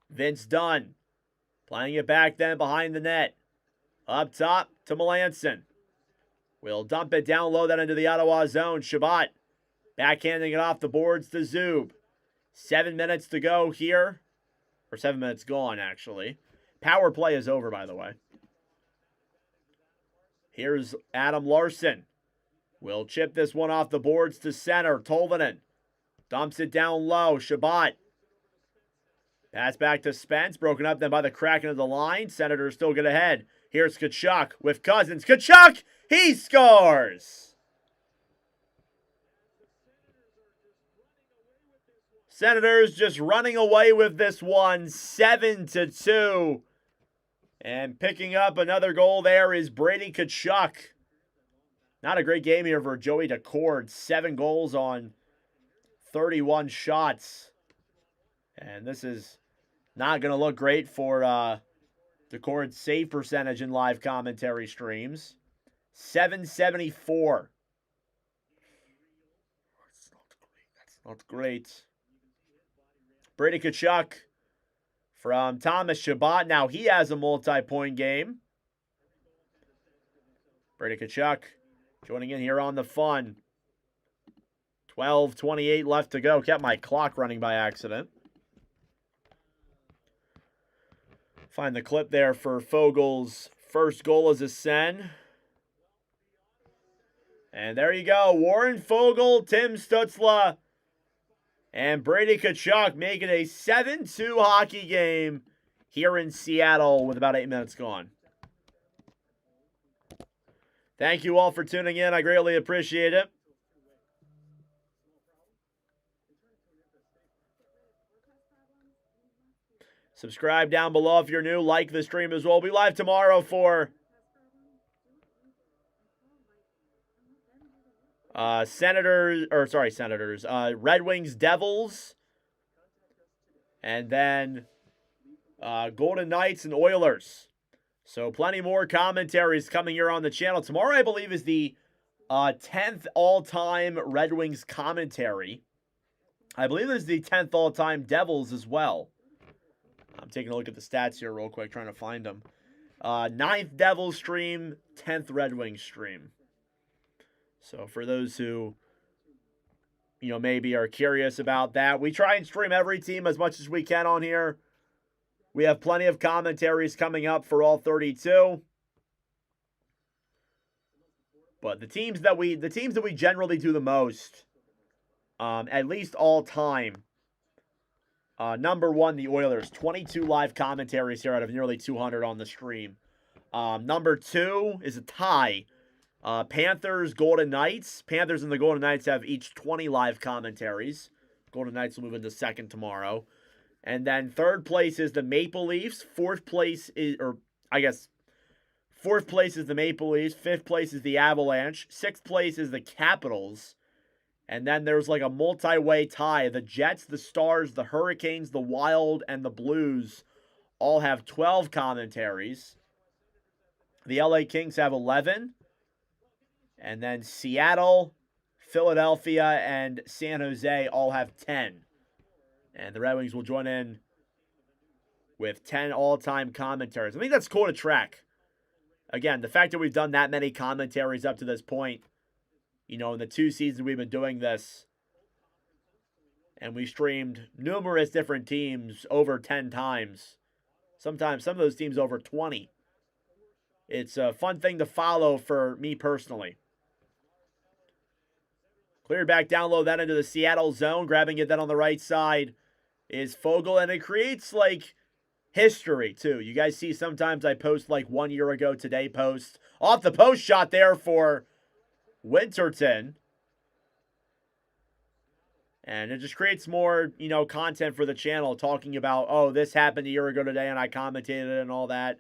Vince Dunn playing it back then behind the net. Up top to Melanson. Will dump it down low then into the Ottawa zone. Shabbat backhanding it off the boards to Zub. 7 minutes to go here. Or 7 minutes gone, actually. Power play is over, by the way. Here's Adam Larson. Will chip this one off the boards to center. Tolvanen dumps it down low. Shabbat. Pass back to Spence. Broken up then by the Kraken of the line. Senators still get ahead. Here's Tkachuk with Cousins. Tkachuk! He scores! Senators just running away with this one, 7-2. And picking up another goal there is Brady Tkachuk. Not a great game here for Joey DeCord. 7 goals on 31 shots. And this is not going to look great for DeCord's save percentage in live commentary streams. 774. That's not great. Brady Tkachuk from Thomas Shabbat. Now he has a multi-point game. Brady Tkachuk joining in here on the fun. 12:28 left to go. Kept my clock running by accident. Find the clip there for Fogel's first goal as a Sen. And there you go. Warren Foegele, Tim Stützle, and Brady Tkachuk making a 7-2 hockey game here in Seattle with about 8 minutes gone. Thank you all for tuning in. I greatly appreciate it. Subscribe down below if you're new. Like the stream as well. We'll be live tomorrow for Red Wings Devils. And then Golden Knights and Oilers. So plenty more commentaries coming here on the channel. Tomorrow, I believe, is the 10th all-time Red Wings commentary. I believe it's the 10th all-time Devils as well. I'm taking a look at the stats here real quick, trying to find them. 9th Devils stream, 10th Red Wings stream. So for those who, maybe are curious about that, we try and stream every team as much as we can on here. We have plenty of commentaries coming up for all 32. But the teams that we generally do the most, at least all time. Number one, the Oilers, 22 live commentaries here out of nearly 200 on the stream. Number two is a tie. Panthers, Golden Knights. Panthers and the Golden Knights have each 20 live commentaries. Golden Knights will move into second tomorrow. And then third place is the Maple Leafs. Fourth place is the Maple Leafs. Fifth place is the Avalanche. Sixth place is the Capitals. And then there's like a multi-way tie. The Jets, the Stars, the Hurricanes, the Wild, and the Blues all have 12 commentaries. The LA Kings have 11. And then Seattle, Philadelphia, and San Jose all have 10. And the Red Wings will join in with 10 all-time commentaries. I think that's cool to track. Again, the fact that we've done that many commentaries up to this point, in the 2 seasons we've been doing this, and we streamed numerous different teams over 10 times. Sometimes some of those teams over 20. It's a fun thing to follow for me personally. Cleared back down low, then into the Seattle zone. Grabbing it then on the right side is Fogle, and it creates like history too. You guys see sometimes I post like 1 year ago today post. Off the post shot there for Winterton. And it just creates more, content for the channel talking about, oh, this happened a year ago today and I commentated it and all that.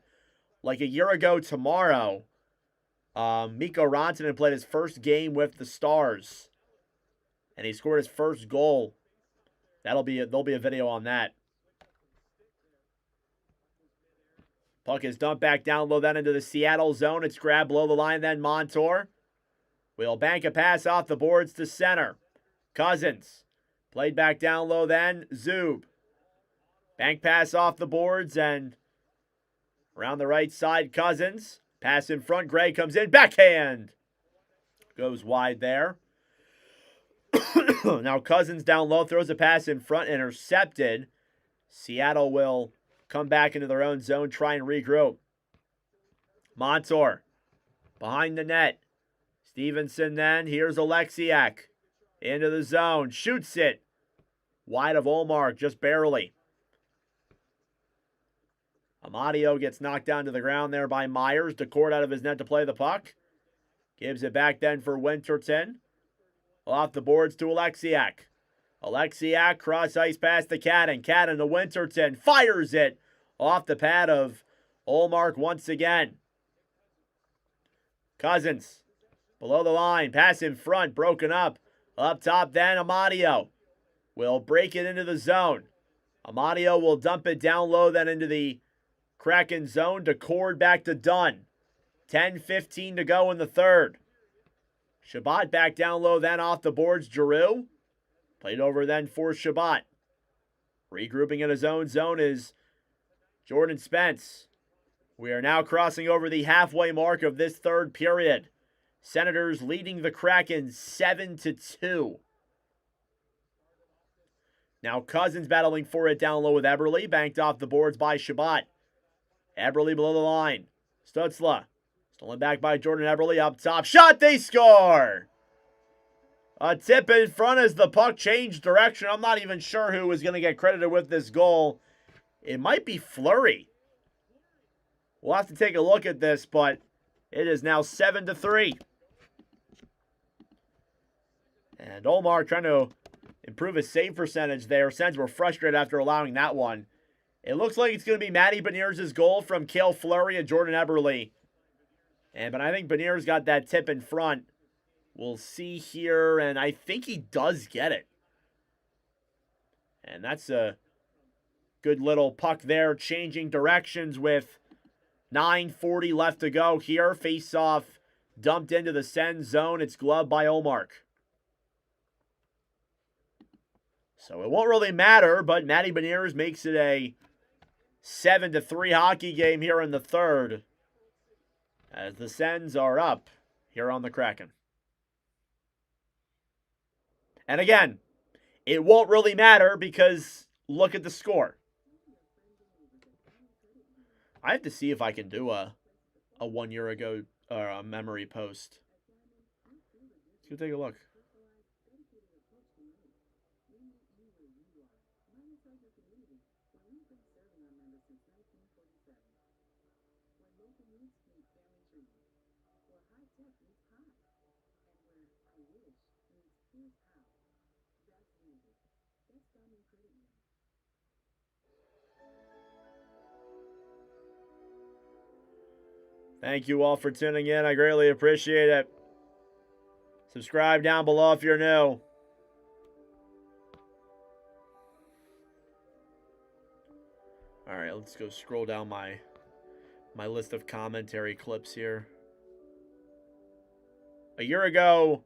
Like a year ago tomorrow, Mikko Rantanen played his first game with the Stars. And he scored his first goal. There'll be a video on that. Puck is dumped back down low then into the Seattle zone. It's grabbed below the line then Montour. Will bank a pass off the boards to center. Cousins. Played back down low then. Zub. Bank pass off the boards and around the right side, Cousins. Pass in front. Gray comes in. Backhand. Goes wide there. Now Cousins down low. Throws a pass in front. Intercepted. Seattle will come back into their own zone. Try and regroup. Montour. Behind the net. Stevenson then. Here's Alexiak. Into the zone. Shoots it. Wide of Olmark. Just barely. Amadio gets knocked down to the ground there by Myers. Decord out of his net to play the puck. Gives it back then for Winterton. Off the boards to Alexiak. Alexiak cross ice past the Cadden. Cadden to Winterton. Fires it off the pad of Olmark once again. Cousins. Below the line. Pass in front. Broken up. Up top then Amadio. Will break it into the zone. Amadio will dump it down low then into the Kraken zone. Decord back to Dunn. 10:15 to go in the third. Shabbat back down low then off the boards. Giroux. Played over then for Shabbat. Regrouping in his own zone is Jordan Spence. We are now crossing over the halfway mark of this third period. Senators leading the Kraken 7-2. Now Cousins battling for it down low with Eberle. Banked off the boards by Shabbat. Eberle below the line. Stutzla. Stolen back by Jordan Eberle up top. Shot, they score! A tip in front as the puck changed direction. I'm not even sure who is going to get credited with this goal. It might be Fleury. We'll have to take a look at this, but it is now 7-3. And Olmark trying to improve his save percentage there. Sens were frustrated after allowing that one. It looks like it's going to be Matty Beniers' goal from Cale Fleury and Jordan Eberle. But I think Beniers got that tip in front. We'll see here, and I think he does get it. And that's a good little puck there, changing directions with 9:40 left to go here. Face-off dumped into the Sens zone. It's gloved by Olmark. So it won't really matter, but Matty Beniers makes it a 7-3 hockey game here in the third, as the Sens are up here on the Kraken. And again, it won't really matter because look at the score. I have to see if I can do a 1 year ago or a memory post. Let's go take a look. Thank you all for tuning in. I greatly appreciate it. Subscribe down below if you're new. All right, let's go scroll down my list of commentary clips here. A year ago,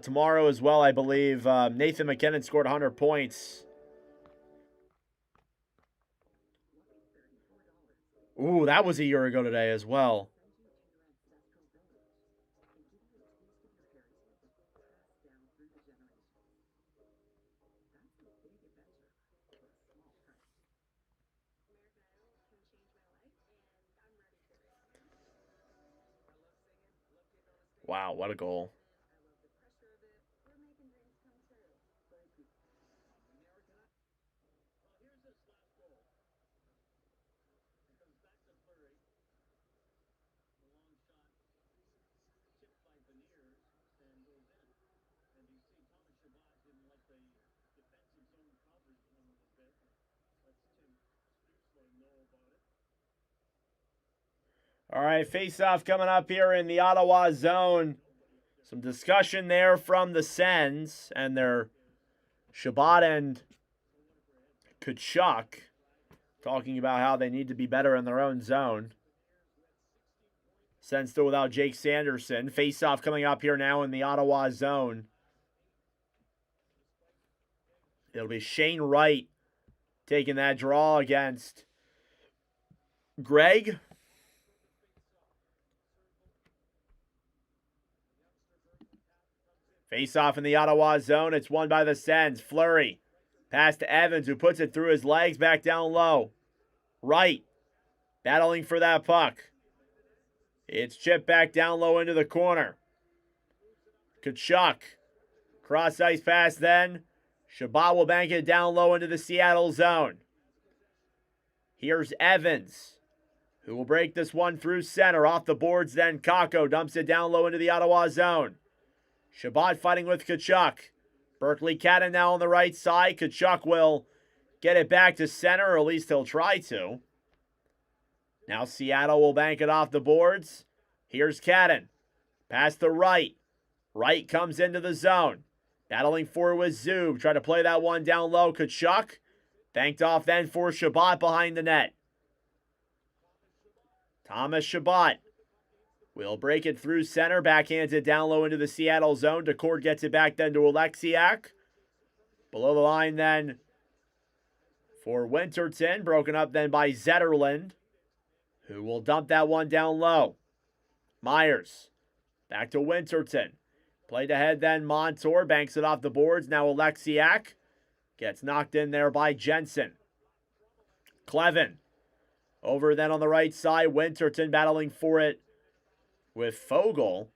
tomorrow as well, I believe, Nathan McKinnon scored 100 points. Ooh, that was a year ago today as well. Wow, what a goal. All right, face-off coming up here in the Ottawa zone. Some discussion there from the Sens and their Shabbat and Kachuk talking about how they need to be better in their own zone. Sens still without Jake Sanderson. Face-off coming up here now in the Ottawa zone. It'll be Shane Wright taking that draw against Greg. Face-off in the Ottawa zone. It's won by the Sens. Fleury. Pass to Evans, who puts it through his legs back down low. Wright. Battling for that puck. It's chipped back down low into the corner. Kachuk. Cross-ice pass then. Shabbat will bank it down low into the Seattle zone. Here's Evans, who will break this one through center. Off the boards then. Kakko dumps it down low into the Ottawa zone. Shabbat fighting with Kachuk. Berkeley Catton now on the right side. Kachuk will get it back to center, or at least he'll try to. Now Seattle will bank it off the boards. Here's Catton. Pass to Wright. Wright comes into the zone. Battling for it with Zub. Try to play that one down low. Kachuk. Banked off then for Shabbat behind the net. Thomas Shabbat will break it through center. Backhands it down low into the Seattle zone. DeCord gets it back then to Alexiak. Below the line then for Winterton. Broken up then by Zetterlund, who will dump that one down low. Myers. Back to Winterton. Played ahead then Montour. Banks it off the boards. Now Alexiak. Gets knocked in there by Jensen. Clevin. Over then on the right side. Winterton battling for it with Fogle.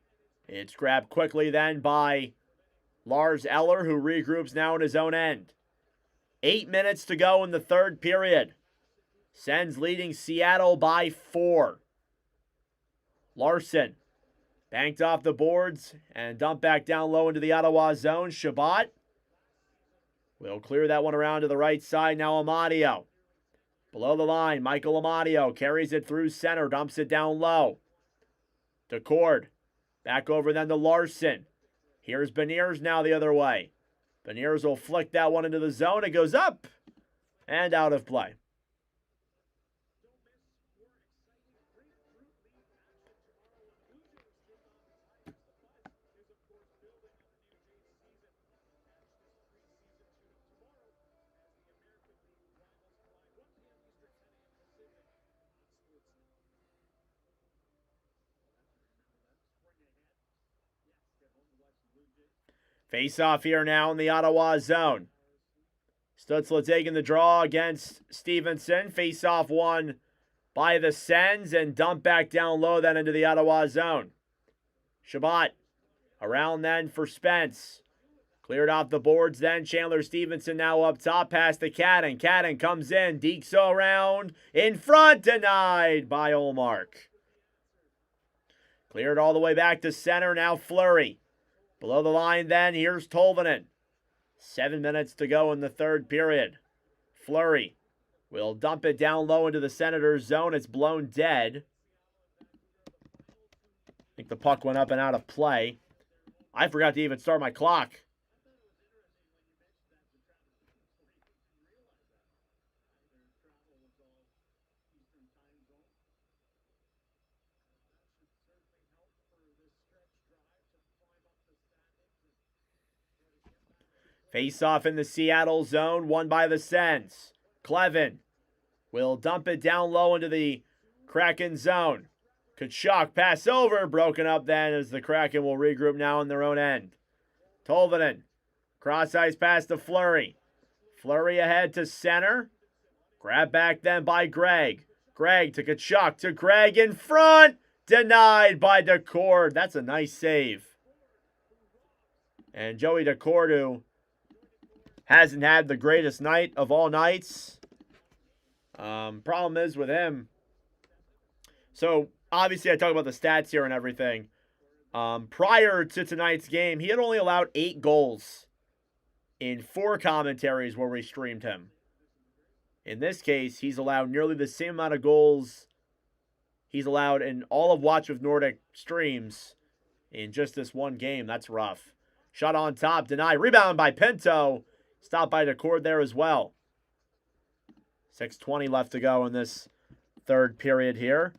It's grabbed quickly then by Lars Eller, who regroups now in his own end. 8 minutes to go in the third period. Sens leading Seattle by 4. Larson banked off the boards and dumped back down low into the Ottawa zone. Shabbat will clear that one around to the right side. Now Amadio. Below the line, Michael Amadio carries it through center, dumps it down low. DeCord. Back over then to Larson. Here's Beniers now the other way. Beniers will flick that one into the zone. It goes up and out of play. Face off here now in the Ottawa zone. Stutzla taking the draw against Stevenson. Face off won by the Sens and dump back down low then into the Ottawa zone. Shabbat Around then for Spence. Cleared off the boards then. Chandler Stevenson now up top past the Cadden. Cadden comes in. Dekes around. In front. Denied by Olmark. Cleared all the way back to center. Now Fleury. Below the line then. Here's Tolvanen. 7 minutes to go in the third period. Fleury will dump it down low into the Senators' zone. It's blown dead. I think the puck went up and out of play. I forgot to even start my clock. Face-off in the Seattle zone, won by the Sens. Clevin will dump it down low into the Kraken zone. Kachuk pass over, broken up then as the Kraken will regroup now on their own end. Tolvanen, cross-ice pass to Fleury. Fleury ahead to center. Grab back then by Gregg. Gregg to Kachuk to Gregg in front. Denied by Decord. That's a nice save. And Joey Decord, who hasn't had the greatest night of all nights. Problem is with him. So, obviously, I talk about the stats here and everything. Prior to tonight's game, he had only allowed 8 goals in 4 commentaries where we streamed him. In this case, he's allowed nearly the same amount of goals he's allowed in all of Watch with Nordic streams in just this one game. That's rough. Shot on top, denied. Rebound by Pinto. Stopped by Decord there as well. 6:20 left to go in this third period here.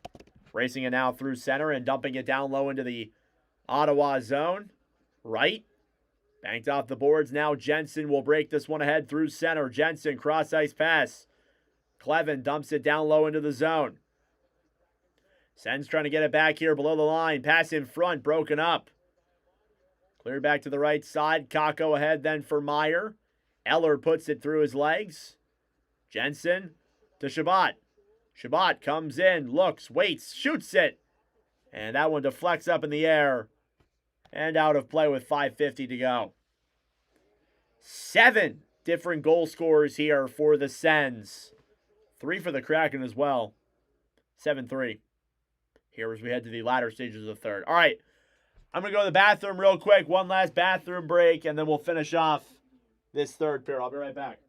Racing it now through center and dumping it down low into the Ottawa zone. Right. Banked off the boards. Now Jensen will break this one ahead through center. Jensen, cross-ice pass. Clevin dumps it down low into the zone. Sens trying to get it back here below the line. Pass in front, broken up. Cleared back to the right side. Kakko ahead then for Meyer. Eller puts it through his legs. Jensen to Shabbat. Shabbat comes in, looks, waits, shoots it. And that one deflects up in the air and out of play with 5:50 to go. 7 different goal scorers here for the Sens. 3 for the Kraken as well. 7-3. Here as we head to the latter stages of the third. All right, I'm going to go to the bathroom real quick. One last bathroom break, and then we'll finish off this third period. I'll be right back.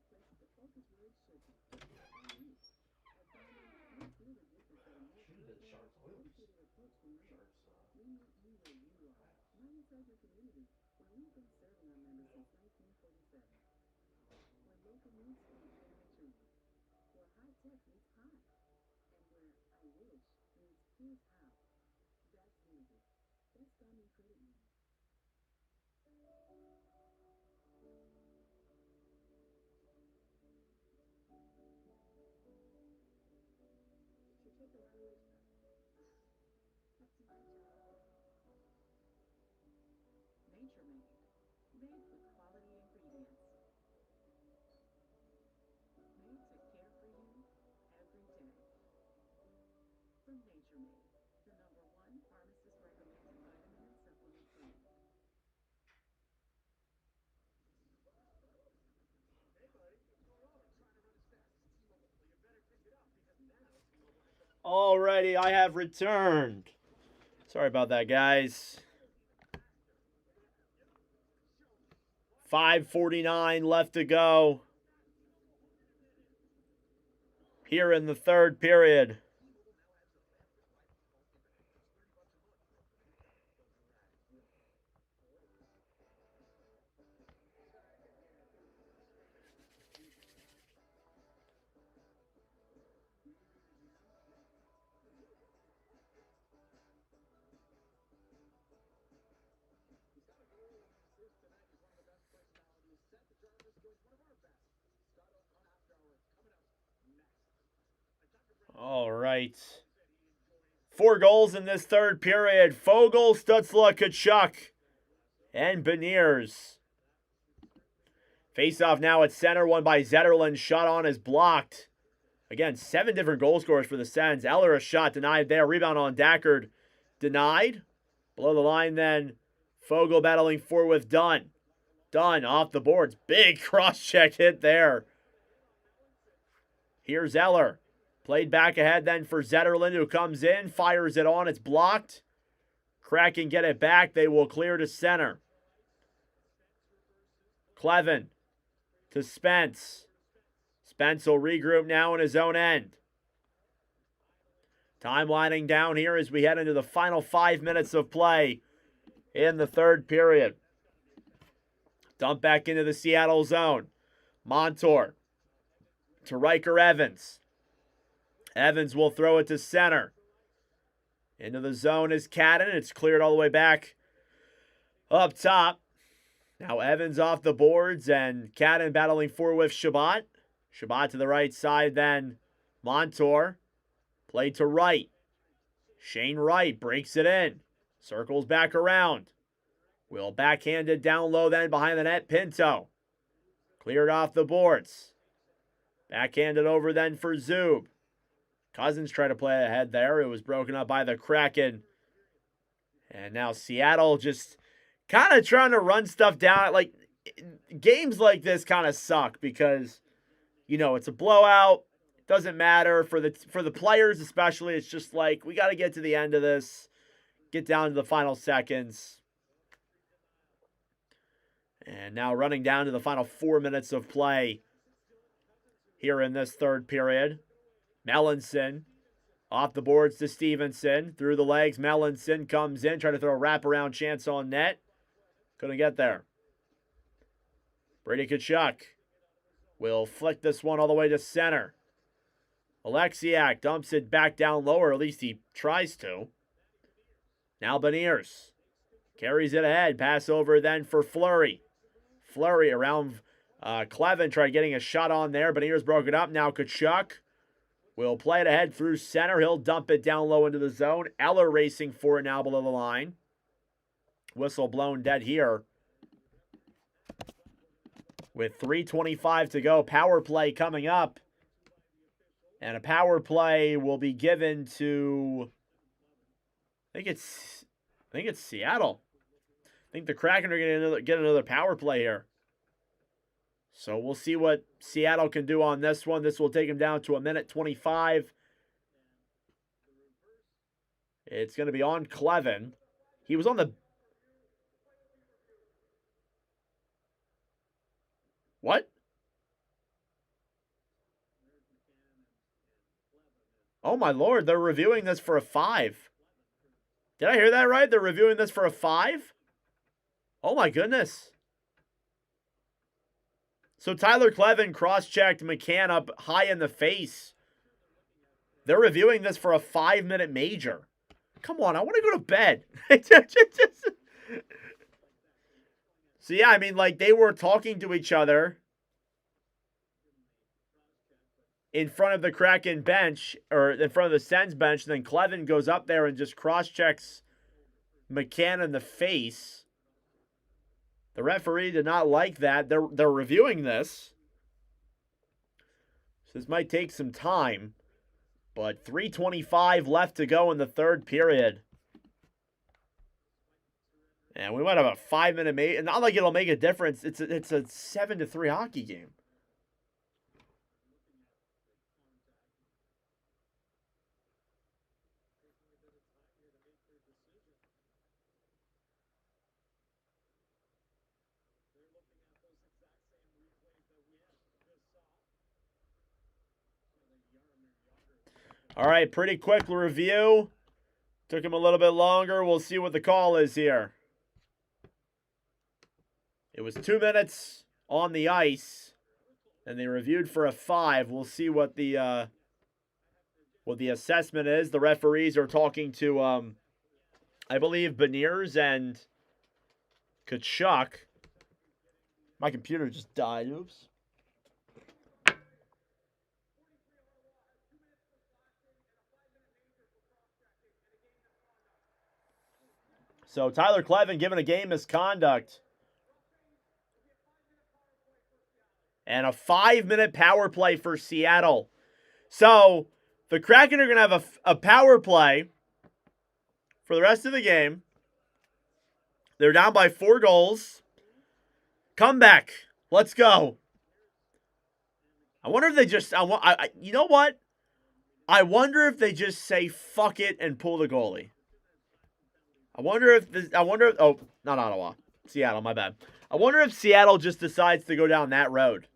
Alrighty, I have returned. Sorry about that, guys. 5:49 left to go here in the third period. All right. 4 goals in this third period. Fogel, Stutzla, Kachuk, and Beniers. Face-off now at center, won by Zetterlund. Shot on is blocked. Again, 7 different goal scorers for the Sens. Eller a shot denied there. Rebound on Dackard denied. Below the line then Fogle battling forward with Dunn. Dunn off the boards. Big cross-check hit there. Here's Eller. Played back ahead then for Zetterlund, who comes in, fires it on. It's blocked. Kraken get it back. They will clear to center. Clevin to Spence. Spence will regroup now in his own end. Time winding down here as we head into the final 5 minutes of play in the third period. Dump back into the Seattle zone. Montour to Riker Evans. Evans will throw it to center. Into the zone is Cadden. It's cleared all the way back up top. Now Evans off the boards and Cadden battling forward with Shabbat. Shabbat to the right side then. Montour. Play to Wright. Shane Wright breaks it in. Circles back around. Will backhand it down low then behind the net. Pinto. Cleared off the boards. Backhanded over then for Zub. Cousins tried to play ahead there. It was broken up by the Kraken. And now Seattle just kind of trying to run stuff down. Like, games like this kind of suck because, you know, it's a blowout. It doesn't matter. For the players especially, it's just like, we got to get to the end of this. Get down to the final seconds. And now running down to the final 4 minutes of play here in this third period. Mellenson off the boards to Stevenson. Through the legs, Mellenson comes in, trying to throw a wraparound chance on net. Couldn't get there. Brady Tkachuk will flick this one all the way to center. Alexiak dumps it back down lower, at least he tries to. Now Beniers carries it ahead. Pass over then for Fleury. Fleury around Clevin, tried getting a shot on there. Beniers broke it up. Now Tkachuk will play it ahead through center. He'll dump it down low into the zone. Eller racing for it now below the line. Whistle blown dead here. With 3:25 to go. Power play coming up. And a power play will be given to, I think it's Seattle. I think the Kraken are going to get another power play here. So we'll see what Seattle can do on this one. This will take them down to 1:25. It's going to be on Clevin. He was on the... What? Oh my lord, they're reviewing this for a 5. Did I hear that right? They're reviewing this for a 5? Oh my goodness. So Tyler Clevin cross-checked McCann up high in the face. They're reviewing this for a 5-minute major. Come on, I want to go to bed. So yeah, I mean, like, they were talking to each other in front of the Kraken bench, or in front of the Sens bench, and then Clevin goes up there and just cross-checks McCann in the face. The referee did not like that. They're reviewing this. So this might take some time. But 3:25 left to go in the third period. And we might have a 5-minute major. Not like it'll make a difference. It's a 7-3 hockey game. All right, pretty quick review. Took him a little bit longer. We'll see what the call is here. It was 2 minutes on the ice, and they reviewed for a 5. We'll see what the assessment is. The referees are talking to, I believe, Beniers and Tkachuk. My computer just died. Oops. So Tyler Clevin given a game misconduct. And a 5-minute power play for Seattle. So the Kraken are going to have a power play for the rest of the game. They're down by 4 goals. Comeback. Let's go. I wonder if they just, you know what? I wonder if they just say fuck it and pull the goalie. Oh, not Ottawa. Seattle, my bad. I wonder if Seattle just decides to go down that road.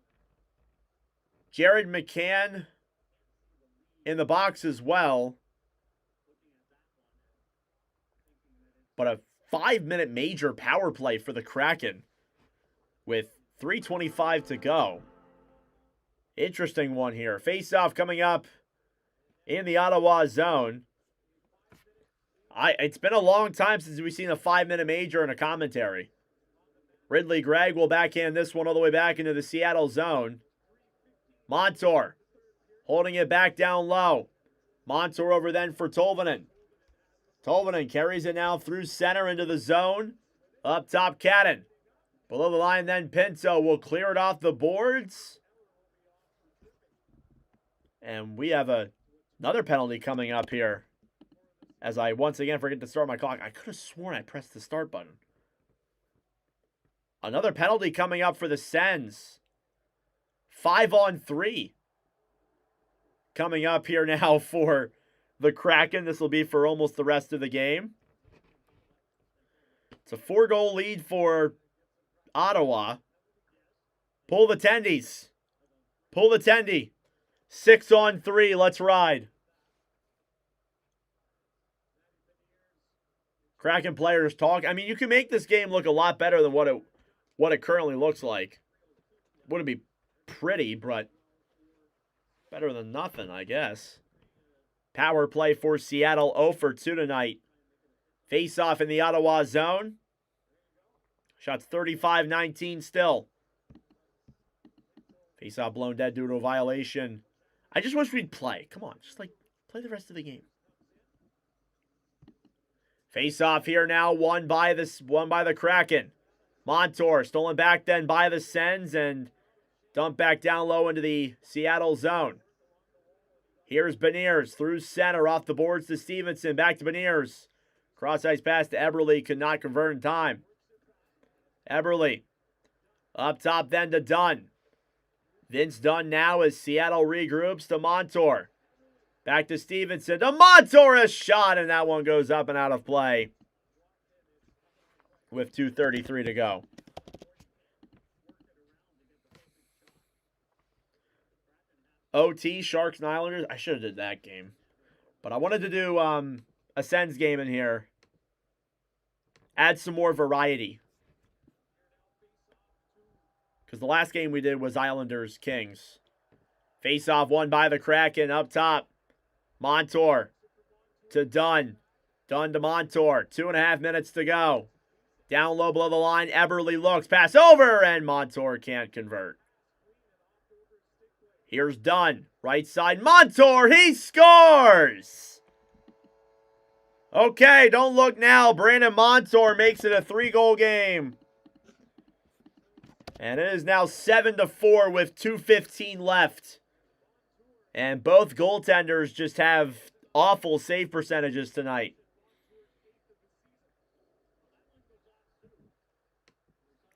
Jared McCann in the box as well. But a 5-minute major power play for the Kraken with 3:25 to go. Interesting one here. Face-off coming up in the Ottawa zone. It's been a long time since we've seen a 5-minute major in a commentary. Ridley Gregg will backhand this one all the way back into the Seattle zone. Montour holding it back down low. Montour over then for Tolvanen. Tolvanen carries it now through center into the zone. Up top, Cadden. Below the line then Pinto will clear it off the boards. And we have another penalty coming up here. As I once again forget to start my clock. I could have sworn I pressed the start button. Another penalty coming up for the Sens. 5-on-3. Coming up here now for the Kraken. This will be for almost the rest of the game. It's a 4-goal lead for Ottawa. Pull the tendies. Pull the tendy. 6-on-3. Let's ride. Kraken players talk. I mean, you can make this game look a lot better than what it currently looks like. Wouldn't be pretty, but better than nothing, I guess. Power play for Seattle, 0 for 2 tonight. Face-off in the Ottawa zone. Shots 35-19 still. Face-off blown dead due to a violation. I just wish we'd play. Come on, just play the rest of the game. Face-off here now, won by the Kraken. Montour stolen back then by the Sens and dumped back down low into the Seattle zone. Here's Beniers through center off the boards to Stevenson. Back to Beniers. Cross-ice pass to Eberle. Could not convert in time. Eberle. Up top then to Dunn. Vince Dunn now as Seattle regroups to Montour. Back to Stevenson. To Montour, a shot, and that one goes up and out of play. With 2:33 to go. OT, Sharks and Islanders. I should have did that game. But I wanted to do a Sens game in here. Add some more variety. Because the last game we did was Islanders Kings. Face-off won by the Kraken up top. Montour to Dunn. Dunn to Montour. 2.5 minutes to go. Down low below the line. Eberle looks. Pass over. And Montour can't convert. Here's Dunn. Right side. Montour. He scores. Okay, don't look now. Brandon Montour makes it a 3-goal game. And it is now 7-4 with 2:15 left. And both goaltenders just have awful save percentages tonight.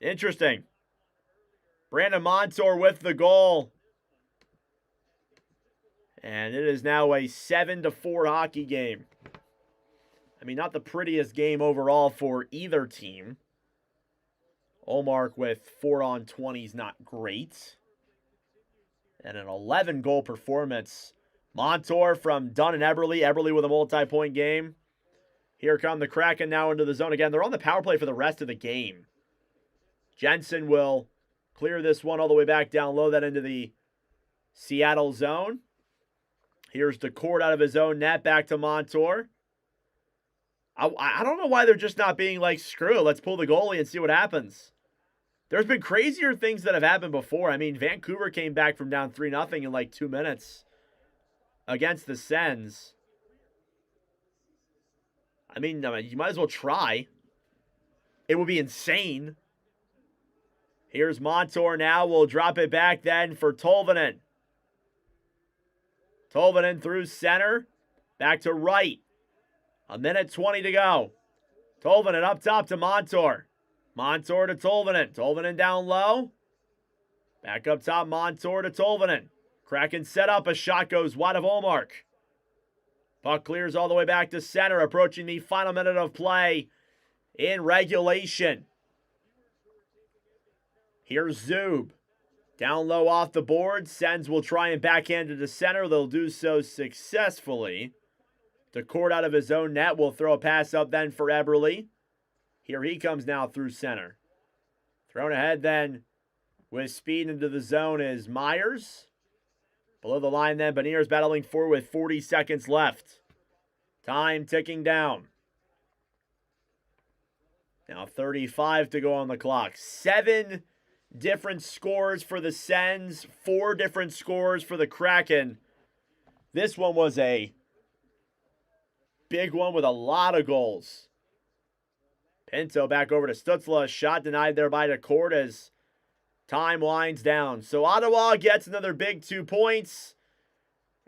Interesting. Brandon Montour with the goal. And it is now a 7-4 hockey game. I mean, not the prettiest game overall for either team. Olmark with 4-on-20 is not great. And an 11-goal performance. Montour from Dunn and Eberle. Eberle with a multi-point game. Here come the Kraken now into the zone again. They're on the power play for the rest of the game. Jensen will clear this one all the way back down low, that into the Seattle zone. Here's DeCourt out of his own net, back to Montour. I don't know why they're just not being like, screw it, let's pull the goalie and see what happens. There's been crazier things that have happened before. I mean, Vancouver came back from down 3-0 in like 2 minutes against the Sens. I mean, you might as well try. It would be insane. Here's Montour now. We'll drop it back then for Tolvanen. Tolvanen through center. Back to right. 1:20 to go. Tolvanen up top to Montour. Montour to Tolvanen. Tolvanen down low. Back up top, Montour to Tolvanen. Kraken set up. A shot goes wide of Ullmark. Puck clears all the way back to center, approaching the final minute of play in regulation. Here's Zub. Down low off the board. Sens will try and backhand to the center. They'll do so successfully. DeCourt out of his own net will throw a pass up then for Eberle. Here he comes now through center. Thrown ahead then with speed into the zone is Myers. Below the line then, Beniers battling forward with 40 seconds left. Time ticking down. Now 35 to go on the clock. 7 different scores for the Sens. 4 different scores for the Kraken. This one was a big one with a lot of goals. Pinto back over to Stützle. Shot denied there by DeCourt as time winds down. So Ottawa gets another big 2 points.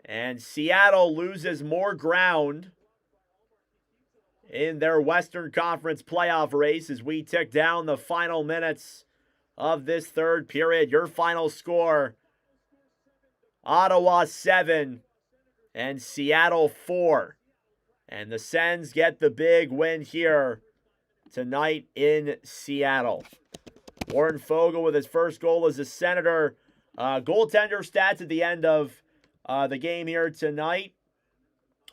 And Seattle loses more ground in their Western Conference playoff race as we tick down the final minutes of this third period. Your final score, Ottawa 7 and Seattle 4. And the Sens get the big win here tonight in Seattle. Warren Foegele with his first goal as a Senator. Goaltender stats at the end of the game here tonight.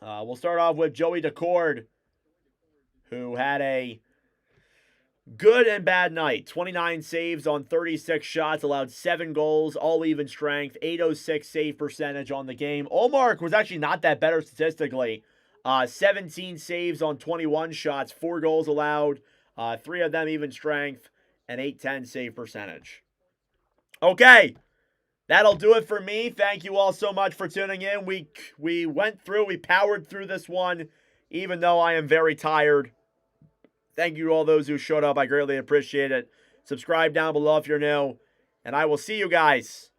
We'll start off with Joey DeCourt, who had a good and bad night. 29 saves on 36 shots, allowed 7 goals, all even strength, .806 save percentage on the game. Ullmark was actually not that better statistically. 17 saves on 21 shots, 4 goals allowed, 3 of them even strength, and .810 save percentage. Okay, that'll do it for me. Thank you all so much for tuning in. We powered through this one, even though I am very tired. Thank you to all those who showed up. I greatly appreciate it. Subscribe down below if you're new, and I will see you guys